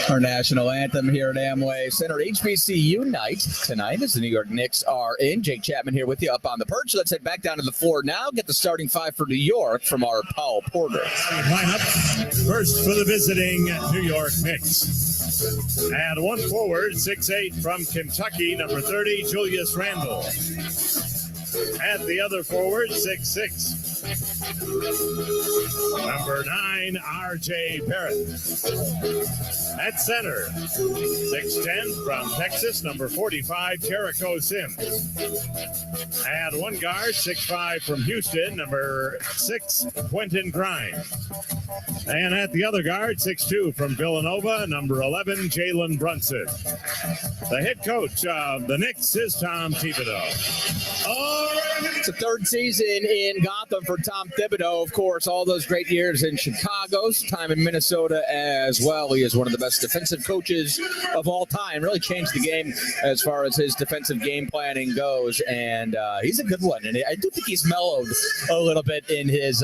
Our national anthem here at Amway Center. HBC Unite tonight as the New York Knicks are in. Jake Chapman here with you up on the perch. Let's head back down to the floor now. Get the starting five for New York from our Paul Porter. Lineup first for the visiting New York Knicks. And one forward, 6'8" from Kentucky, number 30, Julius Randle. At the other forward, 6'6". Number 9, R.J. Barrett. At center, 6'10" from Texas, number 45, Jericho Sims. At one guard, 6'5" from Houston, number 6, Quentin Grimes. And at the other guard, 6'2" from Villanova, number 11, Jalen Brunson. The head coach of the Knicks is Tom Thibodeau. It's the third season in Gotham for Tom Thibodeau. Of course, all those great years in Chicago, time in Minnesota as well. He is one of the best defensive coaches of all time. Really changed the game as far as his defensive game planning goes. And he's a good one. And I do think he's mellowed a little bit in his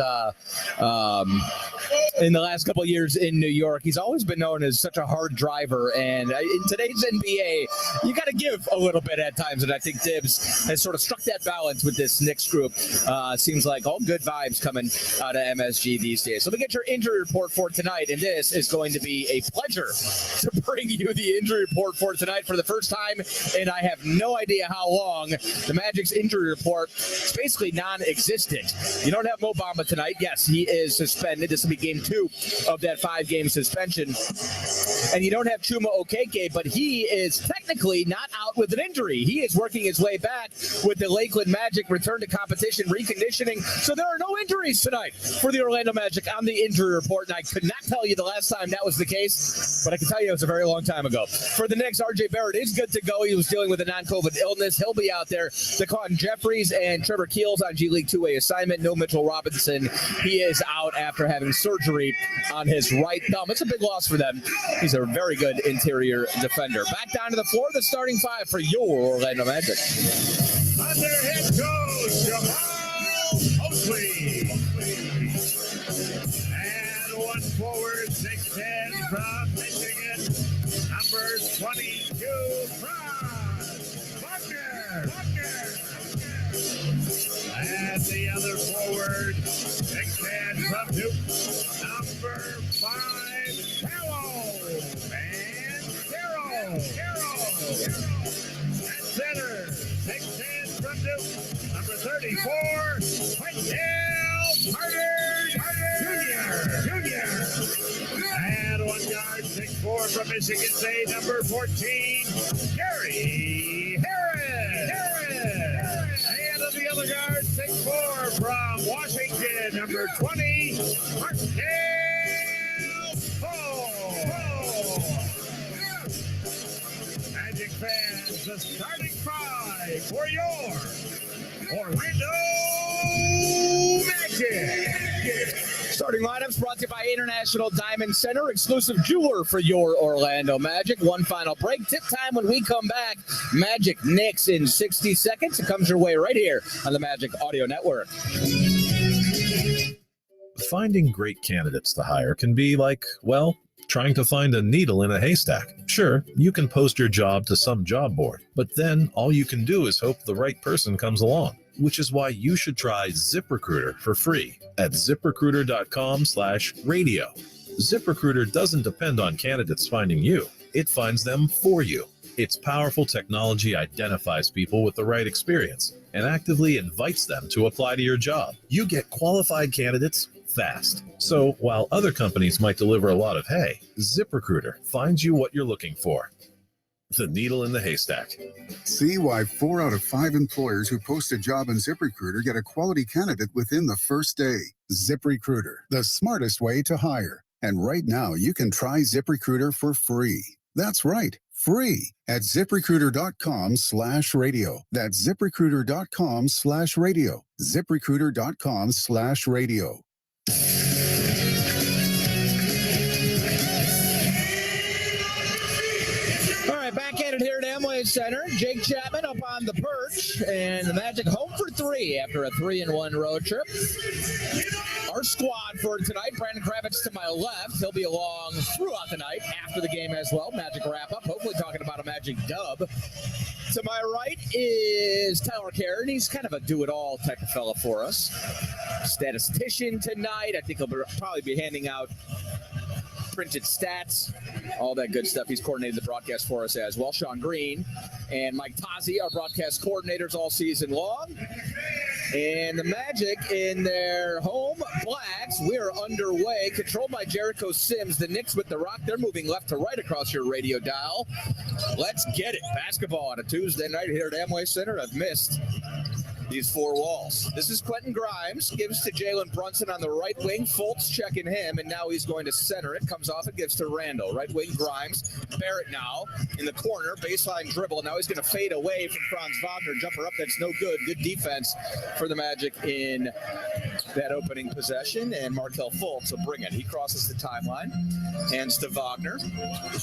in the last couple of years in New York. He's always been known as such a hard driver. And in today's NBA, you got to give a little bit at times. And I think Tibbs has sort of struck that balance with this Knicks group. Seems like all good vibes coming out of MSG these days. So we get your injury report for tonight, and this is going to be a pleasure to bring you the injury report for tonight for the first time, and I have no idea how long. The Magic's injury report is basically non-existent. You don't have Mo Bamba tonight. Yes, he is suspended. This will be game 2 of that 5-game suspension. And you don't have Chuma Okeke, but he is technically not out with an injury. He is working his way back with the Lakeland Magic return to competition, reconditioning. So there are no injuries tonight for the Orlando Magic on the injury report. And I could not tell you the last time that was the case, but I can tell you it was a very long time ago. For the Knicks, R.J. Barrett is good to go. He was dealing with a non-COVID illness. He'll be out there. Daquan Jeffries and Trevor Keels on G League 2A assignment. No Mitchell Robinson. He is out after having surgery on his right thumb. It's a big loss for them. He's a very good interior defender. Back down to the floor, the starting five for your Orlando Magic. Under head coach Jamal Oakley. And one forward, 6'10" from Michigan, number 22, Franz Wagner. And the other forward, 6'10" from Duke, number 5, Carroll. At center, 6'10" from Duke, number 34, Wendell Carter Jr. And one guard, 6'4" from Michigan State, number 14, Gary Harris. And on the other guard, 6'4" from Washington, number 20, Markel Cole. Magic fans, the starting five for your Orlando Magic. Starting lineups brought to you by International Diamond Center, exclusive jeweler for your Orlando Magic. One final break. Tip time when we come back. Magic Knicks in 60 seconds. It comes your way right here on the Magic Audio Network. Finding great candidates to hire can be like, well, trying to find a needle in a haystack. Sure, you can post your job to some job board, but then all you can do is hope the right person comes along, which is why you should try ZipRecruiter for free at ZipRecruiter.com/radio. ZipRecruiter doesn't depend on candidates finding you. It finds them for you. Its powerful technology identifies people with the right experience and actively invites them to apply to your job. You get qualified candidates fast. So while other companies might deliver a lot of hay, ZipRecruiter finds you what you're looking for. The needle in the haystack. See why 4 out of 5 employers who post a job on ZipRecruiter get a quality candidate within the first day. ZipRecruiter, the smartest way to hire. And right now, you can try ZipRecruiter for free. That's right, free at ZipRecruiter.com/radio. That's ZipRecruiter.com/radio. ZipRecruiter.com/radio. Back at it here at Amway Amway Center. Jake Chapman up on the perch, and the Magic home for 3 after a 3-1 road trip. Our squad for tonight, Brandon Kravitz to my left. He'll be along throughout the night after the game as well. Magic wrap-up, hopefully talking about a Magic dub. To my right is Tyler Carron. He's kind of a do-it-all type of fella for us. Statistician tonight. I think he'll probably be handing out printed stats, all that good stuff. He's coordinated the broadcast for us as well. Sean Green and Mike Tazi, our broadcast coordinators all season long. And the Magic in their home blacks, we are underway, controlled by Jericho Sims. The Knicks with the rock, they're moving left to right across your radio dial. Let's get it. Basketball on a Tuesday night here at Amway Center. I've missed these 4 walls. This is Quentin Grimes, gives to Jalen Brunson on the right wing. Fultz checking him, and now he's going to center it. Comes off and gives to Randall. Right wing Grimes. Barrett now in the corner. Baseline dribble. Now he's going to fade away from Franz Wagner. Jumper up, that's no good. Good defense for the Magic in that opening possession, and Markelle Fultz will bring it. He crosses the timeline. Hands to Wagner.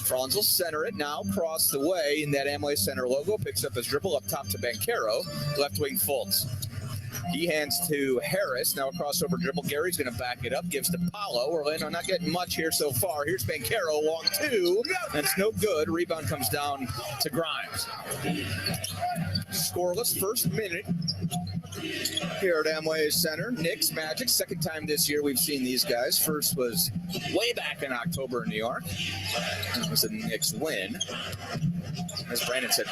Franz will center it. Now cross the way in that Amway Center logo. Picks up his dribble up top to Banchero. Left wing Fultz. He hands to Harris. Now a crossover dribble. Gary's going to back it up. Gives to Paolo. Orlando not getting much here so far. Here's Banchero. Long 2. That's no good. Rebound comes down to Grimes. Scoreless first minute here at Amway Center. Knicks, Magic. Second time this year we've seen these guys. First was way back in October in New York. It was a Knicks win. As Brandon said,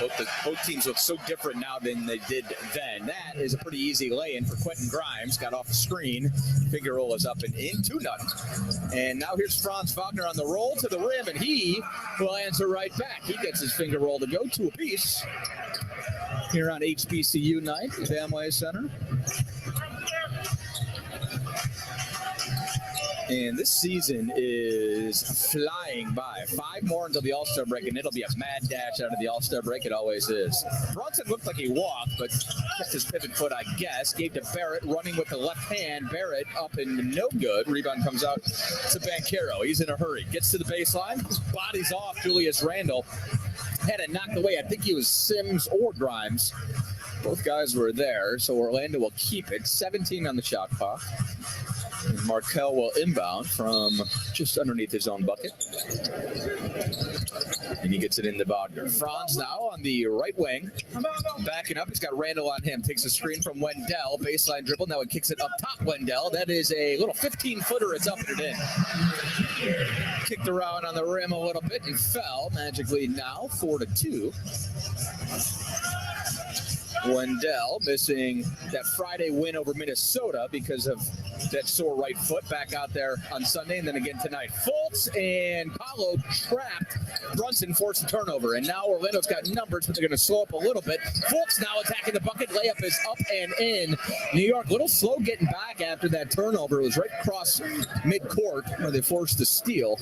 both teams look so different now than they did then. That is a pretty easy lay-in for Quentin Grimes. Got off the screen. Finger roll is up and in. 2-0. And now here's Franz Wagner on the roll to the rim, and he will answer right back. He gets his finger roll to go 2 apiece here on HBCU night at Amway Center. And this season is flying by. 5 more until the All-Star break, and it'll be a mad dash out of the All-Star break. It always is. Brunson looked like he walked, but kept his pivot foot, I guess. Gave to Barrett, running with the left hand. Barrett up and no good. Rebound comes out to Banchero. He's in a hurry. Gets to the baseline. Bodies off Julius Randle. Had it knocked away. I think he was Sims or Grimes. Both guys were there, so Orlando will keep it. 17 on the shot clock. Markelle will inbound from just underneath his own bucket. And he gets it into Wagner. Franz now on the right wing. Backing up. He's got Randall on him. Takes a screen from Wendell. Baseline dribble. Now he kicks it up top Wendell. That is a little 15-footer. It's up and in. Kicked around on the rim a little bit and fell. Magic lead now 4-2. Wendell missing that Friday win over Minnesota because of that sore right foot, back out there on Sunday, and then again tonight. Fultz and Paolo trapped. Brunson forced a turnover, and now Orlando's got numbers, but they're going to slow up a little bit. Fultz now attacking the bucket. Layup is up and in. New York, a little slow getting back after that turnover. It was right across midcourt where they forced the steal.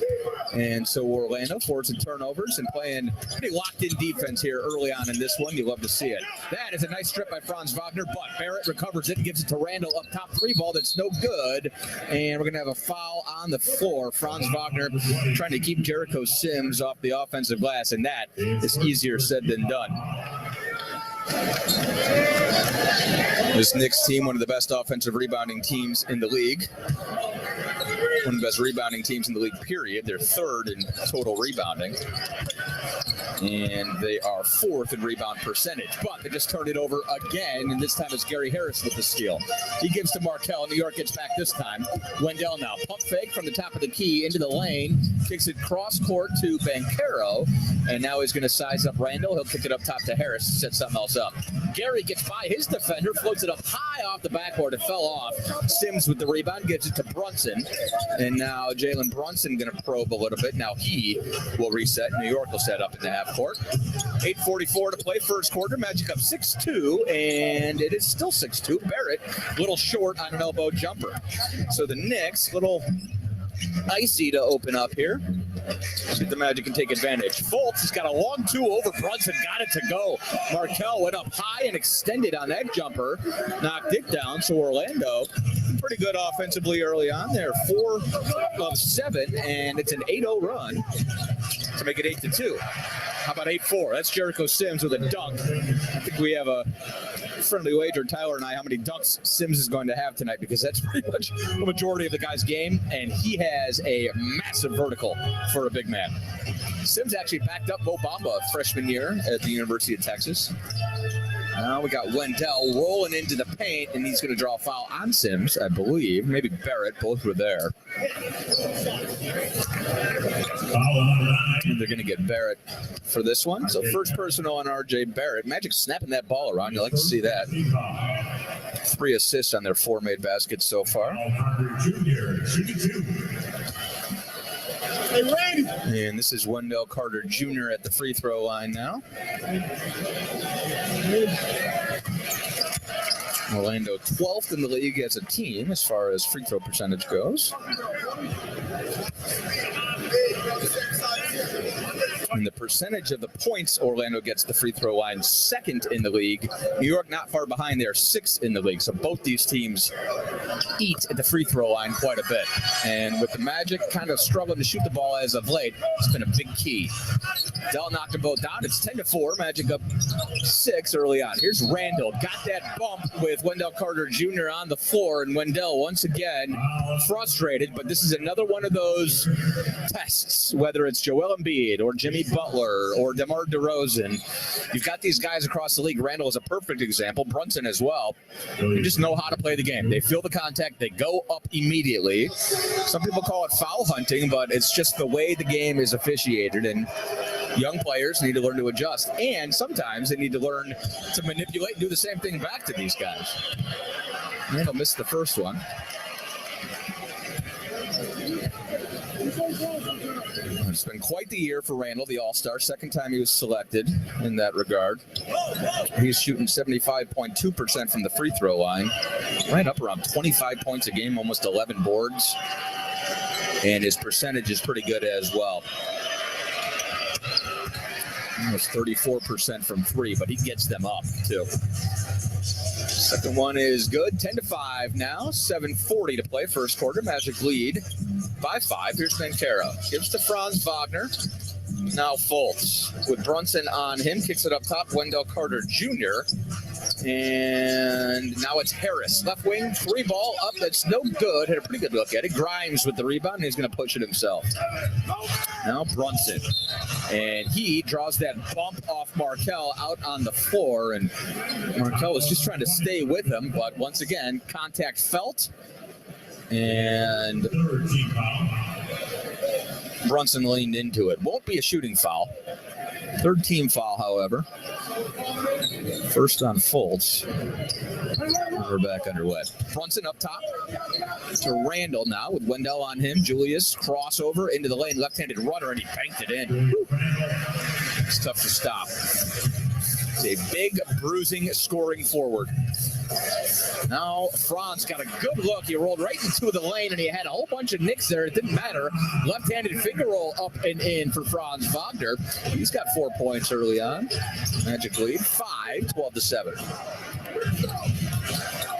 And so Orlando forcing turnovers and playing pretty locked-in defense here early on in this one. You love to see it. That is a nice strip by Franz Wagner, but Barrett recovers it and gives it to Randall up top. 3 ball that's no good. And we're going to have a foul on the floor. Franz Wagner trying to keep Jericho Sims off the offensive glass, and that is easier said than done. This Knicks team, one of the best offensive rebounding teams in the league. One of the best rebounding teams in the league, period. They're 3rd in total rebounding. And they are 4th in rebound percentage. But they just turned it over again, and this time it's Gary Harris with the steal. He gives to Markelle. New York gets back this time. Wendell now. Pump fake from the top of the key into the lane. Kicks it cross court to Banchero. And now he's going to size up Randall. He'll kick it up top to Harris to set something else up. Gary gets by his defender, floats it up high off the backboard. It fell off. Sims with the rebound, gives it to Brunson. And now Jalen Brunson going to probe a little bit. Now he will reset. New York will set up in the half court. 8:44 to play first quarter. Magic up 6-2, and it is still 6-2. Barrett, a little short on an elbow jumper. So the Knicks, little icy to open up here. See if the Magic can take advantage. Fultz has got a long 2 over Brunson. Got it to go. Markelle went up high and extended on that jumper. Knocked it down. So Orlando, pretty good offensively early on. They're 4 of 7, and it's an 8-0 run to make it 8-2. How about 8-4? That's Jericho Sims with a dunk. I think we have a friendly wager, Tyler and I, how many dunks Sims is going to have tonight, because that's pretty much the majority of the guy's game, and he has a massive vertical for a big man. Sims actually backed up Mo Bamba freshman year at the University of Texas. Now we got Wendell rolling into the paint, and he's going to draw a foul on Sims, I believe. Maybe Barrett. Both were there. And they're going to get Barrett for this one. So first personal on R.J. Barrett. Magic snapping that ball around. You like to see that. 3 assists on their 4 made baskets so far. And this is Wendell Carter Jr. at the free throw line now. Orlando 12th in the league as a team as far as free throw percentage goes. And the percentage of the points Orlando gets the free throw line, 2nd in the league. New York not far behind. They're 6th in the league. So both these teams eat at the free throw line quite a bit. And with the Magic kind of struggling to shoot the ball as of late, it's been a big key. Dell knocked them both down. It's 10-4. Magic up 6 early on. Here's Randall. Got that bump with Wendell Carter Jr. on the floor. And Wendell, once again, frustrated. But this is another one of those tests, whether it's Joel Embiid or Jimmy Butler or DeMar DeRozan. You've got these guys across the league. Randall is a perfect example. Brunson as well. They just know how to play the game. They feel the contact. They go up immediately. Some people call it foul hunting, but it's just the way the game is officiated. And young players need to learn to adjust. And sometimes they need to learn to manipulate and do the same thing back to these guys. Randall missed the first one. It's been quite the year for Randall, the All-Star. 2nd time he was selected in that regard. He's shooting 75.2% from the free throw line. Ran up around 25 points a game, almost 11 boards. And his percentage is pretty good as well. Almost 34% from 3, but he gets them up too. Second one is good. 10-5 now. 7:40 to play. First quarter. Magic lead by 5. Here's Banchero. Gives to Franz Wagner. Now Fultz with Brunson on him. Kicks it up top. Wendell Carter Jr. And now it's Harris. Left wing. 3 ball up. That's no good. Had a pretty good look at it. Grimes with the rebound. And he's going to push it himself. Now Brunson. And he draws that bump off Markelle out on the floor. And Markelle was just trying to stay with him. But once again, contact felt. And Brunson leaned into it. Won't be a shooting foul. 3rd team foul, however. First on Fultz. We're back underway. Brunson up top to Randall now with Wendell on him. Julius crossover into the lane, left-handed runner, and he banked it in. It's tough to stop. It's a big, bruising, scoring forward. Now Franz got a good look. He rolled right into the lane, and he had a whole bunch of nicks there. It didn't matter. Left-handed finger roll up and in for Franz Wagner. He's got 4 points early on. Magic lead, 5, 12-7.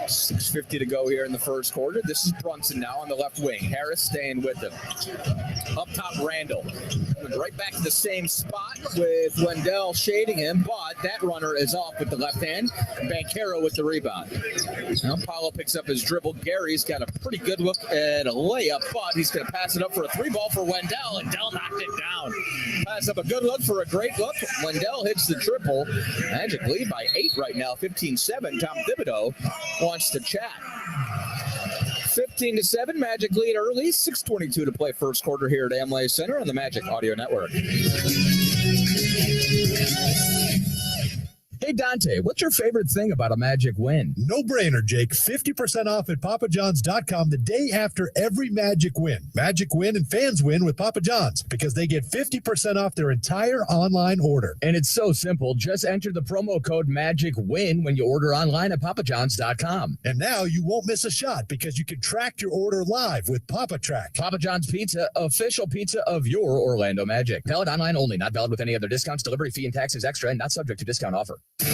6:50 to go here in the first quarter. This is Brunson now on the left wing. Harris staying with him. Up top, Randall. Right back to the same spot with Wendell shading him, but that runner is off with the left hand. Banchero with the rebound. Now Paulo picks up his dribble. Gary's got a pretty good look at a layup, but he's going to pass it up for a 3-ball for Wendell, and Dell knocked it down. Pass up a good look for a great look. Wendell hits the triple. Magic lead by 8 right now, 15-7. Tom Thibodeau wants to chat. 15-7, Magic lead early. 6:22 to play first quarter here at Amway Center on the Magic Audio Network. Hey, Dante, what's your favorite thing about a Magic win? No brainer, Jake. 50% off at papajohns.com the day after every Magic win. Magic win and fans win with Papa John's because they get 50% off their entire online order. And it's so simple. Just enter the promo code MAGICWIN when you order online at papajohns.com. And now you won't miss a shot because you can track your order live with Papa Track. Papa John's Pizza, official pizza of your Orlando Magic. Valid online only, not valid with any other discounts. Delivery fee and taxes extra and not subject to discount offer. On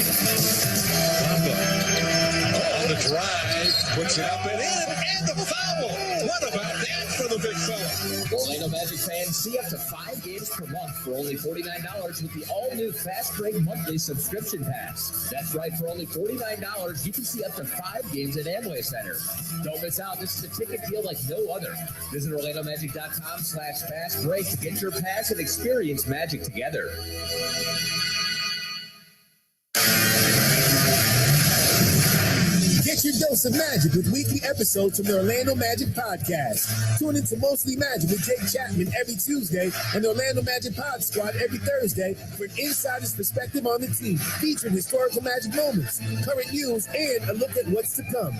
the drive, Puts it up and in, and the foul. What about that for the big fella? Orlando Magic fans see up to 5 games per month for only $49 with the all-new Fast Break monthly subscription pass. That's right, for only $49, you can see up to 5 games at Amway Center. Don't miss out. This is a ticket deal like no other. Visit OrlandoMagic.com/fastbreak to get your pass and experience Magic together. Get your dose of magic with weekly episodes from the Orlando Magic Podcast. Tune into Mostly Magic with Jake Chapman every Tuesday and the Orlando Magic Pod Squad every Thursday for an insider's perspective on the team, featuring historical Magic moments, current news, and a look at what's to come.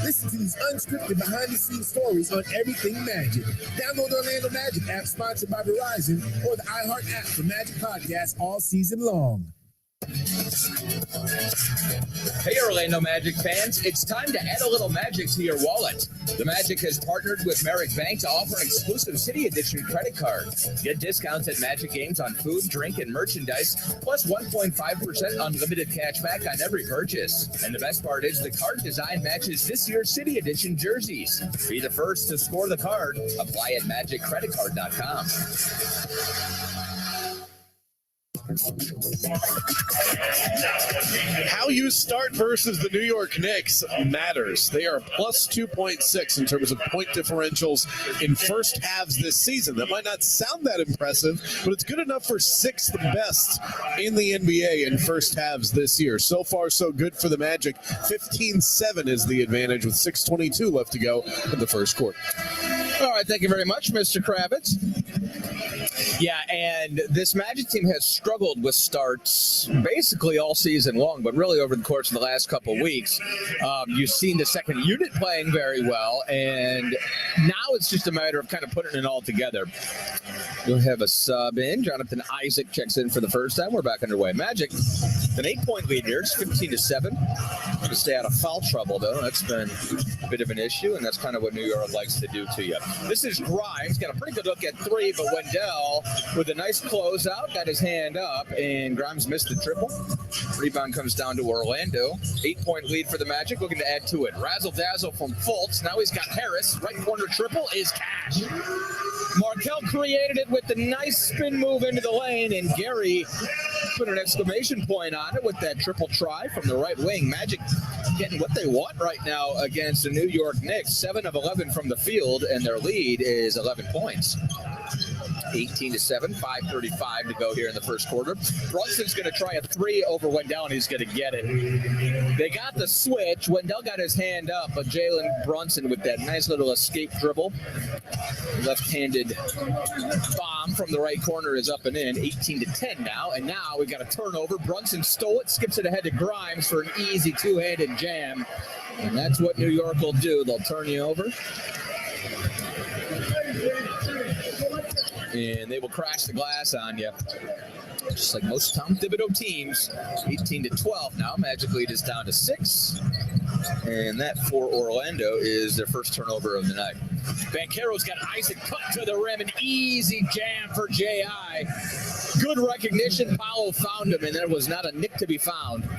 Listen to these unscripted behind-the-scenes stories on everything Magic. Download the Orlando Magic app sponsored by Verizon or the iHeart app for Magic Podcasts all season long. Hey, Orlando Magic fans, it's time to add a little magic to your wallet. The Magic has partnered with Merrick Bank to offer an exclusive City Edition credit card. Get discounts at Magic games on food, drink, and merchandise, plus 1.5% unlimited cash back on every purchase. And the best part is the card design matches this year's City Edition jerseys. Be the first to score the card. Apply at MagicCreditCard.com. How you start versus the New York Knicks matters. They are plus 2.6 in terms of point differentials in first halves this season. That might not sound that impressive, but it's good enough for 6th best in the NBA in first halves this year. So far, so good for the Magic. 15-7 is the advantage with 6:22 left to go in the first quarter. All right, thank you very much, Mr. Kravitz. Yeah, and this Magic team has struggled with starts basically all season long, but really over the course of the last couple of weeks. You've seen the second unit playing very well, and now it's just a matter of kind of putting it all together. You'll have a sub in. Jonathan Isaac checks in for the first time. We're back underway. Magic, an 8-point lead here. It's 15-7. To stay out of foul trouble, though. That's been a bit of an issue, and that's kind of what New York likes to do to you. This is Grimes. Got a pretty good look at 3, but Wendell with a nice closeout, got his hand up, and Grimes missed the triple. Rebound comes down to Orlando. 8-point lead for the Magic, looking to add to it. Razzle-dazzle from Fultz. Now he's got Harris. Right corner triple is cash. Markelle created it with the nice spin move into the lane, and Gary put an exclamation point on it with that triple try from the right wing. Magic getting what they want right now against the New York Knicks. 7 of 11 from the field, and their lead is 11 points. 18-7, 5:35 to go here in the first quarter. Brunson's going to try a 3 over Wendell, and he's going to get it. They got the switch. Wendell got his hand up, but Jalen Brunson with that nice little escape dribble. Left-handed bomb from the right corner is up and in. 18-10 now, and now we've got a turnover. Brunson stole it, skips it ahead to Grimes for an easy two-handed jam. And that's what New York will do. They'll turn you over. And they will crash the glass on you, just like most Tom Thibodeau teams. 18-12 now. Magic lead is down to 6. And that for Orlando is their first turnover of the night. Banchero's got Isaac cut to the rim. An easy jam for J.I. Good recognition. Paolo found him, and there was not a nick to be found.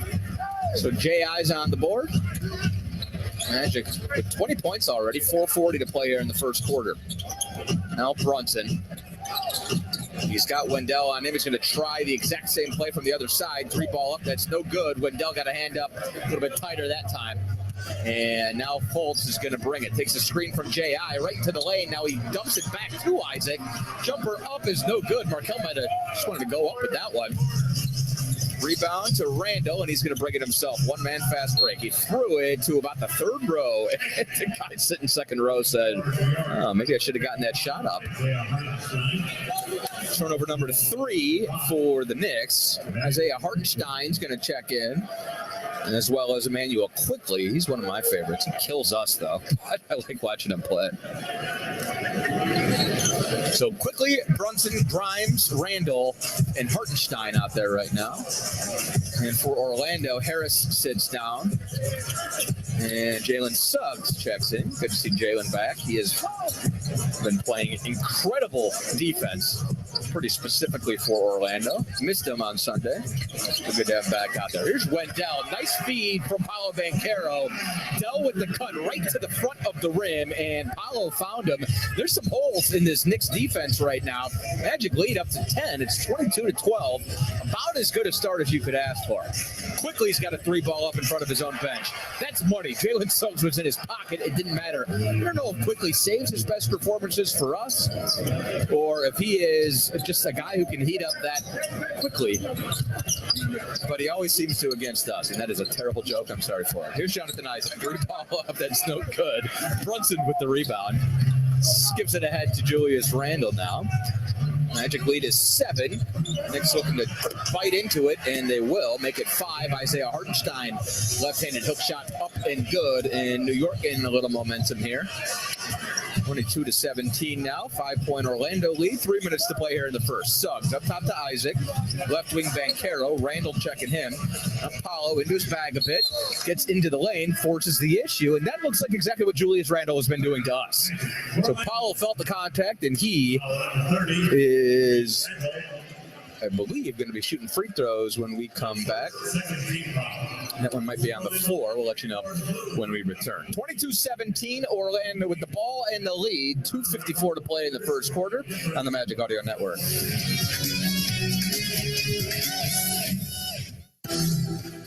So J.I.'s on the board. Magic with 20 points already. 4:40 to play here in the first quarter. Now Brunson. He's got Wendell on him. He's going to try the exact same play from the other side. 3 ball up. That's no good. Wendell got a hand up a little bit tighter that time. And now Fultz is going to bring it. Takes a screen from J.I. right into the lane. Now he dumps it back to Isaac. Jumper up is no good. Markelle might have just wanted to go up with that one. Rebound to Randall, and he's going to bring it himself. One-man fast break. He threw it to about the 3rd row. And the guy sitting second row said, oh, maybe I should have gotten that shot up. Turnover number 3 for the Knicks. Isaiah Hartenstein's going to check in, and as well as Emmanuel Quickly. He's one of my favorites. He kills us, though. I like watching him play. So Quickly, Brunson, Grimes, Randall, and Hartenstein out there right now. And for Orlando, Harris sits down. And Jalen Suggs checks in. Good to see Jalen back. He has been playing incredible defense pretty specifically for Orlando. Missed him on Sunday. Good to have back out there. Here's Wendell. Nice feed from Paolo Banchero. Dell with the cut right to the front of the rim, and Paolo found him. There's some holes in this Knicks defense right now. Magic lead up to 10. It's 22-12. About as good a start as you could ask for. Quickly, he's got a 3-ball up in front of his own bench. That's money. Jalen Suggs was in his pocket. It didn't matter. I don't know if Quickly saves his best performances for us, or if he is just a guy who can heat up that quickly. But he always seems to against us, and that is a terrible joke. I'm sorry for it. Here's Jonathan Isaac. Great ball up. That's no good. Brunson with the rebound. Skips it ahead to Julius Randle now. Magic lead is 7. Knicks looking to bite into it, and they will make it 5. Isaiah Hartenstein, left-handed hook shot up and good, and New York getting a little momentum here. 22-17 now. 5-point Orlando lead. 3 minutes to play here in the first. Suggs up top to Isaac. Left wing Banchero. Randall checking him. Apollo into his bag a bit. Gets into the lane. Forces the issue. And that looks like exactly what Julius Randle has been doing to us. So Apollo felt the contact, and he is, I believe, going to be shooting free throws when we come back. That one might be on the floor. We'll let you know when we return. 22-17, Orlando with the ball and the lead. 2:54 to play in the first quarter on the Magic Audio Network.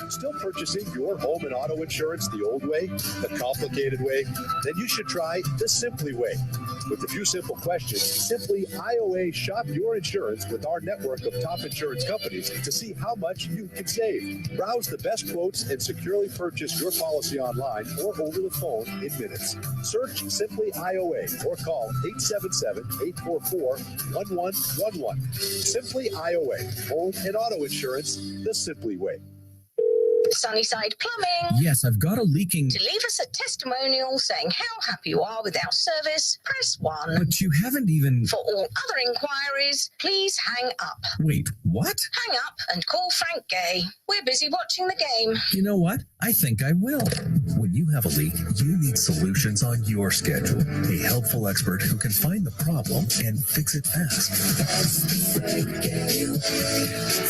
Still purchasing your home and auto insurance the old way, the complicated way? Then you should try the Simply way. With a few simple questions, Simply IOA shop your insurance with our network of top insurance companies to see how much you can save. Browse the best quotes and securely purchase your policy online or over the phone in minutes. Search Simply IOA or call 877-844-1111. Simply IOA, home and auto insurance the Simply way. Sunnyside Plumbing. Yes, I've got a leaking. To leave us a testimonial saying how happy you are with our service, press 1. But you haven't even... For all other inquiries, please hang up. Wait, what? Hang up and call Frank Gay. We're busy watching the game. You know what? I think I will. When you have a leak, you need solutions on your schedule. A helpful expert who can find the problem and fix it fast.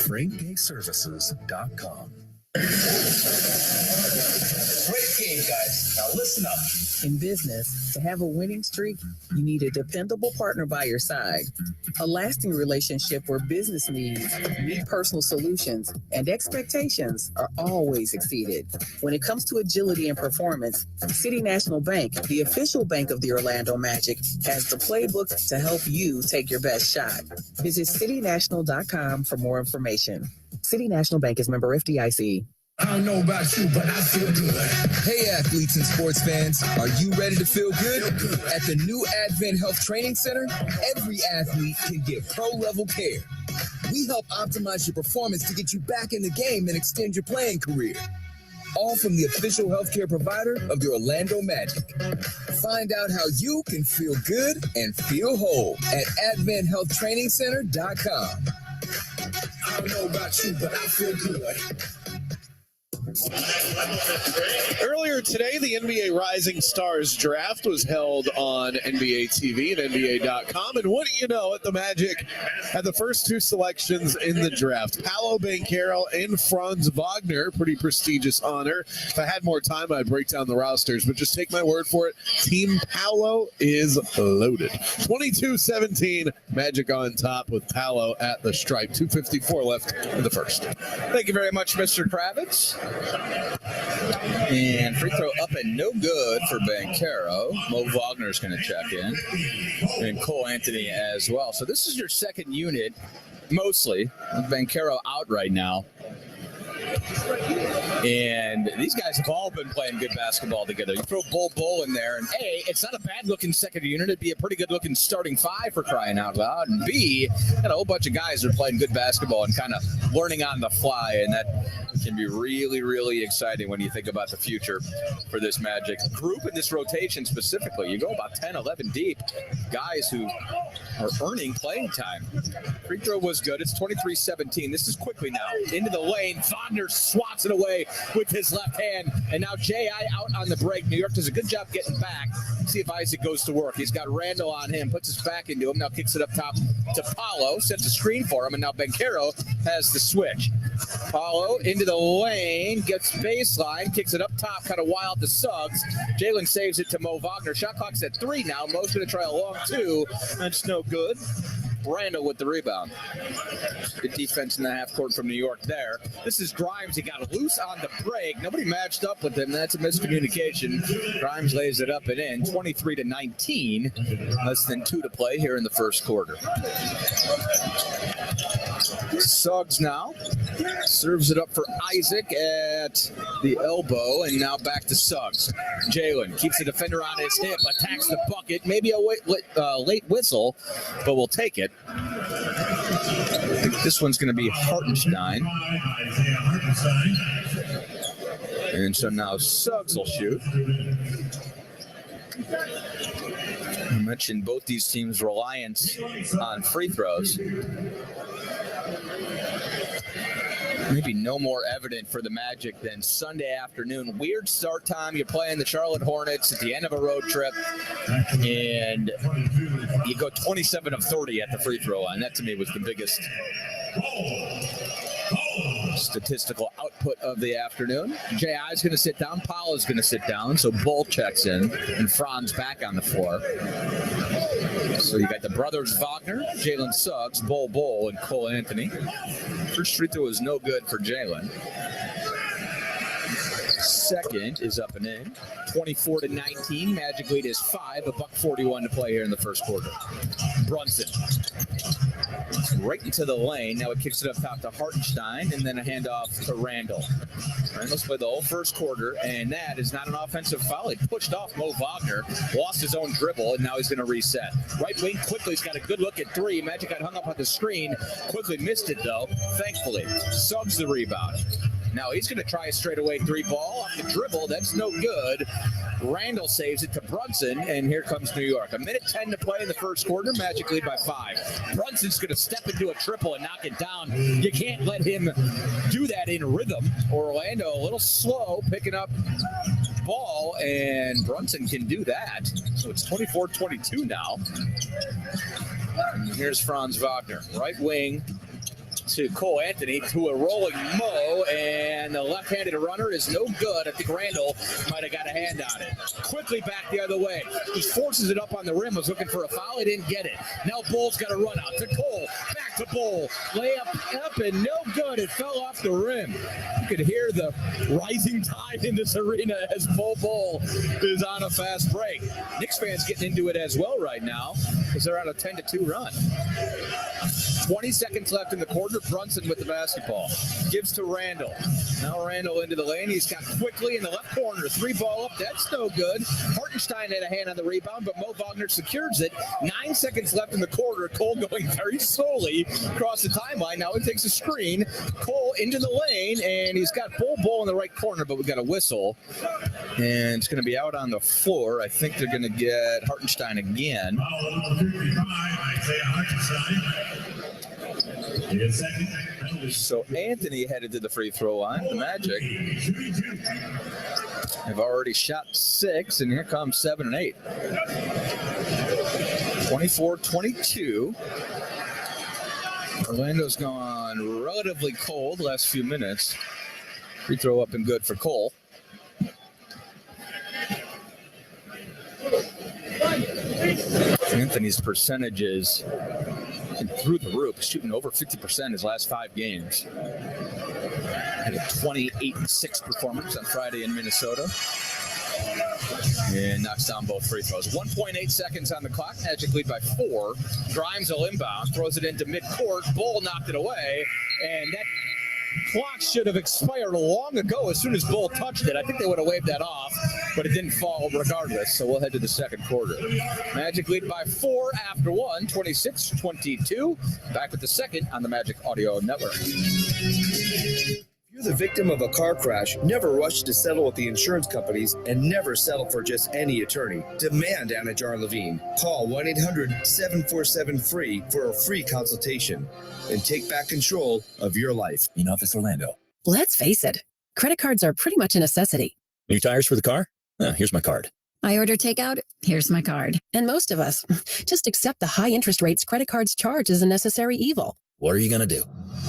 FrankGayServices.com. Great game, guys. Now listen up. In business, to have a winning streak, you need a dependable partner by your side. A lasting relationship where business needs, personal solutions, and expectations are always exceeded. When it comes to agility and performance, City National Bank, the official bank of the Orlando Magic, has the playbook to help you take your best shot. Visit citynational.com for more information. City National Bank is member FDIC. I don't know about you, but I feel good. Hey, athletes and sports fans, are you ready to feel good? At the new Advent Health Training Center, every athlete can get pro-level care. We help optimize your performance to get you back in the game and extend your playing career. All from the official healthcare provider of the Orlando Magic. Find out how you can feel good and feel whole at AdventHealthTrainingCenter.com. I don't know about you, but I feel good. Earlier today, the NBA Rising Stars draft was held on NBA TV and NBA.com. And what do you know, at the Magic had the first 2 selections in the draft. Paolo Banchero and Franz Wagner. Pretty prestigious honor. If I had more time, I'd break down the rosters, but just take my word for it. Team Paolo is loaded. 22-17, Magic on top with Paolo at the stripe. 2:54 left in the first. Thank you very much, Mr. Kravitz. And free throw up and no good for Banchero. Mo Wagner's going to check in. And Cole Anthony as well. So this is your second unit, mostly. Banchero out right now. And these guys have all been playing good basketball together. You throw Bull in there, and A, it's not a bad-looking second unit. It'd be a pretty good-looking starting 5 for crying out loud. And B, got a whole bunch of guys that are playing good basketball and kind of learning on the fly, and that can be really, really exciting when you think about the future for this Magic group and this rotation specifically. You go about 10, 11 deep, guys who are earning playing time. Free throw was good. It's 23-17. This is quickly now. Into the lane. Wagner Wagner swats it away with his left hand. And now J.I. out on the break. New York does a good job getting back. See if Isaac goes to work. He's got Randall on him, puts his back into him, now kicks it up top to Paulo, sets a screen for him, and now Banchero has the switch. Paulo into the lane, gets baseline, kicks it up top, kind of wild to Suggs. Jalen saves it to Mo Wagner. Shot clock's at 3 now. Mo's going to try a long 2. That's no good. Randall with the rebound. Good defense in the half court from New York there. This is Grimes. He got loose on the break. Nobody matched up with him. That's a miscommunication. Grimes lays it up and in. 23-19. Less than 2 to play here in the first quarter. Suggs now serves it up for Isaac at the elbow, and now back to Suggs. Jalen keeps the defender on his hip, attacks the bucket. Maybe a late whistle, but we'll take it. I think this one's going to be Hartenstein. And so now Suggs will shoot. I mentioned both these teams' reliance on free throws. Maybe no more evident for the Magic than Sunday afternoon. Weird start time. You're playing the Charlotte Hornets at the end of a road trip, and you go 27 of 30 at the free throw line. That to me was the biggest statistical output of the afternoon. J.I. is going to sit down. Paul is going to sit down. So Bull checks in, and Franz back on the floor. So you got the brothers Wagner, Jalen Suggs, Bull, and Cole Anthony. First free throw is no good for Jalen. Second is up and in. 24-19. Magic lead is 5. $1:41 to play here in the first quarter. Brunson. Right into the lane. Now it kicks it up top to Hartenstein, and then a handoff to Randall. Randall's played the whole first quarter, and that is not an offensive foul. He pushed off Mo Wagner, lost his own dribble, and now he's going to reset. Right wing quickly's got a good look at 3. Magic got hung up on the screen. Quickly missed it, though, thankfully. Suggs the rebound. Now he's going to try a straightaway 3 ball off the dribble. That's no good. Randall saves it to Brunson, and here comes New York. 1:10 to play in the first quarter. Magic lead by 5. Brunson's going to step into a triple and knock it down. You can't let him do that in rhythm. Orlando a little slow picking up ball, and Brunson can do that. So it's 24-22 now. And here's Franz Wagner, right wing to Cole Anthony, to a rolling Mo, and the left-handed runner is no good. I think Randall might have got a hand on it. Quickly back the other way. Just forces it up on the rim, was looking for a foul. He didn't get it. Now Bull's got a run out to Cole. Back to Bull. Layup up and no good. It fell off the rim. You could hear the rising tide in this arena as Bull is on a fast break. Knicks fans getting into it as well right now because they're on a 10-2 run. 20 seconds left in the quarter. Brunson with the basketball. Gives to Randall. Now Randall into the lane. He's got Quickly in the left corner. 3 ball up. That's no good. Hartenstein had a hand on the rebound, but Mo Wagner secures it. 9 seconds left in the quarter. Cole going very slowly across the timeline. Now he takes a screen. Cole into the lane, and he's got Bull in the right corner, but we got a whistle. And it's going to be out on the floor. I think they're going to get Hartenstein again. So Anthony headed to the free throw line. The Magic have already shot 6, and here comes 7 and 8. 24-22. Orlando's gone relatively cold last few minutes. Free throw up and good for Cole. Anthony's percentages through the roof, shooting over 50% his last 5 games. Had a 28-6 performance on Friday in Minnesota. And knocks down both free throws. 1.8 seconds on the clock. Magic lead by 4. Grimes will inbound, throws it into midcourt. Bull knocked it away, and that clock should have expired long ago as soon as Bull touched it. I think they would have waved that off, but it didn't fall regardless, so we'll head to the second quarter. Magic lead by 4 after 1, 26-22. Back with the second on the Magic Audio Network. If you're the victim of a car crash, never rush to settle with the insurance companies and never settle for just any attorney. Demand Anajar Levine. Call 1-800-747-FREE for a free consultation and take back control of your life. In Office Orlando. Let's face it, credit cards are pretty much a necessity. New tires for the car? Here's my card. I order takeout, here's my card. And most of us just accept the high interest rates credit cards charge as a necessary evil. What are you going to do?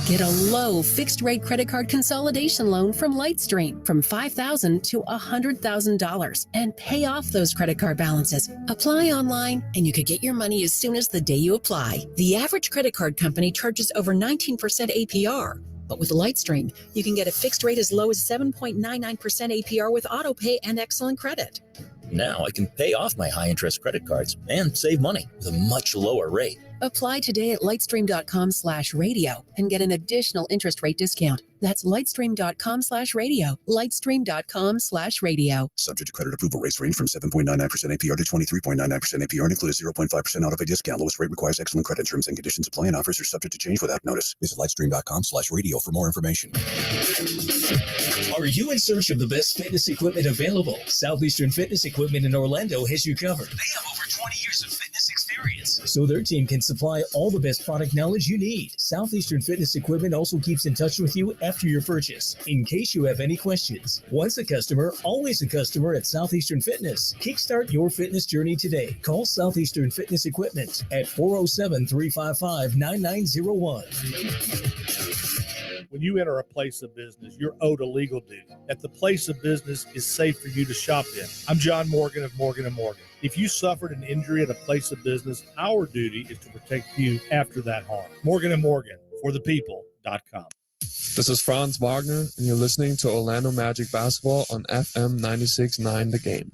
Get a low fixed rate credit card consolidation loan from Lightstream from $5,000 to $100,000 and pay off those credit card balances. Apply online and you could get your money as soon as the day you apply. The average credit card company charges over 19% APR. But with Lightstream, you can get a fixed rate as low as 7.99% APR with autopay and excellent credit. Now I can pay off my high-interest credit cards and save money with a much lower rate. Apply today at lightstream.com/radio and get an additional interest rate discount. That's lightstream.com/radio. Lightstream.com/radio. Subject to credit approval. Rates range from 7.99% APR to 23.99% APR and include a 0.5% autopay discount. Lowest rate requires excellent credit. Terms and conditions apply and offers are subject to change without notice. Visit lightstream.com/radio for more information. Are you in search of the best fitness equipment available? Southeastern Fitness Equipment in Orlando has you covered. They have over 20 years of fitness experience, so their team can supply all the best product knowledge you need. Southeastern Fitness Equipment also keeps in touch with you after your purchase, in case you have any questions. Once a customer, always a customer at Southeastern Fitness. Kickstart your fitness journey today. Call Southeastern Fitness Equipment at 407-355-9901. When you enter a place of business, you're owed a legal duty that the place of business is safe for you to shop in. I'm John Morgan of Morgan & Morgan. If you suffered an injury at a place of business, our duty is to protect you after that harm. Morgan & Morgan, for the people.com. This is Franz Wagner, and you're listening to Orlando Magic Basketball on FM 96.9 The Game.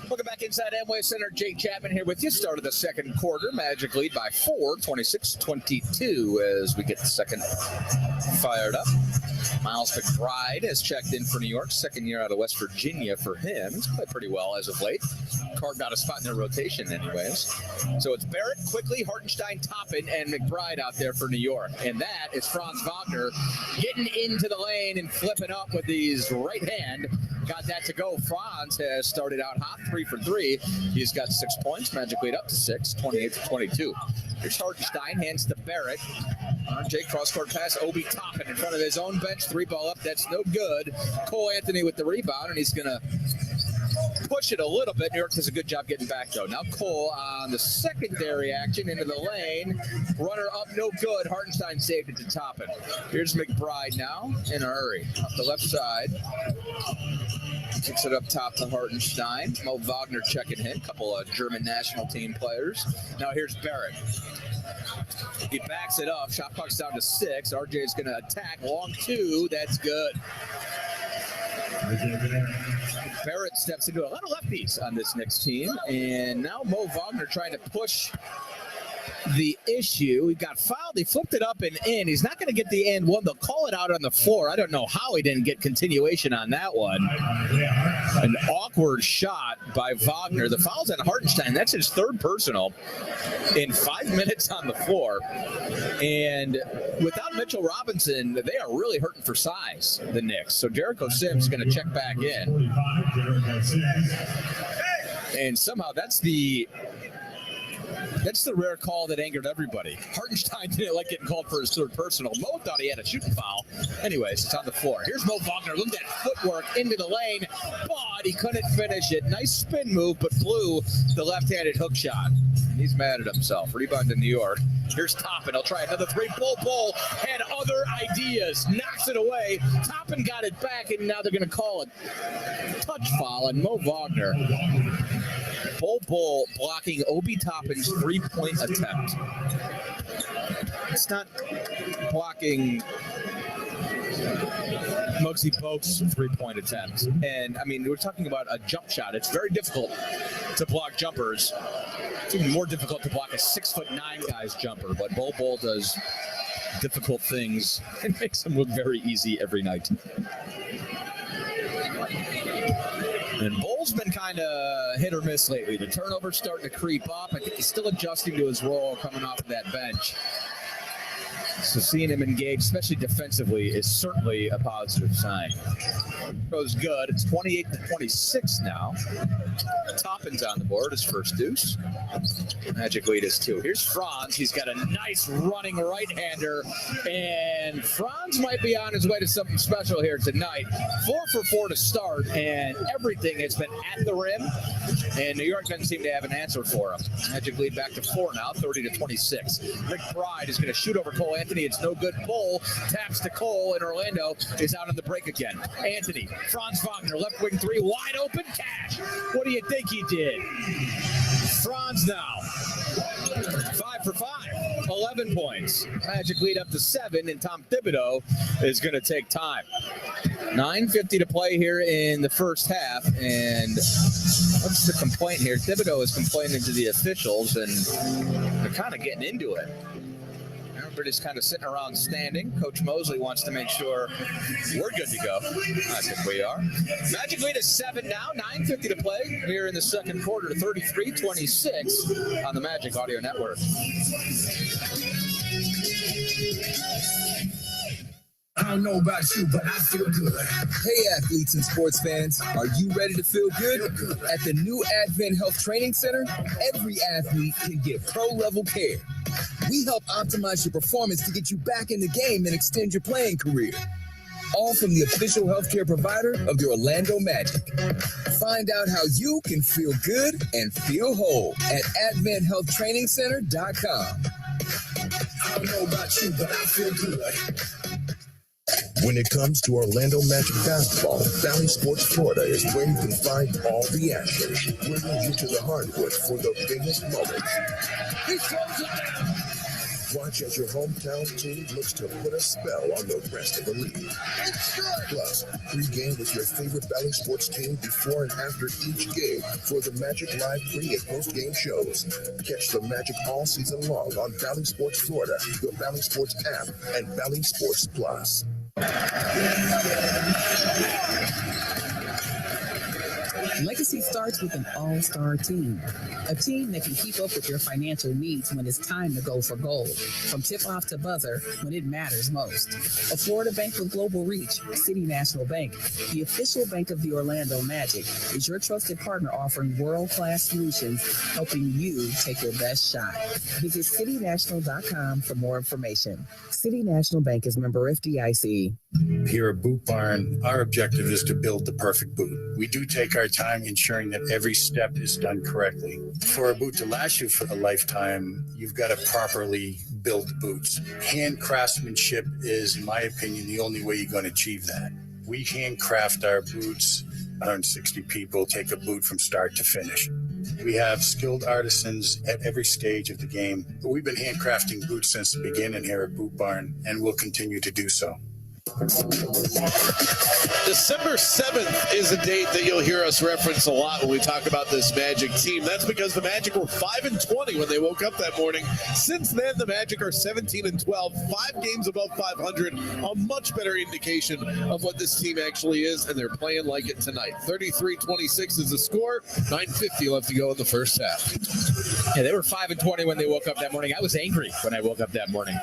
Welcome back inside Amway Center. Jake Chapman here with you. Start of the second quarter. Magic lead by 4, 26-22 as we get the second fired up. Miles McBride has checked in for New York. Second year out of West Virginia for him. He's played pretty well as of late. Carved out a spot in their rotation anyways. So it's Barrett, Quickly, Hartenstein, Toppin, and McBride out there for New York. And that is Franz Wagner getting into the lane and flipping up with his right hand. Got that to go. Franz has started out hot, 3 for 3. He's got 6 points. Magic lead up to 6, 28-22. Here's Hartenstein, hands to Barrett. RJ cross-court pass, Obi Toppin in front of his own bench. 3-ball up, that's no good. Cole Anthony with the rebound, and he's going to push it a little bit. New York does a good job getting back, though. Now Cole on the secondary action into the lane. Runner up, no good. Hartenstein saved it to Toppin. Here's McBride now in a hurry. Up the left side. Kicks it up top to Hartenstein. Mo Wagner checking in. Couple of German national team players. Now here's Barrett. He backs it up. Shot clock's down to 6. RJ is going to attack. Long 2. That's good. Barrett steps into a lot of lefties on this Knicks team. And now Mo Wagner trying to push the issue. He got fouled. He flipped it up and in. He's not going to get the and one. They'll call it out on the floor. I don't know how he didn't get continuation on that one. An awkward shot by Wagner. The foul's on Hartenstein. That's his third personal in 5 minutes on the floor. And without Mitchell Robinson, they are really hurting for size, the Knicks. So Jericho Sims is going to check back in. And somehow that's the rare call that angered everybody. Hartenstein didn't like getting called for his third personal. Mo thought he had a shooting foul. Anyways, it's on the floor. Here's Mo Wagner. Look at that footwork into the lane, but he couldn't finish it. Nice spin move, but blew the left-handed hook shot. He's mad at himself. Rebound to New York. Here's Toppin. He'll try another 3. Bull had other ideas. Knocks it away. Toppin got it back, and now they're going to call it touch foul on Mo Wagner. Bull blocking Obi Toppin's 3-point attempt. It's not blocking Muggsy Bogues' 3-point attempt. And, I mean, we're talking about a jump shot. It's very difficult to block jumpers. It's even more difficult to block a 6'9" guy's jumper. But Bull does difficult things and makes them look very easy every night. And Bull's been kind of hit or miss lately. The turnover's starting to creep up. I think he's still adjusting to his role coming off of that bench. So seeing him engage, especially defensively, is certainly a positive sign. Goes good. It's 28-26 now. Toppin's on the board, his first deuce. Magic lead is 2. Here's Franz. He's got a nice running right-hander, and Franz might be on his way to something special here tonight. 4 for 4 to start, and everything has been at the rim, and New York doesn't seem to have an answer for him. Magic lead back to 4 now, 30-26. Rick Pride is going to shoot over Cole Anthony. It's no good. Bull taps to Cole, and Orlando is out on the break again. Anthony, Franz Wagner, left wing 3, wide open, Cash. What do you think he did? Franz now, 5 for 5, 11 points. Magic lead up to 7, and Tom Thibodeau is going to take time. 9:50 to play here in the first half, and what's the complaint here? Thibodeau is complaining to the officials, and they're kind of getting into it. Everybody's kind of sitting around standing. Coach Mosley wants to make sure we're good to go. I think we are. Magic lead is 7 now, 9:50 to play here in the second quarter, 33-26 on the Magic Audio Network. I don't know about you, but I feel good. Hey, athletes and sports fans, are you ready to feel good? At the new Advent Health Training Center, every athlete can get pro-level care. We help optimize your performance to get you back in the game and extend your playing career. All from the official healthcare provider of the Orlando Magic. Find out how you can feel good and feel whole at AdventHealthTrainingCenter.com. I don't know about you, but I feel good. When it comes to Orlando Magic basketball, Valley Sports Florida is where you can find all the action, bringing you to the hardwood for the biggest moments. He throws it down. Watch as your hometown team looks to put a spell on the rest of the league. Plus, pre-game with your favorite Valley Sports team before and after each game for the Magic Live pre- and post-game shows. Catch the Magic all season long on Valley Sports Florida, the Valley Sports app, and Valley Sports Plus. Legacy starts with an all-star team. A team that can keep up with your financial needs when it's time to go for gold. From tip-off to buzzer, when it matters most. A Florida bank with global reach, City National Bank, the official bank of the Orlando Magic, is your trusted partner offering world-class solutions, helping you take your best shot. Visit citynational.com for more information. City National Bank is member FDIC. Here at Boot Barn, our objective is to build the perfect boot. We do take our time ensuring that every step is done correctly. For a boot to last you for a lifetime, you've got to properly build the boots. Hand craftsmanship is, in my opinion, the only way you're going to achieve that. We handcraft our boots. 160 people take a boot from start to finish. We have skilled artisans at every stage of the game. But we've been handcrafting boots since the beginning here at Boot Barn, and we'll continue to do so. December 7th is a date that you'll hear us reference a lot when we talk about this Magic team. That's because the Magic were 5-20 when they woke up that morning. Since then, the Magic are 17-12, 5 games above 500, a much better indication of what this team actually is, and they're playing like it tonight. 33-26 is the score, 9:50 left to go in the first half. Yeah, they were 5-20 when they woke up that morning. I was angry when I woke up that morning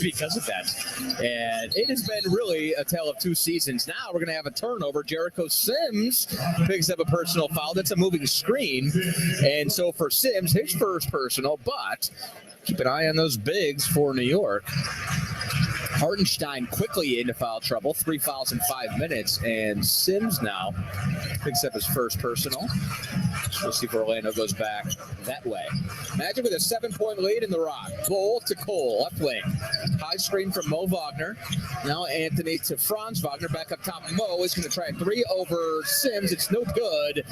because of that. And it has been really a tale of two seasons. Now we're going to have a turnover. Jericho Sims picks up a personal foul. That's a moving screen. And so for Sims, his first personal, but keep an eye on those bigs for New York. Hartenstein quickly into foul trouble. 3 fouls in 5 minutes. And Sims now picks up his first personal. We'll see if Orlando goes back that way. Magic with a 7-point lead in the Rock. Bull to Cole, left wing. High screen from Mo Wagner. Now Anthony to Franz Wagner. Back up top. Mo is going to try a 3 over Sims. It's no good.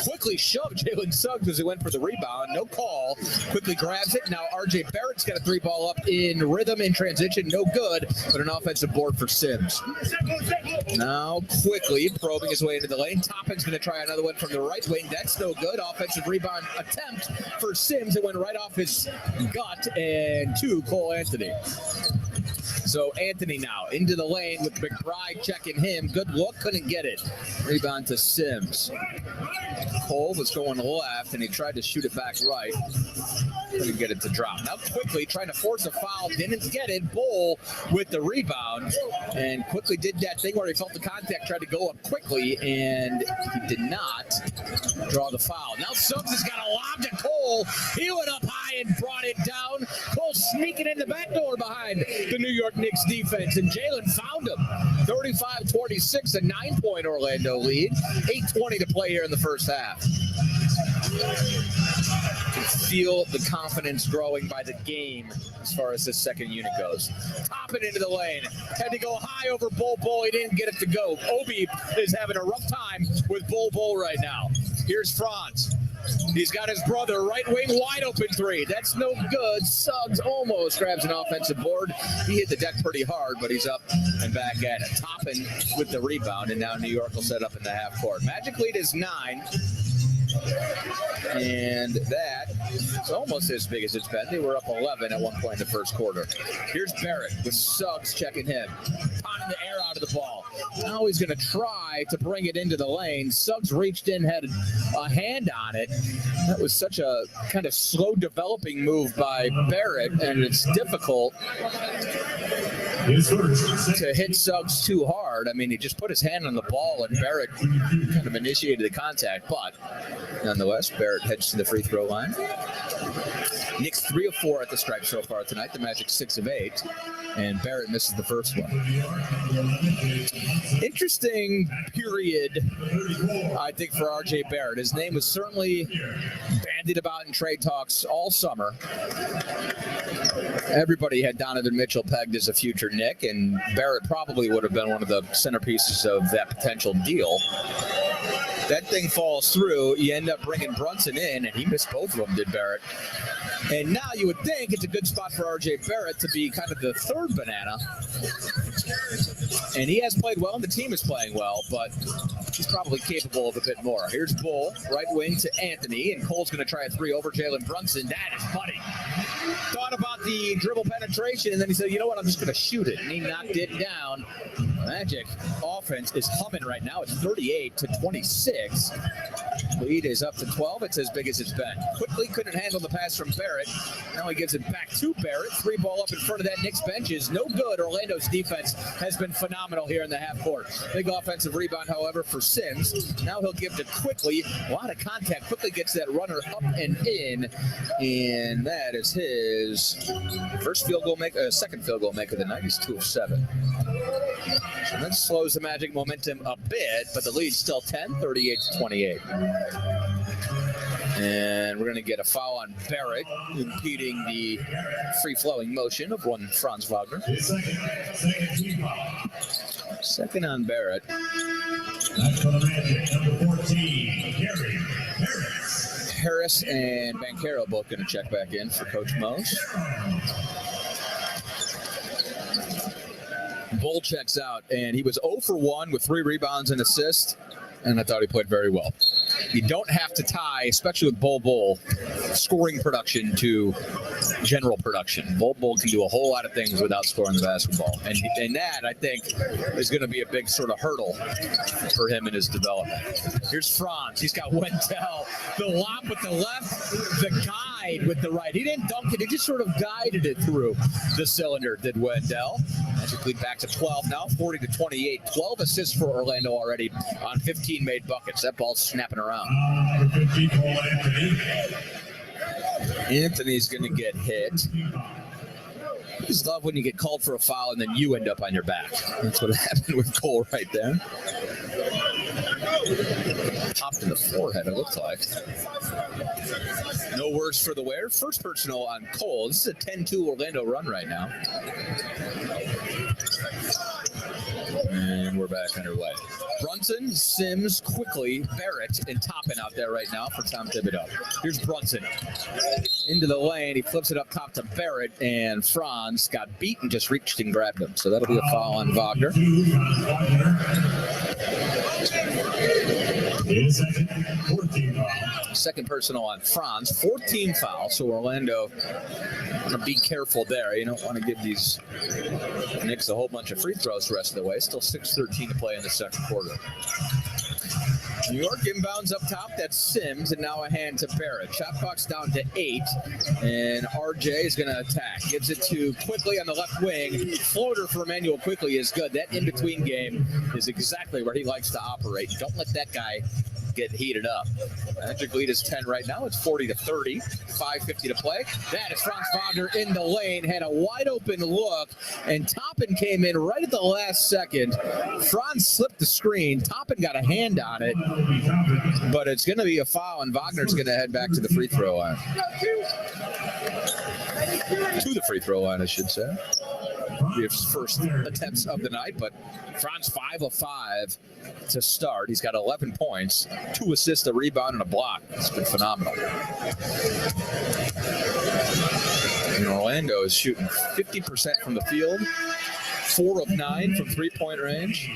Quickly shoved Jalen Suggs as he went for the rebound. No call. Quickly grabs it. Now RJ Barrett's got a 3-ball up in rhythm in transition. No good, but an offensive board for Sims. Now quickly probing his way into the lane. Toppin's going to try another one from the right wing. That's no good. Offensive rebound attempt for Sims. It went right off his gut and to Cole Anthony. So Anthony now into the lane with McBride checking him. Good look, couldn't get it. Rebound to Sims. Cole was going left, and he tried to shoot it back right. Couldn't get it to drop. Now quickly trying to force a foul, didn't get it. Bull with the rebound, and quickly did that thing where he felt the contact, tried to go up quickly, and he did not draw the foul. Now Suggs has got a lob to Cole. He went up high and brought it down. Cole sneaking in the back door behind the New York Knicks defense, and Jalen found him. 35-26, a 9-point Orlando lead. 8:20 to play here in the first half. Feel the confidence growing by the game as far as this second unit goes. Top it into the lane. Had to go high over Bull. He didn't get it to go. Obi is having a rough time with Bull right now. Here's Franz. He's got his brother, right wing, wide open three. That's no good. Suggs almost grabs an offensive board. He hit the deck pretty hard, but he's up and back at it. Toppin with the rebound, and now New York will set up in the half court. Magic lead is 9. And that is almost as big as it's been. They were up 11 at one point in the first quarter. Here's Barrett with Suggs checking him. Pounding the air out of the ball. Now he's going to try to bring it into the lane. Suggs reached in, had a hand on it. That was such a kind of slow developing move by Barrett, and it's difficult to hit Suggs too hard. I mean, he just put his hand on the ball, and Barrett kind of initiated the contact, but nonetheless, Barrett heads to the free throw line. Knicks 3 of 4 at the stripe so far tonight. The Magic 6 of 8, and Barrett misses the first one. Interesting period, I think, for R.J. Barrett. His name was certainly bandied about in trade talks all summer. Everybody had Donovan Mitchell pegged as a future Knick, and Barrett probably would have been one of the centerpieces of that potential deal. That thing falls through. You end up bringing Brunson in, and he missed both of them, did Barrett. And now you would think it's a good spot for R.J. Barrett to be kind of the third banana. And he has played well, and the team is playing well, but he's probably capable of a bit more. Here's Bull, right wing to Anthony, and Cole's going to try a three over Jalen Brunson. That is money. Thought about the dribble penetration, and then he said, you know what, I'm just going to shoot it. And he knocked it down. Magic offense is humming right now. It's 38-26. Lead is up to 12. It's as big as it's been. Quickly couldn't handle the pass from Barrett. Now he gives it back to Barrett. Three ball up in front of that Knicks bench is no good. Orlando's defense has been phenomenal here in the half court. Big offensive rebound, however, for Sims. Now he'll give to Quickly. A lot of contact. Quickly gets that runner up and in. And that is his second field goal make of the night. He's 2 of 7. So that slows the Magic momentum a bit, but the lead's still 10, 38-28. And we're going to get a foul on Barrett, impeding the free-flowing motion of one Franz Wagner. Second on Barrett. Harris and Banchero both going to check back in for Coach Mose. Bull checks out, and he was 0 for 1 with 3 rebounds and assists, and I thought he played very well. You don't have to tie, especially with Bull, scoring production to general production. Bull can do a whole lot of things without scoring the basketball, and that, I think, is going to be a big sort of hurdle for him in his development. Here's Franz. He's got Wendell. The lob with the left, the guide with the right. He didn't dunk it. He just sort of guided it through the cylinder, did Wendell. Magic lead back to 12 now, 40-28. 12 assists for Orlando already on 15 made buckets. That ball's snapping around. Anthony's going to get hit. I just love when you get called for a foul and then you end up on your back. That's what happened with Cole right there. Popped in the forehead, it looks like. No worse for the wear. First personal on Cole. This is a 10-2 Orlando run right now. And we're back underway. Brunson, Sims, Quickly, Barrett, and Toppin out there right now for Tom Thibodeau. Here's Brunson. Into the lane. He flips it up top to Barrett, and Franz got beat and just reached and grabbed him. So that'll be a foul on Wagner. Second personal on Franz, 14 fouls. So Orlando want to be careful there. You don't want to give these Knicks a whole bunch of free throws the rest of the way. Still 6:13 to play in the second quarter. New York inbounds up top. That's Sims, and now a hand to Barrett. Shot clock's down to 8, and RJ is going to attack. Gives it to Quickly on the left wing. Floater for Emmanuel Quickly is good. That in-between game is exactly where he likes to operate. Don't let that guy get heated up. Magic lead is 10 right now. It's 40-30. 5:50 to play. That is Franz Wagner in the lane. Had a wide open look, and Toppin came in right at the last second. Franz slipped the screen. Toppin got a hand on it, but it's going to be a foul, and Wagner's going to head back to the free throw line. To the free throw line, I should say. His first attempts of the night, but Franz 5 of 5 to start. He's got 11 points, 2 assists, a rebound, and a block. It's been phenomenal. And Orlando is shooting 50% from the field, 4 of 9 from three-point range,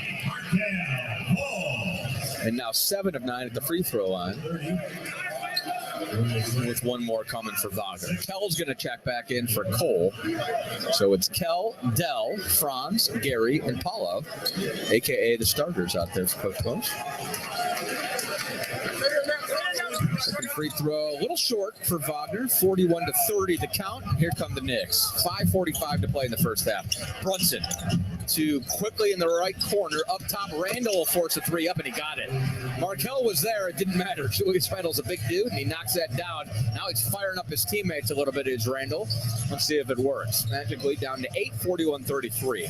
and now 7 of 9 at the free throw line, with one more coming for Wagner. Kell's going to check back in for Cole. So it's Kell, Dell, Franz, Gary, and Paulo, a.k.a. the starters out there for Coach Coach. Second free throw, a little short for Wagner, 41-30 the count. Here come the Knicks. 5:45 to play in the first half. Brunson to Quickly in the right corner. Up top, Randall will force a three up, and he got it. Markelle was there. It didn't matter. Julius Randle's a big dude, and he knocks that down. Now he's firing up his teammates a little bit, is Randall. Let's see if it works. Magic lead down to 8, 41-33.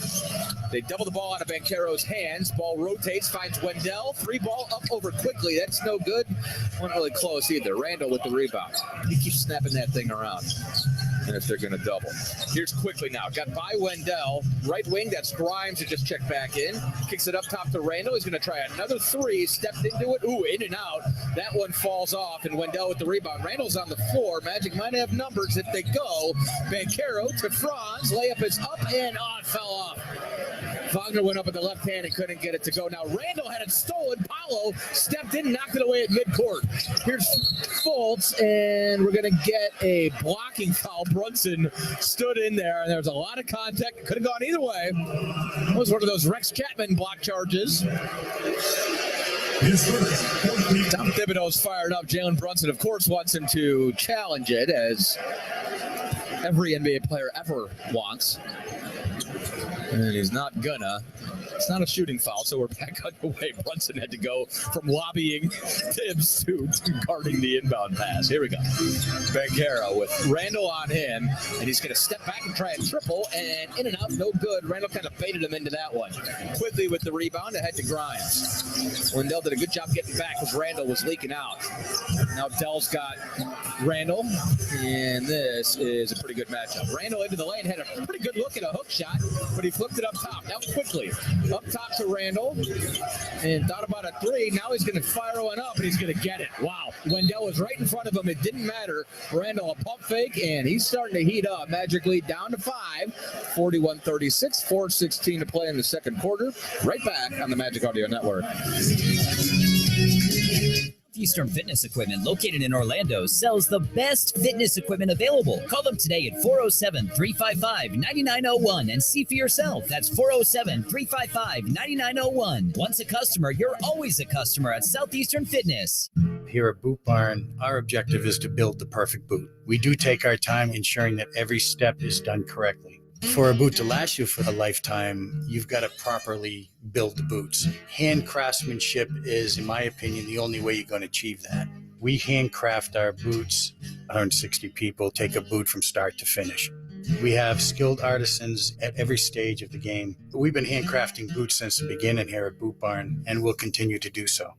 They double the ball out of Banchero's hands. Ball rotates, finds Wendell. 3-ball up over Quickly. That's no good. Wasn't really close either. Randall with the rebound. He keeps snapping that thing around. And if they're going to double. Here's Quickly now. Got by Wendell. Right wing, that's Grimes who just checked back in. Kicks it up top to Randall. He's going to try another three. Stepped into it. Ooh, in and out. That one falls off, and Wendell with the rebound. Randall's on the floor. Magic might have numbers if they go. Banchero to Franz. Layup is up and on. Fell off. Wagner went up at the left hand and couldn't get it to go. Now Randall had it stolen. Paulo stepped in, knocked it away at midcourt. Here's Fultz, and we're going to get a blocking foul. Brunson stood in there, and there was a lot of contact. Could have gone either way. It was one of those Rex Chapman block charges. Tom Thibodeau's fired up. Jalen Brunson, of course, wants him to challenge it, as every NBA player ever wants. And he's not gonna. It's not a shooting foul, so we're back underway. Brunson had to go from lobbying Tibbs to guarding the inbound pass. Here we go. Banchero with Randall on him, and he's going to step back and try a triple, and in and out, no good. Randall kind of baited him into that one. Quickly with the rebound, ahead to Grimes. Wendell did a good job getting back because Randall was leaking out. Now Dell's got Randall, and this is a pretty good matchup. Randall into the lane, had a pretty good look at a hook shot, but he flipped it up top. Now Quickly up top to Randall, and thought about a three. Now he's going to fire one up, and he's going to get it. Wow. Wendell was right in front of him. It didn't matter. Randall a pump fake, and he's starting to heat up. Magic lead down to 5, 41-36, 4:16 to play in the second quarter. Right back on the Magic Audio Network. Eastern Fitness Equipment, located in Orlando, sells the best fitness equipment available. Call them today at 407-355-9901 and see for yourself. That's 407-355-9901. Once a customer, you're always a customer at Southeastern Fitness. Here at Boot Barn, our objective is to build the perfect boot. We do take our time ensuring that every step is done correctly. For a boot to last you for a lifetime, you've got to properly build the boots. Hand craftsmanship is, in my opinion, the only way you're going to achieve that. We handcraft our boots. 160 people take a boot from start to finish. We have skilled artisans at every stage of the game. We've been handcrafting boots since the beginning here at Boot Barn, and we'll continue to do so.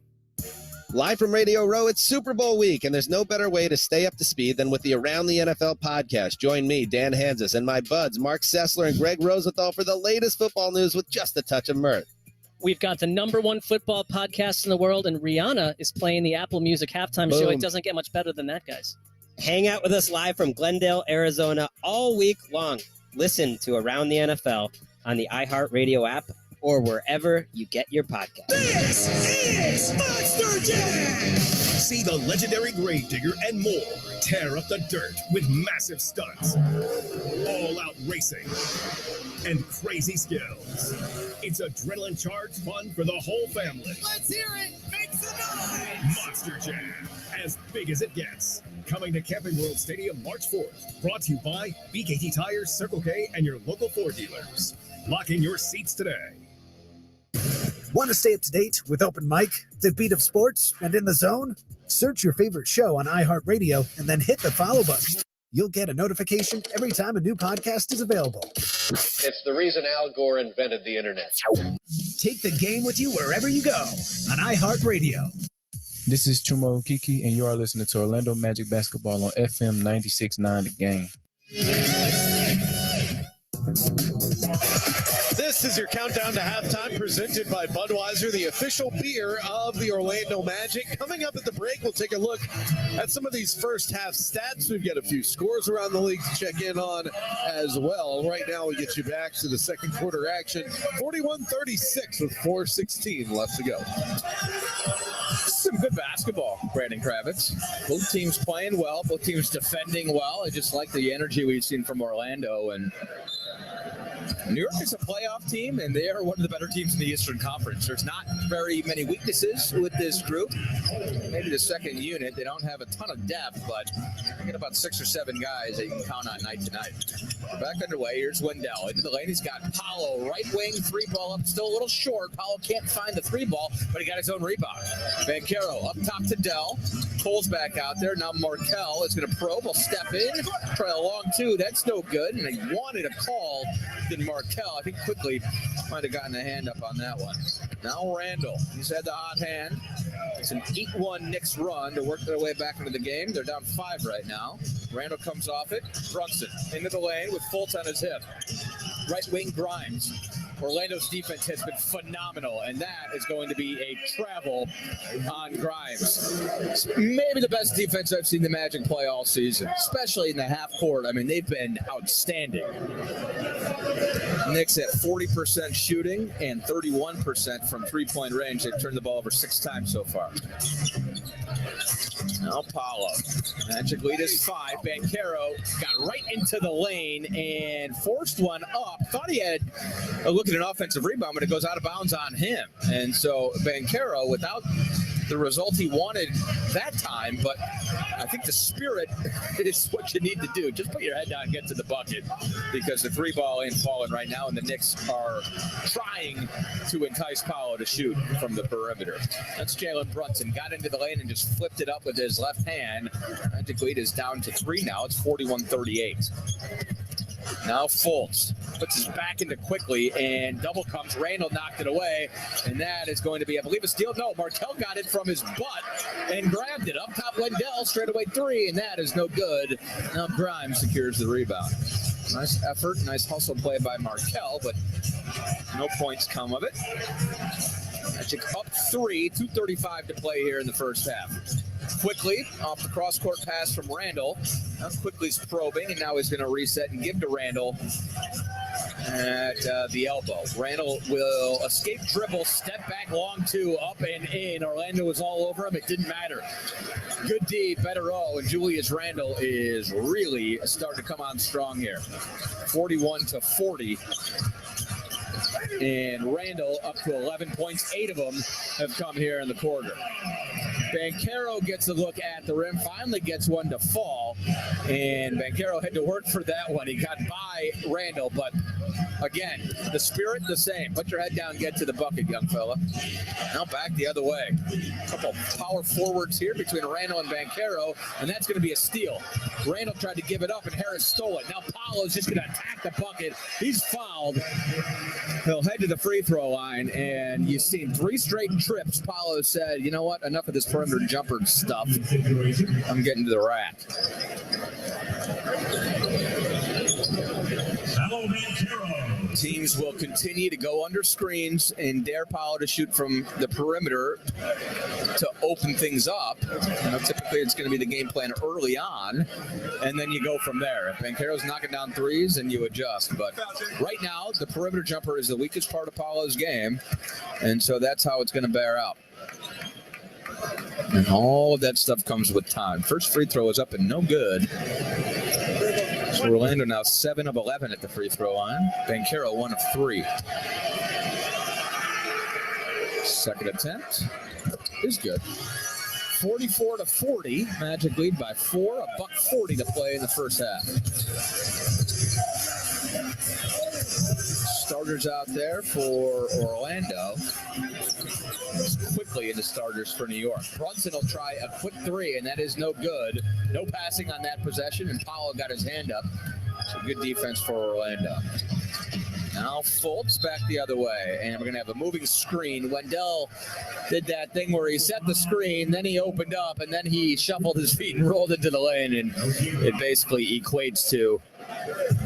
Live from Radio Row, it's Super Bowl week, and there's no better way to stay up to speed than with the Around the NFL podcast. Join me, Dan Hansis, and my buds, Mark Sessler and Greg Rosenthal, for the latest football news with just a touch of mirth. We've got the #1 football podcast in the world, and Rihanna is playing the Apple Music halftime show. It doesn't get much better than that, guys. Hang out with us live from Glendale, Arizona, all week long. Listen to Around the NFL on the iHeartRadio app or wherever you get your podcast. This is Monster Jam! See the legendary Gravedigger and more tear up the dirt with massive stunts, all-out racing, and crazy skills. It's adrenaline-charged fun for the whole family. Let's hear it! Make some noise! Monster Jam, as big as it gets. Coming to Camping World Stadium March 4th. Brought to you by BKT Tires, Circle K, and your local Ford dealers. Lock in your seats today. Want to stay up to date with Open Mic, the beat of sports, and In the Zone? Search your favorite show on iHeartRadio and then hit the follow button. You'll get a notification every time a new podcast is available. It's the reason Al Gore invented the internet. Take the game with you wherever you go on iHeartRadio. This is Chumo Kiki, and you are listening to Orlando Magic Basketball on FM 96.9 The Game. This is your countdown to halftime presented by Budweiser, the official beer of the Orlando Magic. Coming up at the break, we'll take a look at some of these first half stats. We've got a few scores around the league to check in on as well. Right now, we get you back to the second quarter action. 41-36 with 4:16 left to go. Some good basketball, Brandon Kravitz. Both teams playing well, both teams defending well. I just like the energy we've seen from Orlando. And New York is a playoff team, and they are one of the better teams in the Eastern Conference. There's not very many weaknesses with this group. Maybe the second unit, they don't have a ton of depth, but they get about 6 or 7 guys that you can count on night to night. Back underway, here's Wendell into the lane. He's got Paolo, right wing, 3-ball up, still a little short. Paolo can't find the 3-ball, but he got his own rebound. Banchero up top to Dell. Cole's back out there. Now Markelle is going to probe. Will step in. Try a long 2. That's no good. And they wanted a call than Markelle. I think quickly might have gotten a hand up on that one. Now Randall. He's had the hot hand. It's an 8-1 Knicks run to work their way back into the game. They're down 5 right now. Randall comes off it. Brunson into the lane with Fultz on his hip. Right wing Grimes. Orlando's defense has been phenomenal, and that is going to be a travel on Grimes. It's maybe the best defense I've seen the Magic play all season, especially in the half court. I mean, they've been outstanding. Knicks at 40% shooting and 31% from three-point range. They've turned the ball over 6 times so far. Now Paolo. Magic lead is 5. Banchero got right into the lane and forced one up. Thought he had a look at an offensive rebound, but it goes out of bounds on him. And so Banchero, without the result he wanted that time, but I think the spirit is what you need to do. Just put your head down and get to the bucket, because the 3-ball ain't falling right now, and the Knicks are trying to entice Paolo to shoot from the perimeter. That's Jalen Brunson. Got into the lane and just flipped it up with his left hand. Magic lead is down to 3 now. It's 41-38. Now Fultz puts his back into quickly, and double comes. Randall knocked it away, and that is going to be, I believe, a steal. No, Markelle got it from his butt and grabbed it. Up top, Wendell, straightaway 3, and that is no good. Now Grimes secures the rebound. Nice effort, nice hustle play by Markelle, but no points come of it. Magic up 3, 2:35 to play here in the first half. Quickly off the cross-court pass from Randall. Now Quickly's probing, and now he's going to reset and give to Randall at the elbow. Randall will escape dribble, step back, long 2, up and in. Orlando was all over him. It didn't matter. Good D, better O, and Julius Randle is really starting to come on strong here. 41-40. And Randall up to 11 points. 8 of them have come here in the quarter. Banchero gets a look at the rim, finally gets one to fall, and Banchero had to work for that one. He got by Randall, but again, the spirit the same. Put your head down, get to the bucket, young fella. Now back the other way. A couple power forwards here between Randall and Banchero, and that's going to be a steal. Randall tried to give it up, and Harris stole it. Now Paolo's just going to attack the bucket. He's fouled. He'll head to the free throw line, and you've seen 3 straight trips. Paolo said, you know what, enough of this perimeter jumper stuff. I'm getting to the rack. Paolo Banchero Teams will continue to go under screens and dare Paolo to shoot from the perimeter to open things up. Typically, it's going to be the game plan early on, and then you go from there. If Banchero's knocking down threes, then you adjust. But right now, the perimeter jumper is the weakest part of Paolo's game, and so that's how it's going to bear out. And all of that stuff comes with time. First free throw is up and no good. So Orlando now 7 of 11 at the free throw line. Banchero 1 of 3. Second attempt is good. 44-40. Magic lead by 4. $1:40 to play in the first half. Starters out there for Orlando. Quickly into starters for New York. Brunson will try a quick three, and that is no good. No passing on that possession, and Paolo got his hand up. So good defense for Orlando. Now Fultz back the other way, and we're going to have a moving screen. Wendell did that thing where he set the screen, then he opened up, and then he shuffled his feet and rolled into the lane, and it basically equates to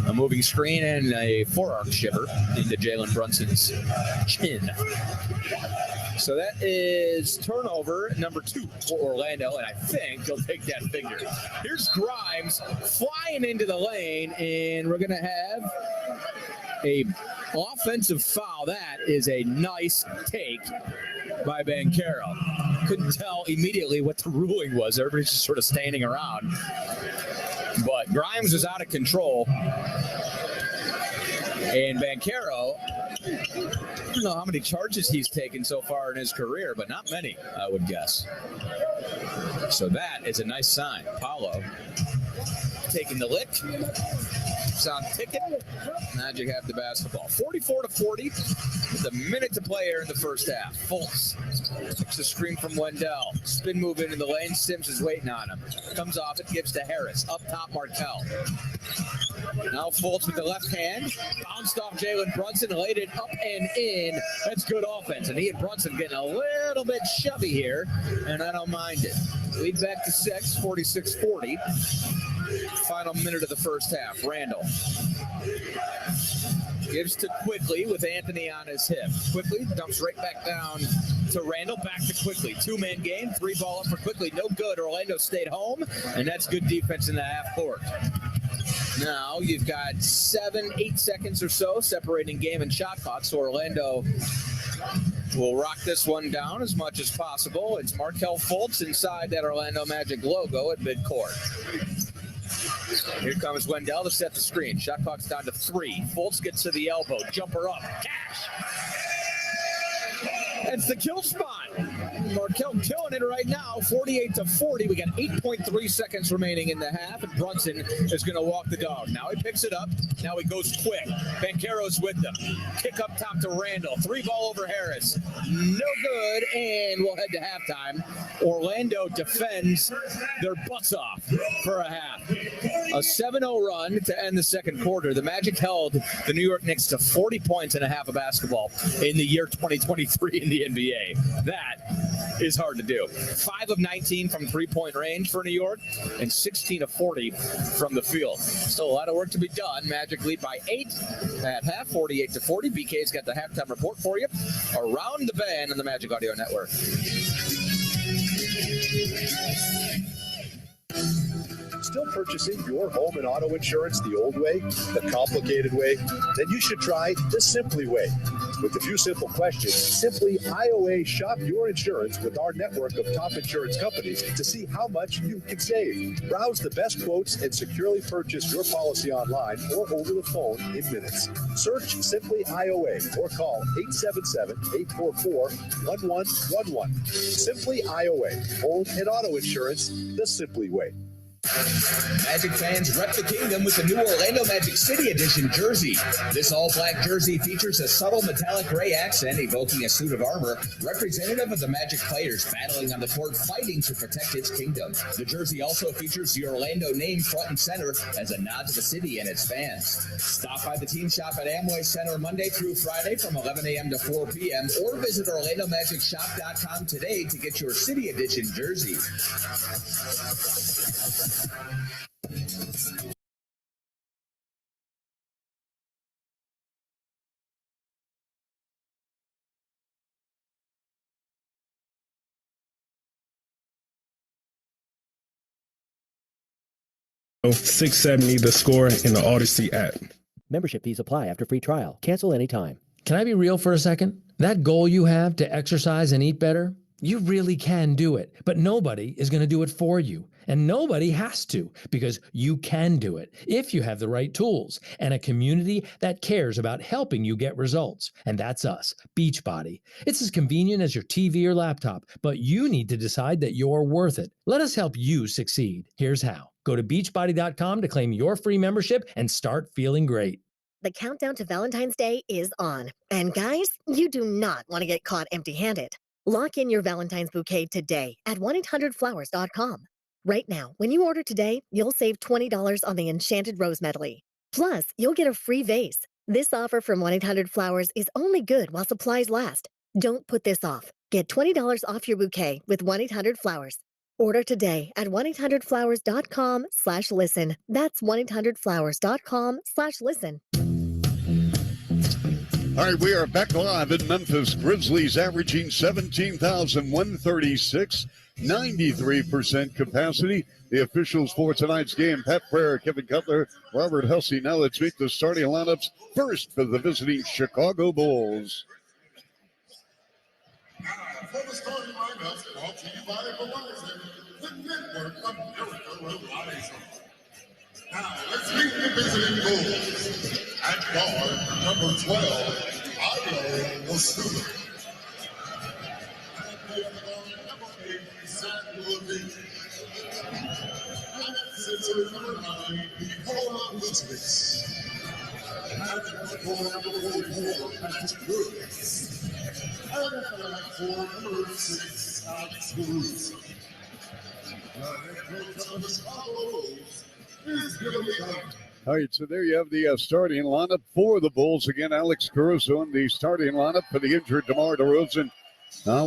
a moving screen and a forearm shiver into Jalen Brunson's chin. So that is turnover number 2 for Orlando, and I think he'll take that figure. Here's Grimes flying into the lane, and we're going to have a offensive foul. That is a nice take by Banchero. Couldn't tell immediately what the ruling was. Everybody's just sort of standing around. But Grimes was out of control. And Banchero, I don't know how many charges he's taken so far in his career, but not many, I would guess. So that is a nice sign. Paolo taking the lick. Sound ticking. Magic have the basketball. 44-40 with a minute to play here in the first half. Fultz takes the screen from Wendell. Spin move into the lane. Sims is waiting on him. Comes off it, gives to Harris. Up top, Markelle. Now Fultz with the left hand. Bounced off Jalen Brunson, laid it up and in. That's good offense. And he and Brunson getting a little bit chubby here, and I don't mind it. Lead back to 6, 46-40. Final minute of the first half. Randall gives to Quickly with Anthony on his hip. Quickly dumps right back down to Randall. Back to Quickly. 2-man game. 3 ball up for Quickly. No good. Orlando stayed home, and that's good defense in the half court. Now you've got 7-8 seconds or so separating game and shot clock. So Orlando will rock this one down as much as possible. It's Markelle Fultz inside that Orlando Magic logo at midcourt. Here comes Wendell to set the screen. Shot clock's down to 3. Fultz gets to the elbow. Jumper up. Cash. It's the kill spot. Markelle killing it right now. 48-40. We got 8.3 seconds remaining in the half, and Brunson is going to walk the dog. Now he picks it up. Now he goes quick. Banchero's with them. Kick up top to Randall. 3 ball over Harris. No good, and we'll head to halftime. Orlando defends their butts off for a half. A 7-0 run to end the second quarter. The Magic held the New York Knicks to 40 points and a half of basketball in the year 2023 in the NBA. That is hard to do. 5 of 19 from three-point range for New York and 16 of 40 from the field. Still a lot of work to be done. Magic lead by 8 at half, 48-40. BK's got the halftime report for you. Around the Bend on the Magic Audio Network. Still purchasing your home and auto insurance the old way, the complicated way? Then you should try the Simply way. With a few simple questions, Simply IOA shop your insurance with our network of top insurance companies to see how much you can save. Browse the best quotes and securely purchase your policy online or over the phone in minutes. Search Simply IOA or call 877-844-1111. Simply IOA, home and auto insurance the Simply way. Magic fans rep the kingdom with the new Orlando Magic City Edition jersey. This all-black jersey features a subtle metallic gray accent evoking a suit of armor representative of the Magic players battling on the court fighting to protect its kingdom. The jersey also features the Orlando name front and center as a nod to the city and its fans. Stop by the team shop at Amway Center Monday through Friday from 11 a.m. to 4 p.m. or visit OrlandoMagicShop.com today to get your City Edition jersey. 670 The Score in the Odyssey app. Membership fees apply after free trial. Cancel anytime. Can I be real for a second? That goal you have to exercise and eat better, you really can do it, but nobody is going to do it for you. And nobody has to, because you can do it if you have the right tools and a community that cares about helping you get results. And that's us, Beachbody. It's as convenient as your TV or laptop, but you need to decide that you're worth it. Let us help you succeed. Here's how. Go to beachbody.com to claim your free membership and start feeling great. The countdown to Valentine's Day is on. And guys, you do not want to get caught empty-handed. Lock in your Valentine's bouquet today at 1-800-Flowers.com. Right now, when you order today, you'll save $20 on the Enchanted Rose Medley. Plus, you'll get a free vase. This offer from 1-800-Flowers is only good while supplies last. Don't put this off. Get $20 off your bouquet with 1-800-Flowers. Order today at 1-800-Flowers.com/listen. That's 1-800-Flowers.com/listen. All right, we are back live in Memphis. Grizzlies averaging 17,136, 93% capacity. The officials for tonight's game, Pat Prayer, Kevin Cutler, Robert Hussey. Now let's meet the starting lineups first for the visiting Chicago Bulls. For the starting lineups, brought to you by Verizon, the network America relies on. Now, let's meet the visiting Bulls. At guard, number 12, Ayo Osuna. At point guard, number 8, Zach Levine. At center, number 9, Nikola Vucevic. At four, number 44, Patrick Lewis. And at for number 6, Alex Caruso. The head coach of the Chicago Bulls is Billy Gunn. All right, so there you have the starting lineup for the Bulls. Again, Alex Caruso in the starting lineup for the injured DeMar DeRozan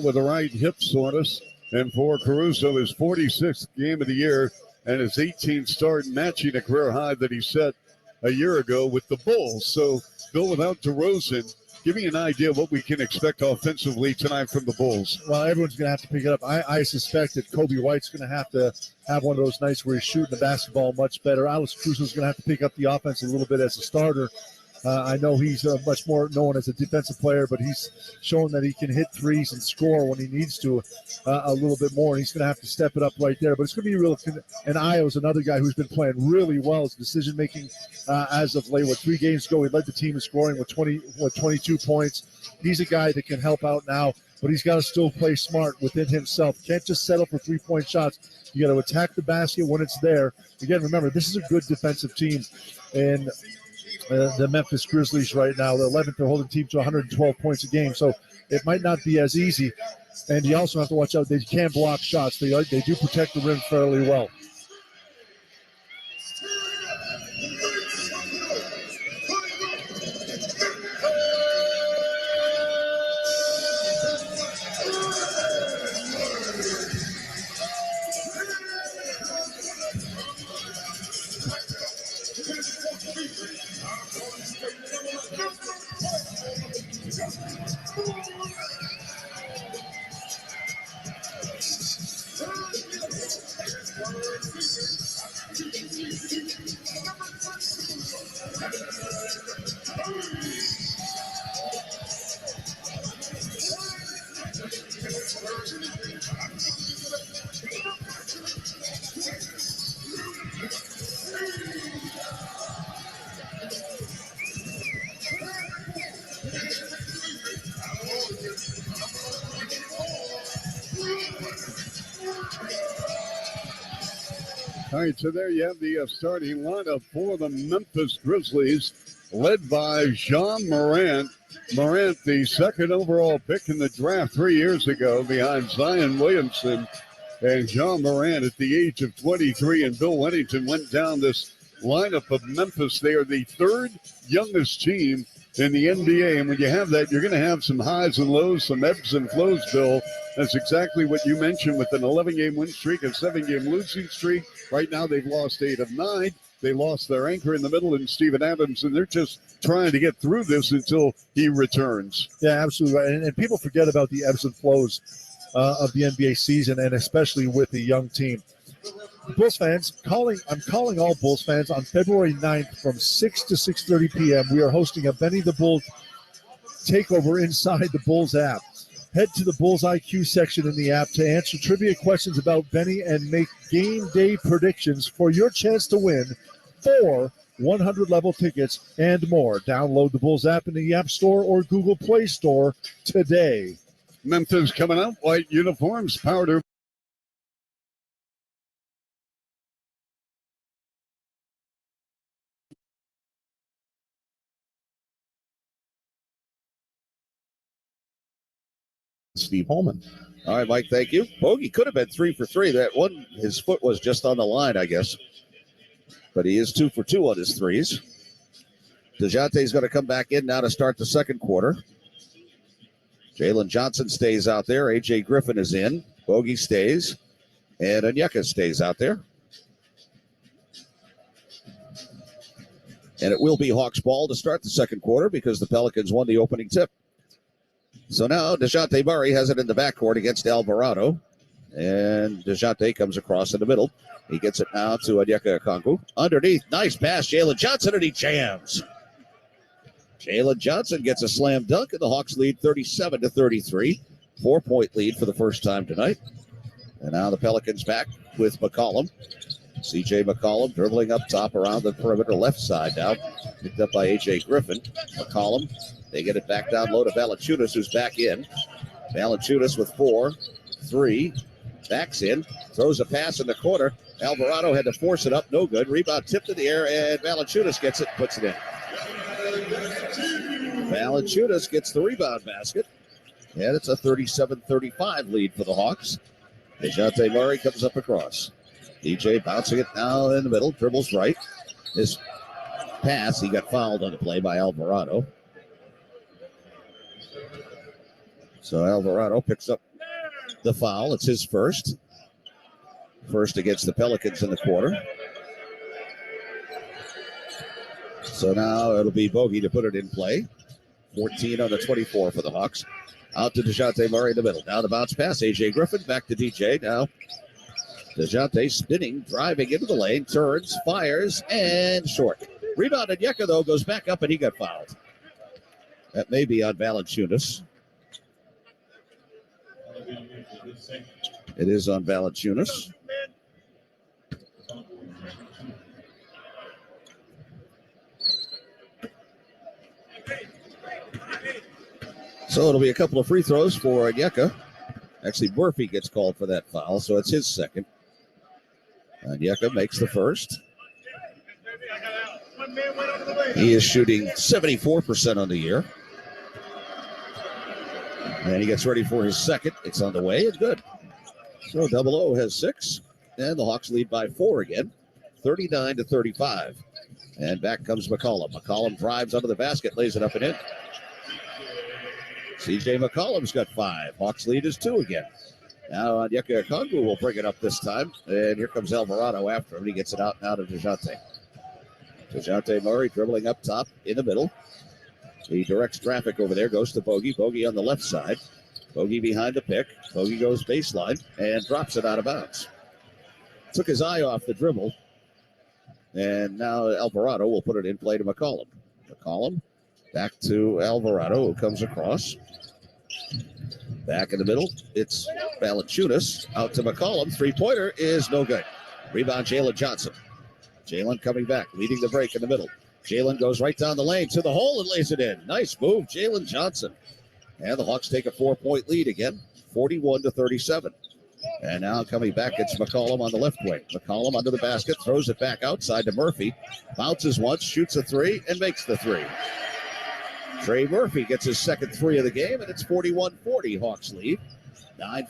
with a right hip soreness. And for Caruso, his 46th game of the year and his 18th start, matching a career high that he set a year ago with the Bulls. So, Bill, without DeRozan, give me an idea of what we can expect offensively tonight from the Bulls. Well, everyone's going to have to pick it up. I suspect that Kobe White's going to have one of those nights where he's shooting the basketball much better. Alex Caruso's going to have to pick up the offense a little bit as a starter. I know he's much more known as a defensive player, but he's shown that he can hit threes and score when he needs to a little bit more, and he's going to have to step it up right there. But it's going to be real. And Ayo's another guy who's been playing really well. His decision-making as of late. 3 games ago, he led the team in scoring with 22 points. He's a guy that can help out now, but he's got to still play smart within himself. Can't just settle for 3-point shots. You got to attack the basket when it's there. Again, remember, this is a good defensive team, and the Memphis Grizzlies right now, the 11th, they're holding team to 112 points a game, so it might not be as easy. And you also have to watch out. They can block shots. They do protect the rim fairly well. All right, so there you have the starting lineup for the Memphis Grizzlies, led by Ja Morant. Morant, the second overall pick in the draft 3 years ago, behind Zion Williamson. And Ja Morant, at the age of 23, and Bill Wennington went down this lineup of Memphis. They are the third youngest team in the NBA. And when you have that, you're going to have some highs and lows, some ebbs and flows, Bill. That's exactly what you mentioned with an 11-game win streak, a 7-game losing streak. Right now, they've lost 8 of 9. They lost their anchor in the middle in Steven Adams, and they're just trying to get through this until he returns. Yeah, absolutely right. And people forget about the ebbs and flows of the NBA season, and especially with the young team. Bulls fans, I'm calling all Bulls fans on February 9th from 6 to 6:30 p.m. We are hosting a Benny the Bull takeover inside the Bulls app. Head to the Bulls IQ section in the app to answer trivia questions about Benny and make game day predictions for your chance to win 4 100-level tickets and more. Download the Bulls app in the App Store or Google Play Store today. Memphis coming up, white uniforms, powder. Steve Holman. All right, Mike, thank you. Bogey could have been 3 for 3. That one, his foot was just on the line, I guess. But he is 2 for 2 on his threes. DeJounte's going to come back in now to start the second quarter. Jalen Johnson stays out there. A.J. Griffin is in. Bogey stays. And Onyeka stays out there. And it will be Hawks ball to start the second quarter because the Pelicans won the opening tip. So now DeJounte Murray has it in the backcourt against Alvarado. And DeJounte comes across in the middle. He gets it now to Onyeka Okongwu. Underneath, nice pass, Jalen Johnson, and he jams. Jalen Johnson gets a slam dunk, and the Hawks lead 37-33. 4-point lead for the first time tonight. And now the Pelicans back with McCollum. C.J. McCollum dribbling up top around the perimeter left side now. Picked up by A.J. Griffin. McCollum, they get it back down low to Valanciunas, who's back in. Valanciunas with 4, 3, backs in, throws a pass in the corner. Alvarado had to force it up, no good. Rebound tipped in the air, and Valanciunas gets it, puts it in. Valanciunas gets the rebound basket, and it's a 37-35 lead for the Hawks. DeJounte Murray comes up across. DJ bouncing it now in the middle, dribbles right. His pass, he got fouled on the play by Alvarado. So Alvarado picks up the foul. It's his first. First against the Pelicans in the quarter. So now it'll be Bogey to put it in play. 14 on the 24 for the Hawks. Out to DeJounte Murray in the middle. Now the bounce pass. A.J. Griffin back to DJ. Now DeJounte spinning, driving into the lane, turns, fires, and short. Rebound Onyeka, though, goes back up, and he got fouled. That may be on Valanciunas. It is on Valanciunas. So it'll be a couple of free throws for Onyeka. Actually, Murphy gets called for that foul, so it's his second. Onyeka makes the first. He is shooting 74% on the year. And he gets ready for his second. It's on the way. It's good. So Double O has 6. And the Hawks lead by 4 again. 39-35. And back comes McCollum. McCollum drives under the basket, lays it up and in. C.J. McCollum's got 5. Hawks lead is 2 again. Now Onyeka Okongwu will bring it up this time. And here comes Alvarado after him. He gets it out now to DeJounte. DeJounte Murray dribbling up top in the middle. He directs traffic over there, goes to Bogey. Bogey on the left side. Bogey behind the pick. Bogey goes baseline and drops it out of bounds. Took his eye off the dribble. And now Alvarado will put it in play to McCollum. McCollum back to Alvarado, who comes across. Back in the middle, it's Valanciunas. Out to McCollum. Three-pointer is no good. Rebound, Jalen Johnson. Jalen coming back, leading the break in the middle. Jalen goes right down the lane to the hole and lays it in. Nice move, Jalen Johnson. And the Hawks take a 4-point lead again, 41-37. And now coming back, it's McCollum on the left wing. McCollum under the basket, throws it back outside to Murphy. Bounces once, shoots a 3, and makes the 3. Trey Murphy gets his second 3 of the game, and it's 41-40 Hawks lead. 9.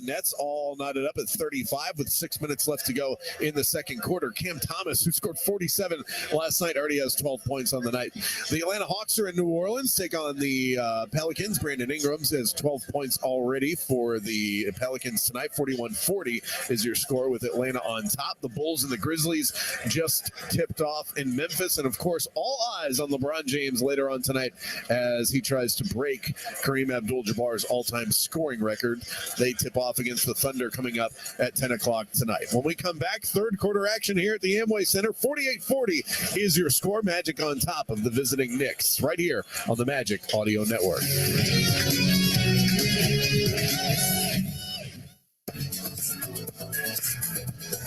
Nets all knotted up at 35 with 6 minutes left to go in the second quarter. Cam Thomas, who scored 47 last night, already has 12 points on the night. The Atlanta Hawks are in New Orleans, take on the Pelicans. Brandon Ingram has 12 points already for the Pelicans tonight. 41-40 is your score with Atlanta on top. The Bulls and the Grizzlies just tipped off in Memphis. And, of course, all eyes on LeBron James later on tonight as he tries to break Kareem Abdul-Jabbar's all-time scoring record. They tip off against the Thunder coming up at 10 o'clock tonight. When we come back, third quarter action here at the Amway Center. 48-40 is your score. Magic on top of the visiting Knicks right here on the Magic Audio Network.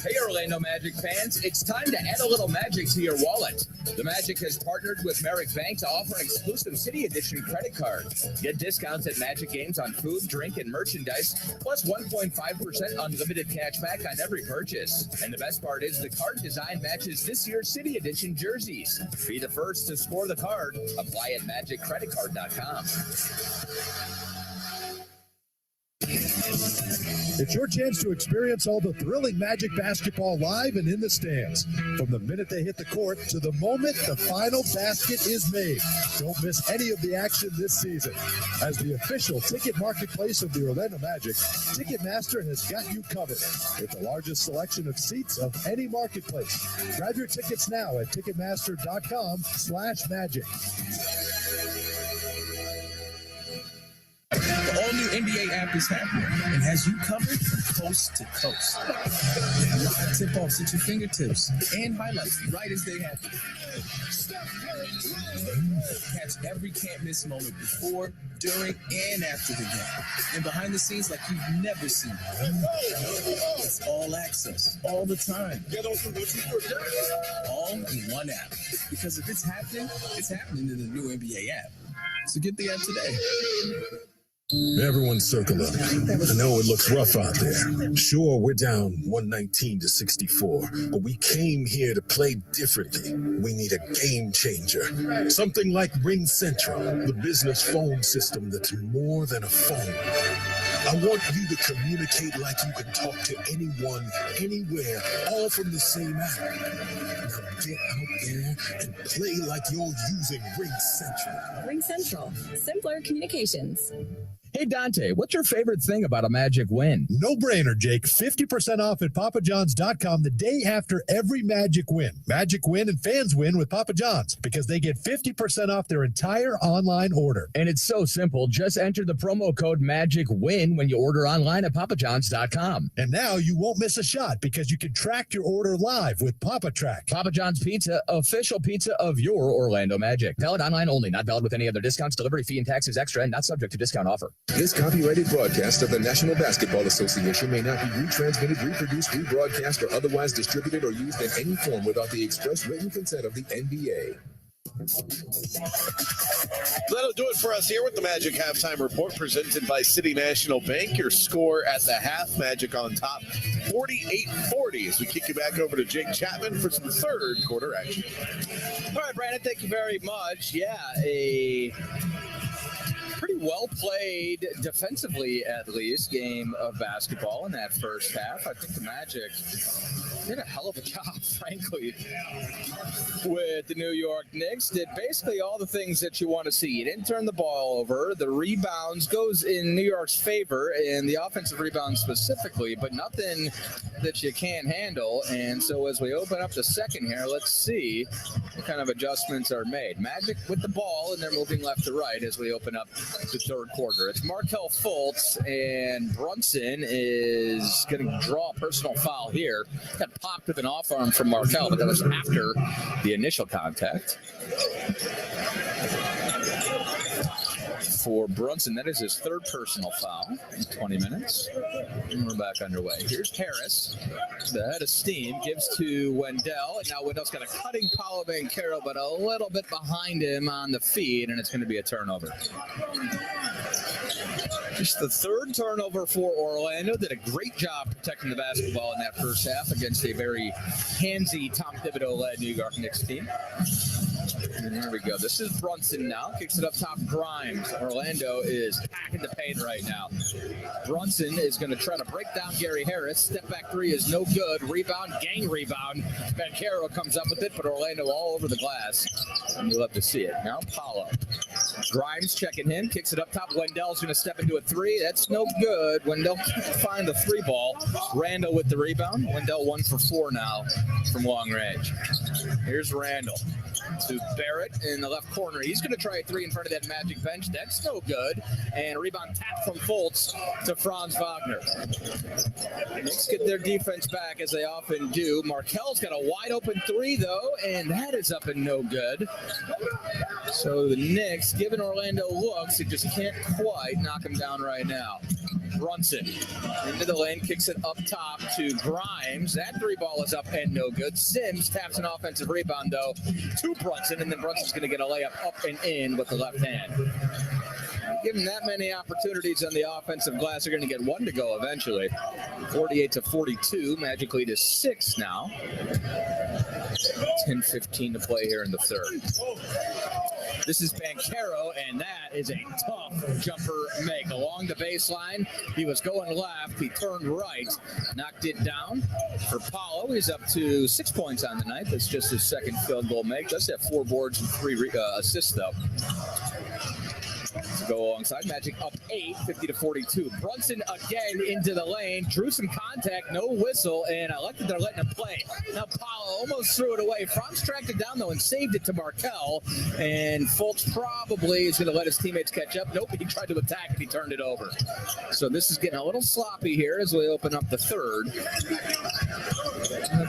Hey, Orlando Magic fans, it's time to add a little magic to your wallet. The Magic has partnered with Merrick Bank to offer an exclusive City Edition credit card. Get discounts at Magic games on food, drink, and merchandise, plus 1.5% unlimited cash back on every purchase. And the best part is the card design matches this year's City Edition jerseys. Be the first to score the card. Apply at MagicCreditCard.com. It's your chance to experience all the thrilling Magic basketball live and in the stands. From the minute they hit the court to the moment the final basket is made. Don't miss any of the action this season. As the official ticket marketplace of the Orlando Magic, Ticketmaster has got you covered with the largest selection of seats of any marketplace. Grab your tickets now at Ticketmaster.com/magic. The all-new NBA app is happening and has you covered from coast to coast. Live tip-offs at your fingertips and highlights right as they happen. Catch every can't-miss moment before, during, and after the game. And behind the scenes like you've never seen. It's all access, all the time. All in one app. Because if it's happening in the new NBA app. So get the app today. Everyone circle up. I know it looks rough out there. Sure, we're down 119-64, but we came here to play differently. We need a game changer. Something like Ring Central, the business phone system that's more than a phone. I want you to communicate like you can talk to anyone, anywhere, all from the same app. Now get out there and play like you're using Ring Central. Ring Central. Simpler communications. Hey, Dante, what's your favorite thing about a Magic win? No brainer, Jake. 50% off at papajohns.com the day after every Magic win. Magic win and fans win with Papa John's because they get 50% off their entire online order. And it's so simple. Just enter the promo code MAGICWIN when you order online at papajohns.com. And now you won't miss a shot because you can track your order live with Papa Track. Papa John's Pizza, official pizza of your Orlando Magic. Valid online only, not valid with any other discounts, delivery fee and taxes extra, and not subject to discount offer. This copyrighted broadcast of the National Basketball Association may not be retransmitted, reproduced, rebroadcast, or otherwise distributed or used in any form without the express written consent of the NBA. That'll do it for us here with the Magic Halftime Report presented by City National Bank. Your score at the half, Magic on top, 48-40 as we kick you back over to Jake Chapman for some third quarter action. All right, Brandon, thank you very much. Yeah, a pretty well played, defensively at least, game of basketball in that first half. I think the Magic did a hell of a job, frankly, with the New York Knicks. Did basically all the things that you want to see. You didn't turn the ball over. The rebounds goes in New York's favor, and the offensive rebounds specifically, but nothing that you can't handle. And so as we open up the second here, let's see what kind of adjustments are made. Magic with the ball, and they're moving left to right as we open up the third quarter. It's Markelle Fultz, and Brunson is going to draw a personal foul here. Got popped with an off arm from Markelle, but that was after the initial contact. For Brunson, that is his third personal foul in 20 minutes. And we're back underway. Here's Harris. The head of steam gives to Wendell. And now Wendell's got a cutting Paolo Banchero, but a little bit behind him on the feed, and it's going to be a turnover. Just the third turnover for Orlando. Did a great job protecting the basketball in that first half against a very handsy Tom Thibodeau-led New York Knicks team. And here we go. This is Brunson now. Kicks it up top, Grimes. Orlando is packing the paint right now. Brunson is going to try to break down Gary Harris. Step back three is no good. Rebound, gang rebound. Banchero comes up with it, but Orlando all over the glass. And you love to see it. Now Paulo. Grimes checking him. Kicks it up top. Wendell's going to step into a three. That's no good. Wendell can't find the three ball. Randall with the rebound. Wendell 1 for 4 now from long range. Here's Randall to Barrett in the left corner. He's going to try a three in front of that Magic bench. That's no good. And rebound tap from Fultz to Franz Wagner. Knicks get their defense back as they often do. Markel's got a wide open three though, and that is up and no good. So the Knicks giving Orlando looks. They just can't quite knock him down right now. Brunson into the lane, kicks it up top to Grimes. That three ball is up and no good. Sims taps an offensive rebound though to Brunson, and then Brunson's going to get a layup up and in with the left hand. Given that many opportunities on the offensive glass, they're going to get one to go eventually. 48-42. Magic lead is 6 now. 10:15 to play here in the third. This is Banchero, and that is a tough jumper make. Along the baseline, he was going left. He turned right, knocked it down for Paulo. He's up to 6 points on the night. That's just his second field goal make. Does have 4 boards and 3 assists, though. To go alongside. Magic up 8, 50-42. Brunson again into the lane. Drew some contact, no whistle, and I like that they're letting him play. Now Paulo almost threw it away. Franz tracked it down, though, and saved it to Markel. And Fultz probably is going to let his teammates catch up. Nope, he tried to attack and he turned it over. So this is getting a little sloppy here as we open up the third.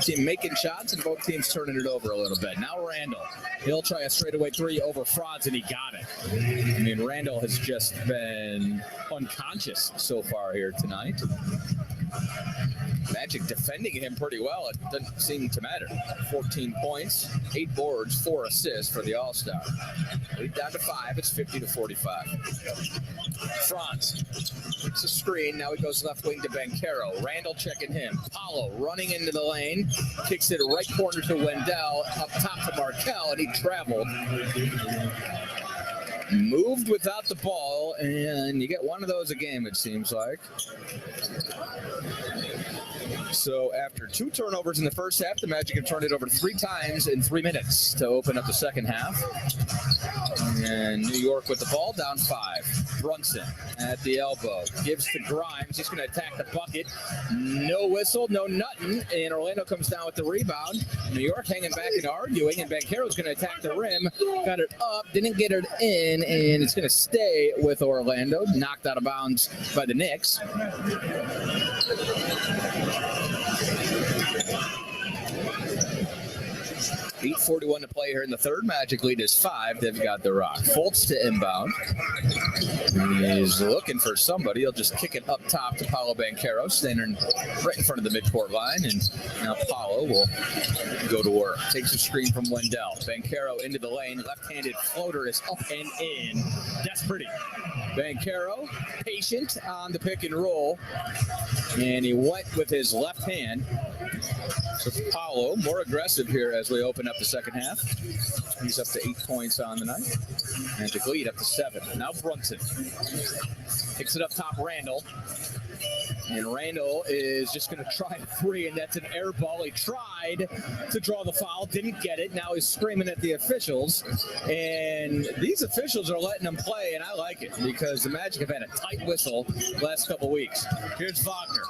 Team making shots and both teams turning it over a little bit. Now Randall. He'll try a straightaway three over Franz, and he got it. I mean, Randall has just been unconscious so far here tonight. Magic defending him pretty well. It doesn't seem to matter. 14 points, 8 boards, 4 assists for the All-Star. Lead down to 5. It's 50-45. Franz takes a screen. Now he goes left wing to Banchero. Randall checking him. Paulo running into the lane. Kicks it right corner to Wendell. Up top to Markel, and he traveled. Moved without the ball, and you get one of those a game, it seems like. So after 2 turnovers in the first half, the Magic have turned it over 3 times in 3 minutes to open up the second half. And New York with the ball, down 5. Brunson at the elbow. Gives to Grimes. He's going to attack the bucket. No whistle, no nothing. And Orlando comes down with the rebound. New York hanging back and arguing. And Banchero's going to attack the rim. Got it up, didn't get it in. And it's going to stay with Orlando. Knocked out of bounds by the Knicks. 8:41 to play here in the third. Magic lead is 5. They've got the rock. Fultz to inbound. He's looking for somebody. He'll just kick it up top to Paulo Banchero, standing right in front of the midcourt line. And now Paulo will go to work. Takes a screen from Wendell. Banchero into the lane. Left-handed floater is up and in. That's pretty. Banchero, patient on the pick and roll. And he went with his left hand. So Paulo more aggressive here as we open up the second half. He's up to 8 points on the night. Magic lead up to 7. Now Brunson picks it up top. Randall. And Randall is just going to try a 3, and that's an air ball. He tried to draw the foul, didn't get it. Now he's screaming at the officials. And these officials are letting him play, and I like it because the Magic have had a tight whistle last couple weeks. Here's Wagner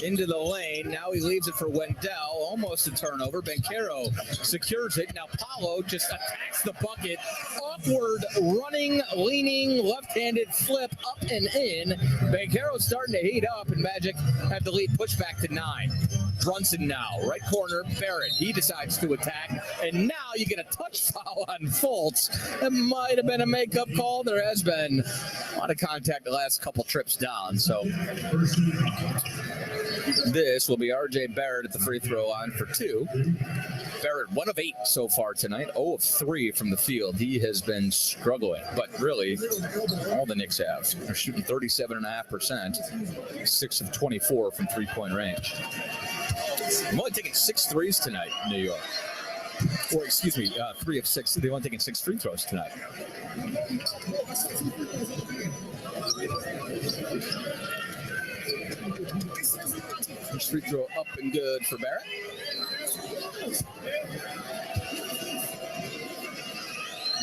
into the lane. Now he leaves it for Wendell. Almost a turnover. Banchero secures it. Now Paulo just attacks the bucket. Awkward, running, leaning, left-handed flip up and in. Banchero's starting to heat up, and Magic have the lead pushed back to 9. Brunson now, right corner, Barrett. He decides to attack, and now you get a touch foul on Fultz. It might have been a makeup call. There has been a lot of contact the last couple trips down, so this will be RJ Barrett at the free throw line for 2. Barrett, 1 of 8 so far tonight, 0 of 3 from the field. He has been struggling, but really, all the Knicks have. They're shooting 37.5%, 6 of 24 from three-point range. I'm only taking 6 threes tonight in New York. Or excuse me, 3 of 6. They've only taken 6 free throws tonight. First free throw up and good for Barrett.